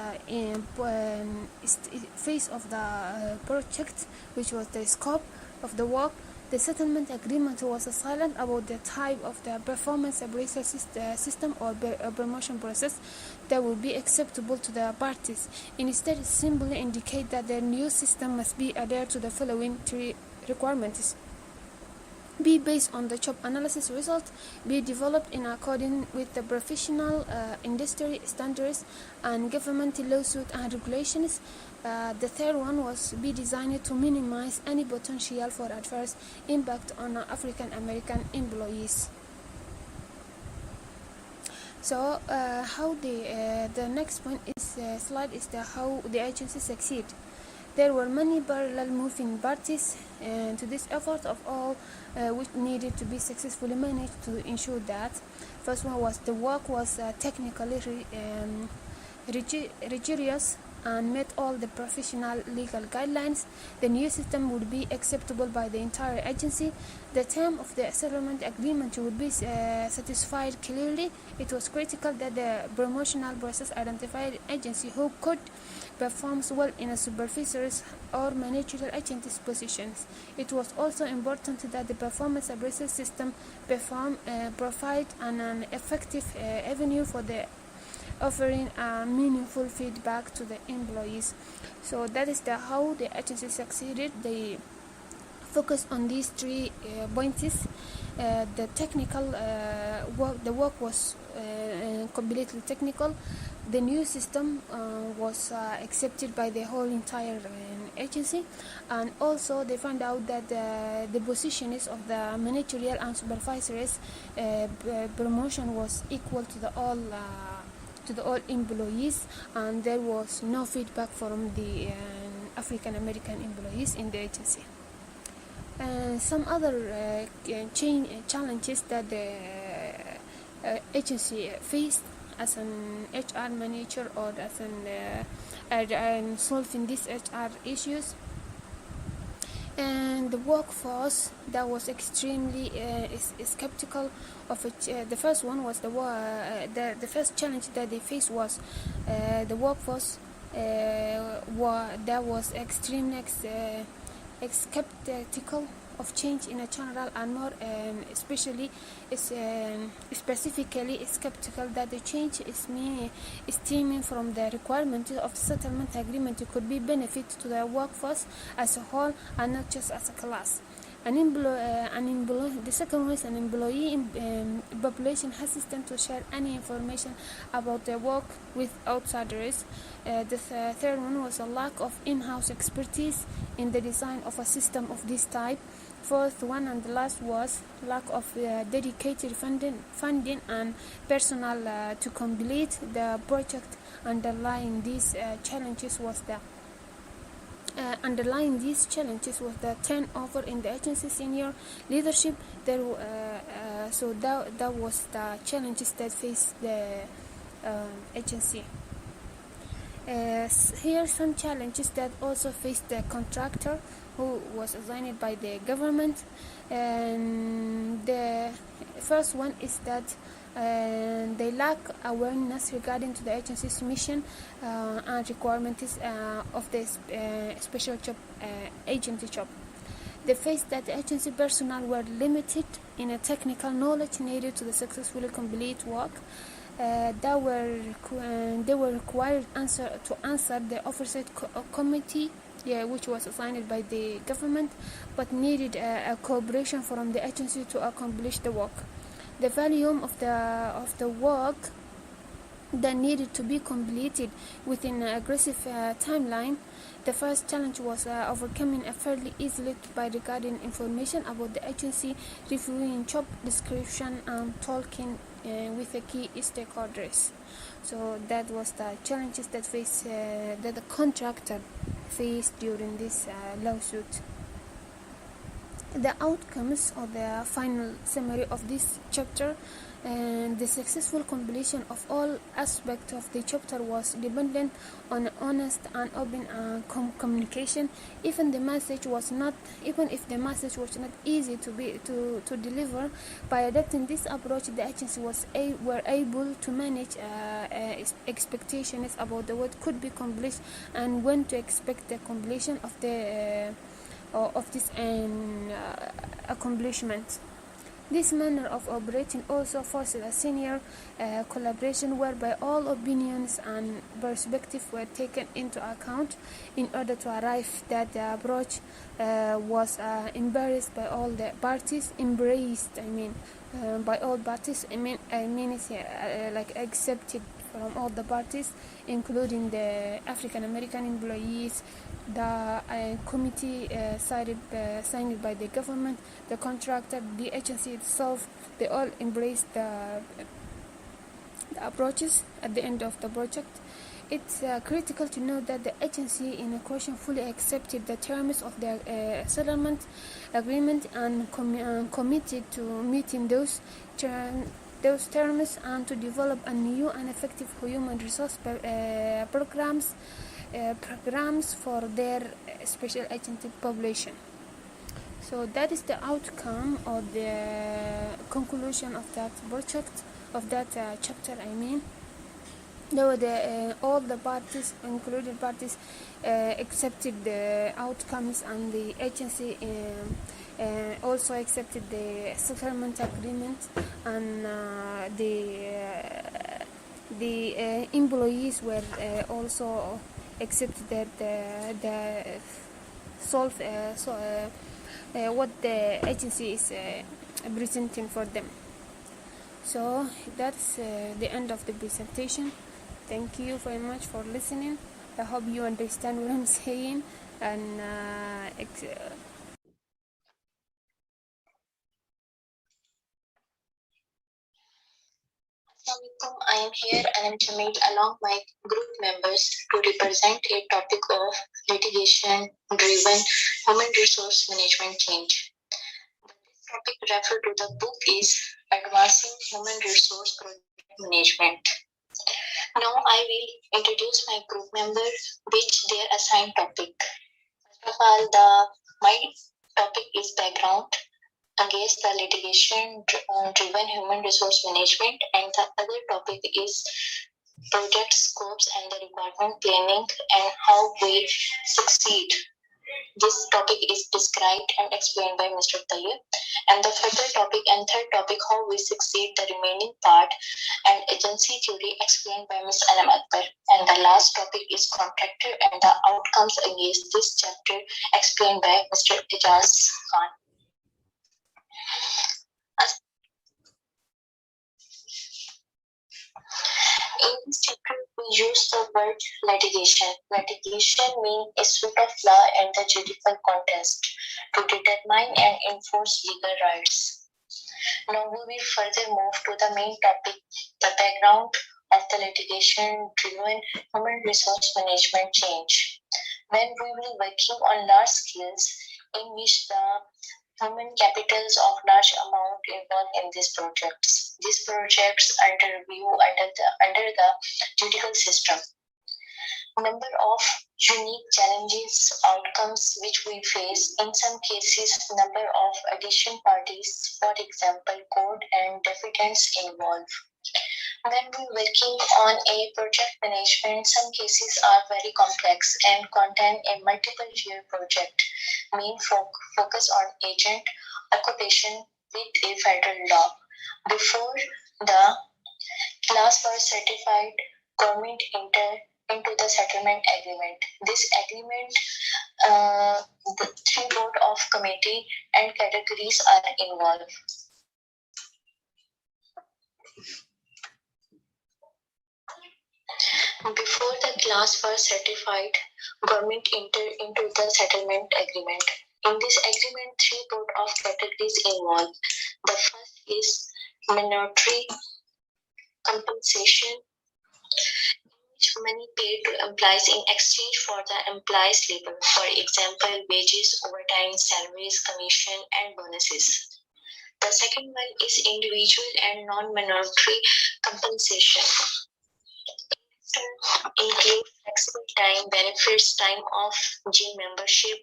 phase of the project, which was the scope of the work, the settlement agreement was silent about the type of the performance appraisal system or promotion process that would be acceptable to the parties. Instead, it simply indicates that the new system must be adhered to the following 3 requirements: be based on the job analysis result, be developed in accordance with the professional industry standards and government lawsuit and regulations. The third one was be designed to minimize any potential for adverse impact on African American employees. So how the next point is slide is how the agency succeed. There were many parallel moving parties to this effort of all which needed to be successfully managed to ensure that. First one was the work was technically rigorous and met all the professional legal guidelines. The new system would be acceptable by the entire agency. The term of the settlement agreement would be satisfied clearly. It was critical that the promotional process identified agency who could perform well in a supervisor's or managerial agency's positions. It was also important that the performance appraisal system provide an effective avenue for the offering meaningful feedback to the employees. So that is how the agency succeeded. They focused on these 3 points. The technical work, the work was completely technical. The new system was accepted by the whole entire agency, and also they found out that the positions of the managerial and supervisors promotion was equal to the all employees, and there was no feedback from the African American employees in the agency. Some other challenges that the agency faced as an HR manager or as an solving these HR issues. And the workforce that was extremely skeptical of it. The first one was the first challenge that they faced was the workforce that was extremely skeptical of change in a general and more specifically skeptical that the change is stemming from the requirement of the settlement agreement could be benefit to the workforce as a whole and not just as a class. The second one is an employee population hesitant to share any information about their work with outsiders. The third one was a lack of in-house expertise in the design of a system of this type. Fourth one and the last was lack of dedicated funding and personnel to complete the project. Underlying these challenges was the turnover in the agency senior leadership. So that was the challenges that faced the agency. Here are some challenges that also faced the contractor who was assigned by the government. And the first one is that they lack awareness regarding to the agency's mission and requirements of the special job, agency job. They faced that the agency personnel were limited in a technical knowledge needed to the successfully complete work. They were required to answer the oversight committee, which was assigned by the government, but needed a cooperation from the agency to accomplish the work. The volume of the work that needed to be completed within an aggressive timeline. The first challenge was overcoming a fairly easily by regarding information about the agency, reviewing job description, and talking with the key stakeholders. So that was the challenges that the contractor faced during this lawsuit. The outcomes or the final summary of this chapter and the successful completion of all aspects of the chapter was dependent on honest and open communication. Even if the message was not easy to deliver, by adopting this approach, the agency were able to manage expectations about what could be accomplished and when to expect the completion of this accomplishment. This manner of operating also forced a senior collaboration whereby all opinions and perspectives were taken into account in order to arrive that the approach was embraced by all the parties. By all parties. Like accepted from all the parties, including the African American employees, the committee signed by the government, the contractor, the agency itself. They all embraced the approaches at the end of the project. It's critical to note that the agency in question fully accepted the terms of the settlement agreement and committed to meeting those terms and to develop a new and effective human resource programs for their special agency population. So that is the outcome or the conclusion of that project, of that chapter, I mean. Though all the parties, included parties, accepted the outcomes, and the agency also accepted the settlement agreement, and the employees were also accepted that the solve what the agency is presenting for them. So that's the end of the presentation. Thank you very much for listening. I hope you understand what I'm saying, and Assalamualaikum. I am here and I'm Jamil along my group members to represent a topic of litigation-driven human resource management change. This topic referred to the book is Advancing Human Resource Project Management. Now I will introduce my group members, which their assigned topic. First of all, my topic is background against the litigation-driven human resource management, and the other topic is project scopes and the requirement planning and how we succeed. This topic is described and explained by Mr. Tayyib. And the further topic and third topic, how we succeed, the remaining part and agency theory explained by Ms. Anam Akbar. And the last topic is contractor and the outcomes against this chapter explained by Mr. Ijaz Khan. In this chapter, we use the word litigation. Litigation means a suit of law and the judicial contest to determine and enforce legal rights. Now we will further move to the main topic, the background of the litigation-driven human resource management change. When we will working on large scales in which the human capitals of large amount involved in these projects. These projects under review under the judicial system. Number of unique challenges, outcomes which we face. In some cases, number of addition parties, for example, court and defendants involved. When we're working on a project management, some cases are very complex and contain a multiple-year project. Main focus on agent occupation with a federal law. Before the class was certified, government entered into the settlement agreement. This agreement, the three board of committee and categories are involved. Before the class was certified, government entered into the settlement agreement. In this agreement, three board of categories involved. The first is monetary compensation, which money paid to employees in exchange for the employees' labor. For example, wages, overtime, salaries, commission, and bonuses. The second one is individual and non-monetary compensation. Include flexible time, benefits, time off, gym membership,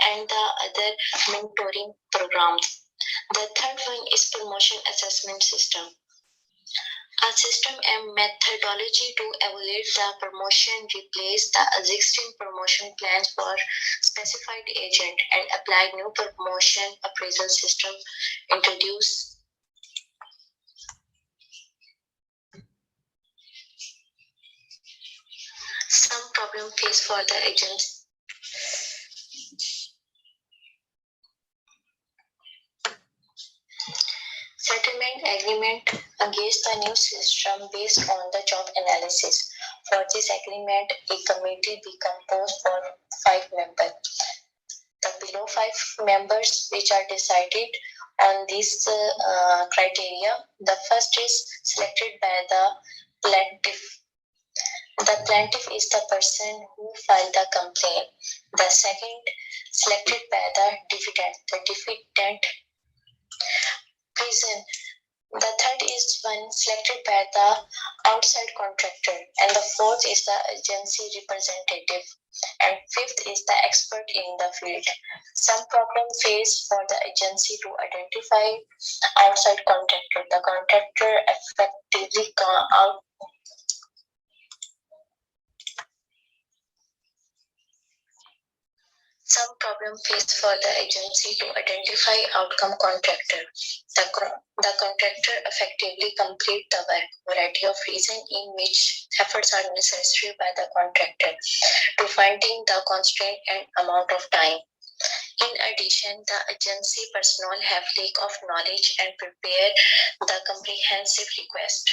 and the other mentoring programs. The third one is promotion assessment system. A system and methodology to evaluate the promotion, replace the existing promotion plans for specified agent, and apply new promotion appraisal system introduced. Some problem faced for the agents. Settlement agreement against the new system based on the job analysis. For this agreement, a committee be composed for 5 members. The below 5 members which are decided on these criteria. The first is selected by the plaintiff. The plaintiff is the person who filed the complaint. The second, selected by the defendant prison. The third is one selected by the outside contractor, and the fourth is the agency representative, and fifth is the expert in the field. Some problem faced for the agency to identify outside contractor. The contractor effectively out. Some problem faced for the agency to identify outcome contractor. The contractor effectively complete the work. Variety of reasons in which efforts are necessary by the contractor to finding the constraint and amount of time. In addition, the agency personnel have lack of knowledge and prepare the comprehensive request.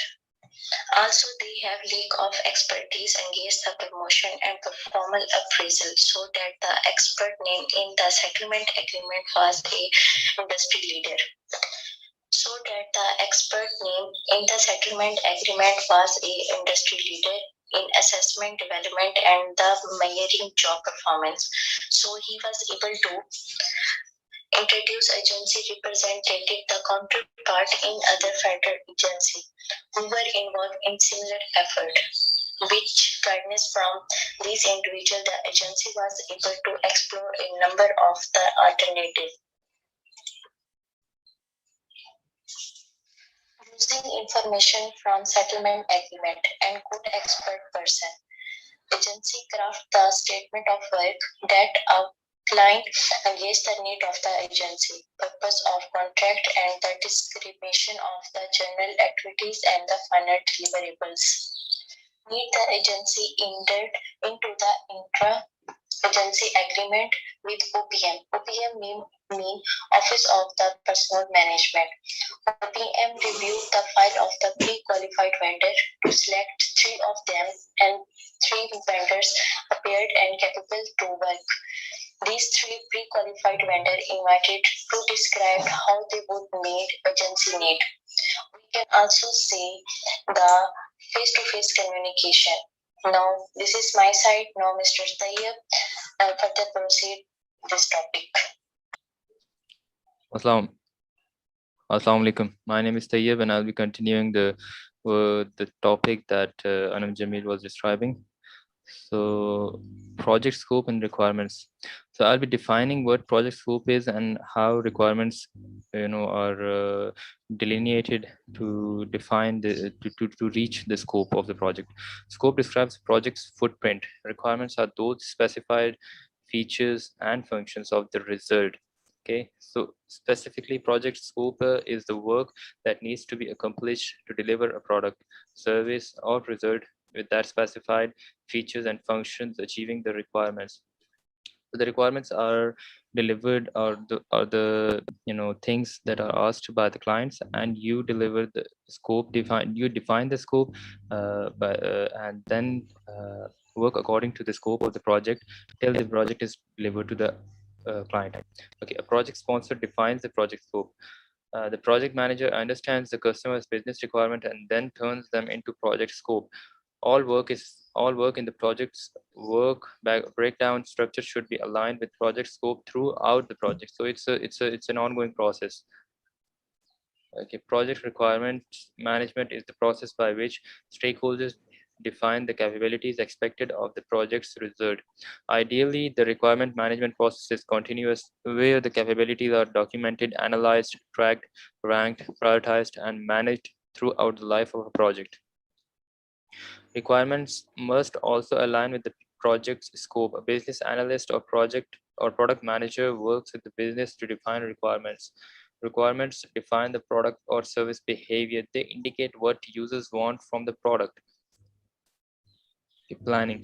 Also, they have lack of expertise against the promotion and formal appraisal, so that the expert named in the settlement agreement was a industry leader. So that the expert named in the settlement agreement was a industry leader in assessment, development, and the measuring job performance. So he was able to introduce agency representative, the counterpart in other federal agency who were involved in similar effort. Which guidance from these individuals, the agency was able to explore a number of the alternatives. Using information from settlement agreement and good expert person, agency craft the statement of work that outline against the need of the agency, purpose of contract, and the description of the general activities and the final deliverables. Need the agency entered into the intra-agency agreement with OPM. OPM mean Office of the Personnel Management. OPM reviewed the file of the pre-qualified vendor to select 3 of them, and 3 vendors appeared and capable to work. These 3 pre-qualified vendors invited to describe how they would meet agency need. We can also see the face-to-face communication. Now, this is my side. Now, Mr. Tayyab, I'll further proceed this topic. Assalamu alaikum. My name is Tayyab, and I'll be continuing the topic that Anam Jamil was describing. So, project scope and requirements. So, I'll be defining what project scope is and how requirements, are delineated to define to reach the scope of the project. Scope describes project's footprint. Requirements are those specified features and functions of the result. Okay, so specifically, project scope is the work that needs to be accomplished to deliver a product, service, or result with that specified features and functions achieving the requirements. So the requirements are delivered or the things that are asked by the clients, and you deliver the scope. You define the scope, and then work according to the scope of the project till the project is delivered to the client. Okay, a project sponsor defines the project scope. The project manager understands the customer's business requirement and then turns them into project scope. All work in the project's breakdown structure should be aligned with project scope throughout the project. So it's an ongoing process. Okay, project requirement management is the process by which stakeholders define the capabilities expected of the project's result. Ideally, the requirement management process is continuous, where the capabilities are documented, analyzed, tracked, ranked, prioritized, and managed throughout the life of a project. Requirements must also align with the project's scope. A business analyst or project or product manager works with the business to define requirements. Requirements define the product or service behavior. They indicate what users want from the product. Planning.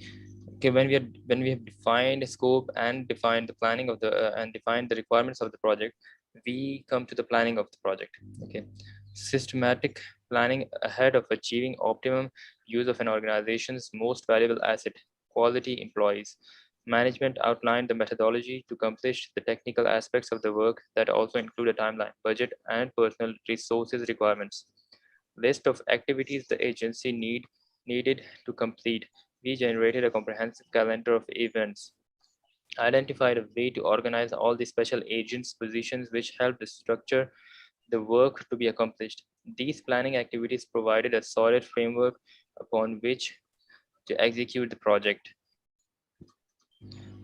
Okay, when we have defined a scope and defined the planning of the and defined the requirements of the project, we come to the planning of the project. Okay, systematic planning ahead of achieving optimum use of an organization's most valuable asset, quality employees. Management outlined the methodology to accomplish the technical aspects of the work that also include a timeline, budget, and personal resources requirements. List of activities the agency needed to complete. We generated a comprehensive calendar of events, identified a way to organize all the special agents' positions, which helped structure the work to be accomplished. These planning activities provided a solid framework upon which to execute the project.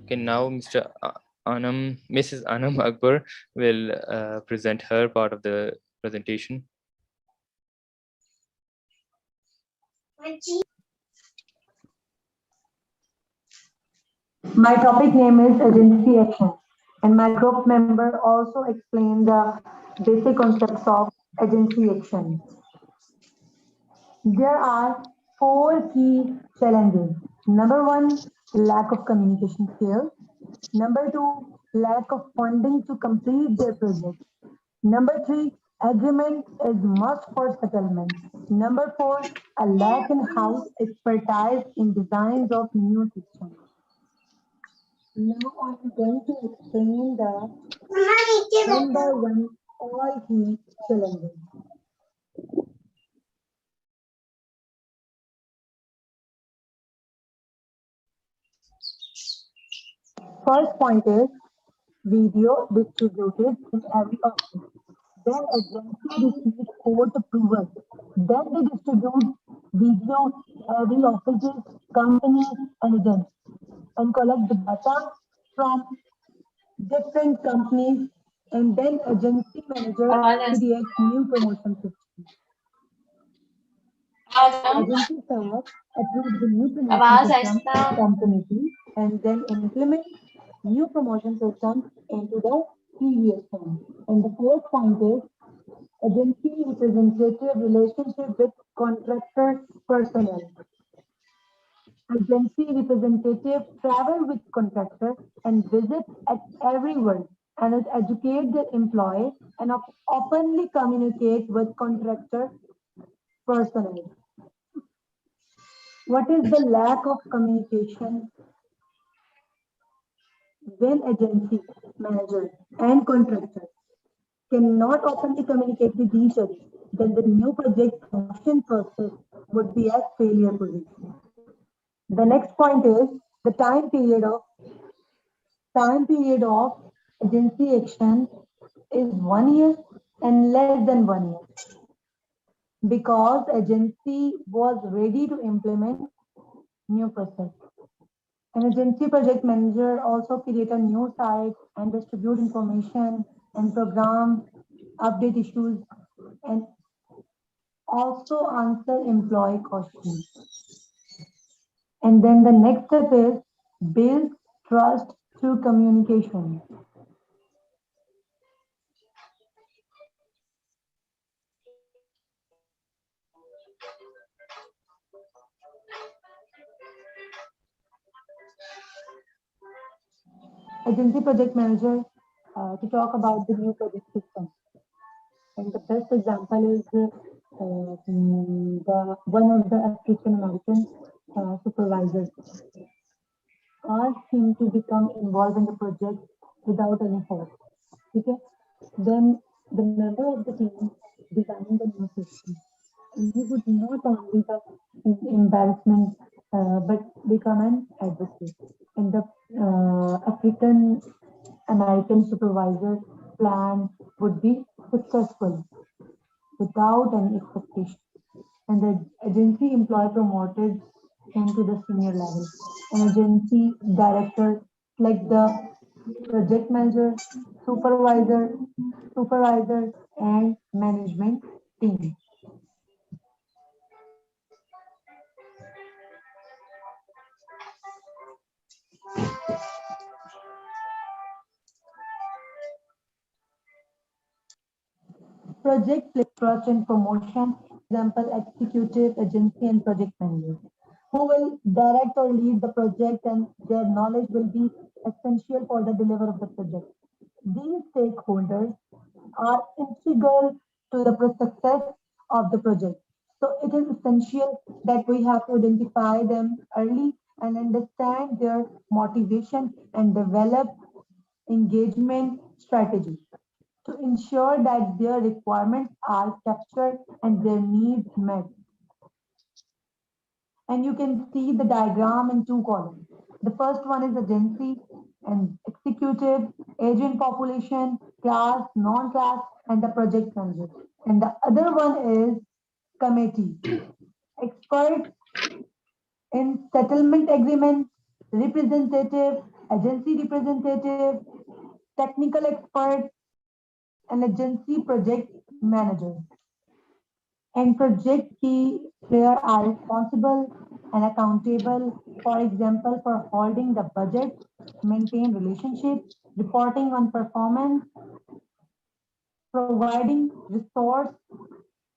Okay, now Mrs. Anam Akbar will present her part of the presentation. My topic name is agency action, and my group member also explained the basic concepts of agency action. There are four key challenges. Number one, lack of communication skills. Number two, lack of funding to complete their project. Number three, agreement is must for settlement. Number four, a lack in house expertise in designs of new systems. Now I'm going to explain the one by one all key challenges. First point is video distributed in every office. Then agency receives court approval. Then they distribute video every offices, companies, and agents and collect the data from different companies, and then agency manager creates new promotion system. Agency staff approves the new promotion system from committee and then implement new promotion system into the previous one. And the fourth point is agency representative relationship with contractor personnel. Agency representative travel with contractor and visit at every work and educate their employee and openly communicate with contractor personnel. What is the lack of communication when agency manager and contractor cannot openly communicate with each other? Then the new project selection process would be at failure position. The next point is the time period of agency action is 1 year and less than 1 year because agency was ready to implement new process. An agency project manager also create a new site and distribute information and program, update issues, and also answer employee questions. And then the next step is build trust through communication. Agency project manager to talk about the new project system. And the best example is the one of the African American supervisors asked him to become involved in the project without any help. Okay, then the member of the team designed the new system, and he would not only the embarrassment but become an advocate. And the African American supervisor plan would be successful without any expectation. And the agency employee promoted him to the senior level. An agency director like the project manager, supervisor, and management team. Project trust and promotion, example, executive, agency, and project manager, who will direct or lead the project, and their knowledge will be essential for the delivery of the project. These stakeholders are integral to the success of the project. So it is essential that we have to identify them early and understand their motivation and develop engagement strategy to ensure that their requirements are captured and their needs met. and you can see the diagram in two columns. The first one is agency and executive, agent population, class, non-class, and the project manager. And the other one is committee, expert in settlement agreement, representative, agency representative, technical expert, and agency project manager. And project key player are responsible and accountable, for example, for holding the budget, maintain relationship, reporting on performance, providing resource,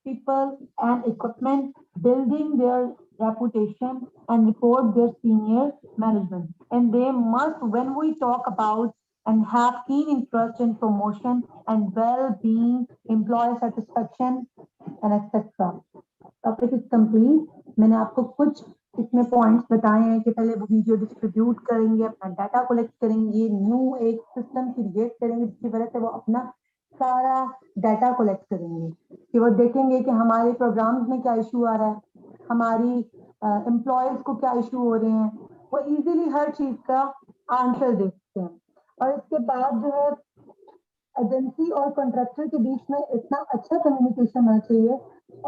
people and equipment, building their reputation and report their senior management. And they must, when we talk about and have keen interest in promotion and well-being, employee satisfaction, and etc. Topic is complete मैंने आपको कुछ इसमें points बताए हैं कि पहले वो video distribute करेंगे अपना डाटा कलेक्ट करेंगे न्यू एक सिस्टम क्रिएट करेंगे जिसकी वजह से वो अपना सारा डाटा कलेक्ट करेंगे कि वो देखेंगे कि हमारे प्रोग्राम्स में क्या इशू आ रहा है हमारी एम्प्लॉयज को क्या इशू हो रहे हैं वो इजीली हर चीज का आंसर देखते हैं और इसके बाद जो है एजेंसी और कॉन्ट्रैक्टर के बीच में इतना अच्छा कम्युनिकेशन होना चाहिए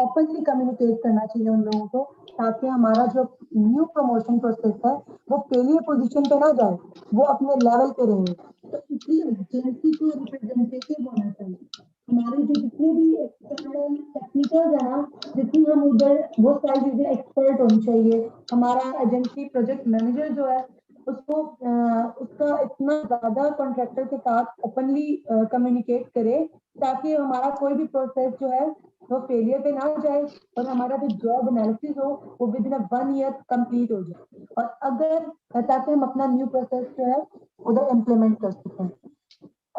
ओपनली कम्युनिकेट करना चाहिए उन लोगों को ताकि हमारा जो न्यू प्रमोशन प्रोसेस है वो फेलियर पोजीशन पे ना जाए वो अपने लेवल पे रहे तो इसलिए एजेंसी को रिप्रेजेंटेटिव होना चाहिए हमारे जो जितने भी एक्सटर्नल टेक्निकल है ना जितनी हम उधर वो सारी चीजें एक्सपर्ट होनी चाहिए हमारा एजेंसी प्रोजेक्ट मैनेजर जो है उसको उसका इतना ज्यादा कॉन्ट्रैक्टर के साथ ओपनली कम्युनिकेट करे ताकि हमारा कोई भी प्रोसेस जो है वो फेलियर पे ना जाए और हमारा जो जॉब एनालिसिस हो वो विद इन 1 ईयर कंप्लीट हो जाए और अगर ताकि हम अपना न्यू प्रोसेस जो है उधर इम्प्लीमेंट कर सकें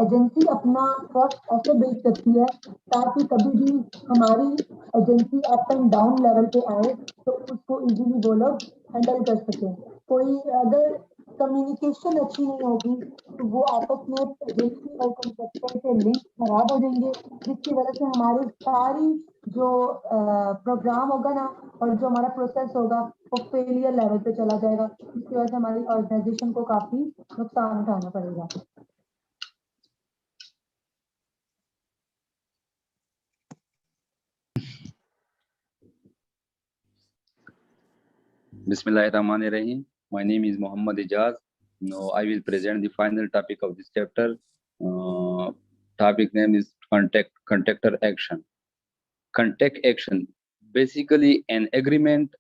एजेंसी अपना ट्रस्ट ऐसे बिल्ड करती है ताकि कभी भी हमारी agency up and down level पे आए तो उसको इजीली वो लोग हैंडल कर सकें कोई अगर कम्युनिकेशन अच्छी नहीं होगी तो वो आपस में एजेंसी और कॉन्ट्रैक्टर के लिंक खराब हो जाएंगे जिसकी वजह से हमारी सारी जो प्रोग्राम होगा ना और जो हमारा प्रोसेस होगा वो फेलियर लेवल पे चला जाएगा जिसकी वजह से हमारी ऑर्गेनाइजेशन को काफी नुकसान उठाना पड़ेगा Bismillahirrahmanirrahim. My name is Muhammad Ijaz. Now I will present the final topic of this chapter. Topic name is contactor action. Contact action, basically an agreement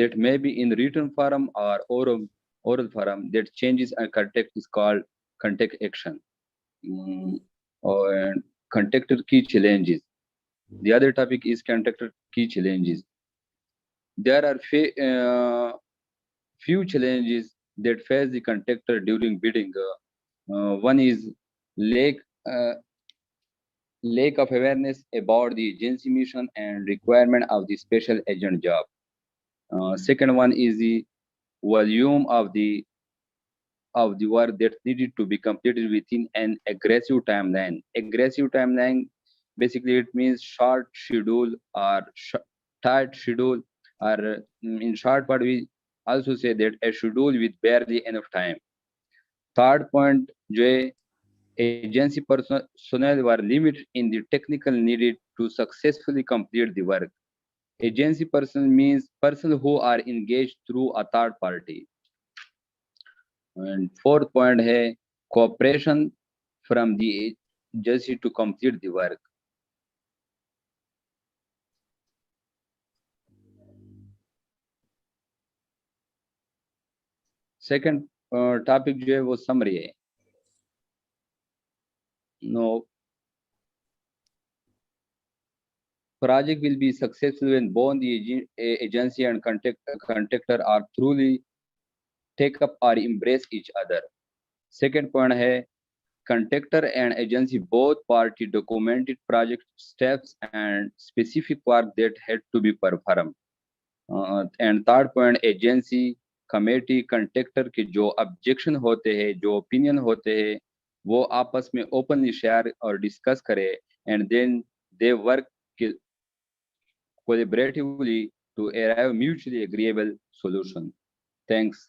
that may be in written form or oral form that changes a contact is called contact action. And contactor key challenges. The other topic is contactor key challenges. There are few challenges that face the contactor during bidding. One is lack of awareness about the agency mission and requirement of the special agent job. Second one is the volume of the work that needed to be completed within an aggressive timeline. Aggressive timeline, basically it means short schedule or tight schedule, or in short part we also say that a schedule with barely enough time. Third point, agency personnel were limited in the technical needed to successfully complete the work. Agency person means person who are engaged through a third party. And fourth point है cooperation from the agency to complete the work. Second topic जो है वो summary है. No, project will be successful when both the agency and contactor are truly take up or embrace each other. Second point है contactor and agency both party documented project steps and specific work that had to be performed. And third point, agency committee contractor के जो objection होते हैं जो opinion होते हैं वो आपस में ओपनली शेयर और डिस्कस करे and then they work collaboratively to arrive mutually agreeable solution. Thanks.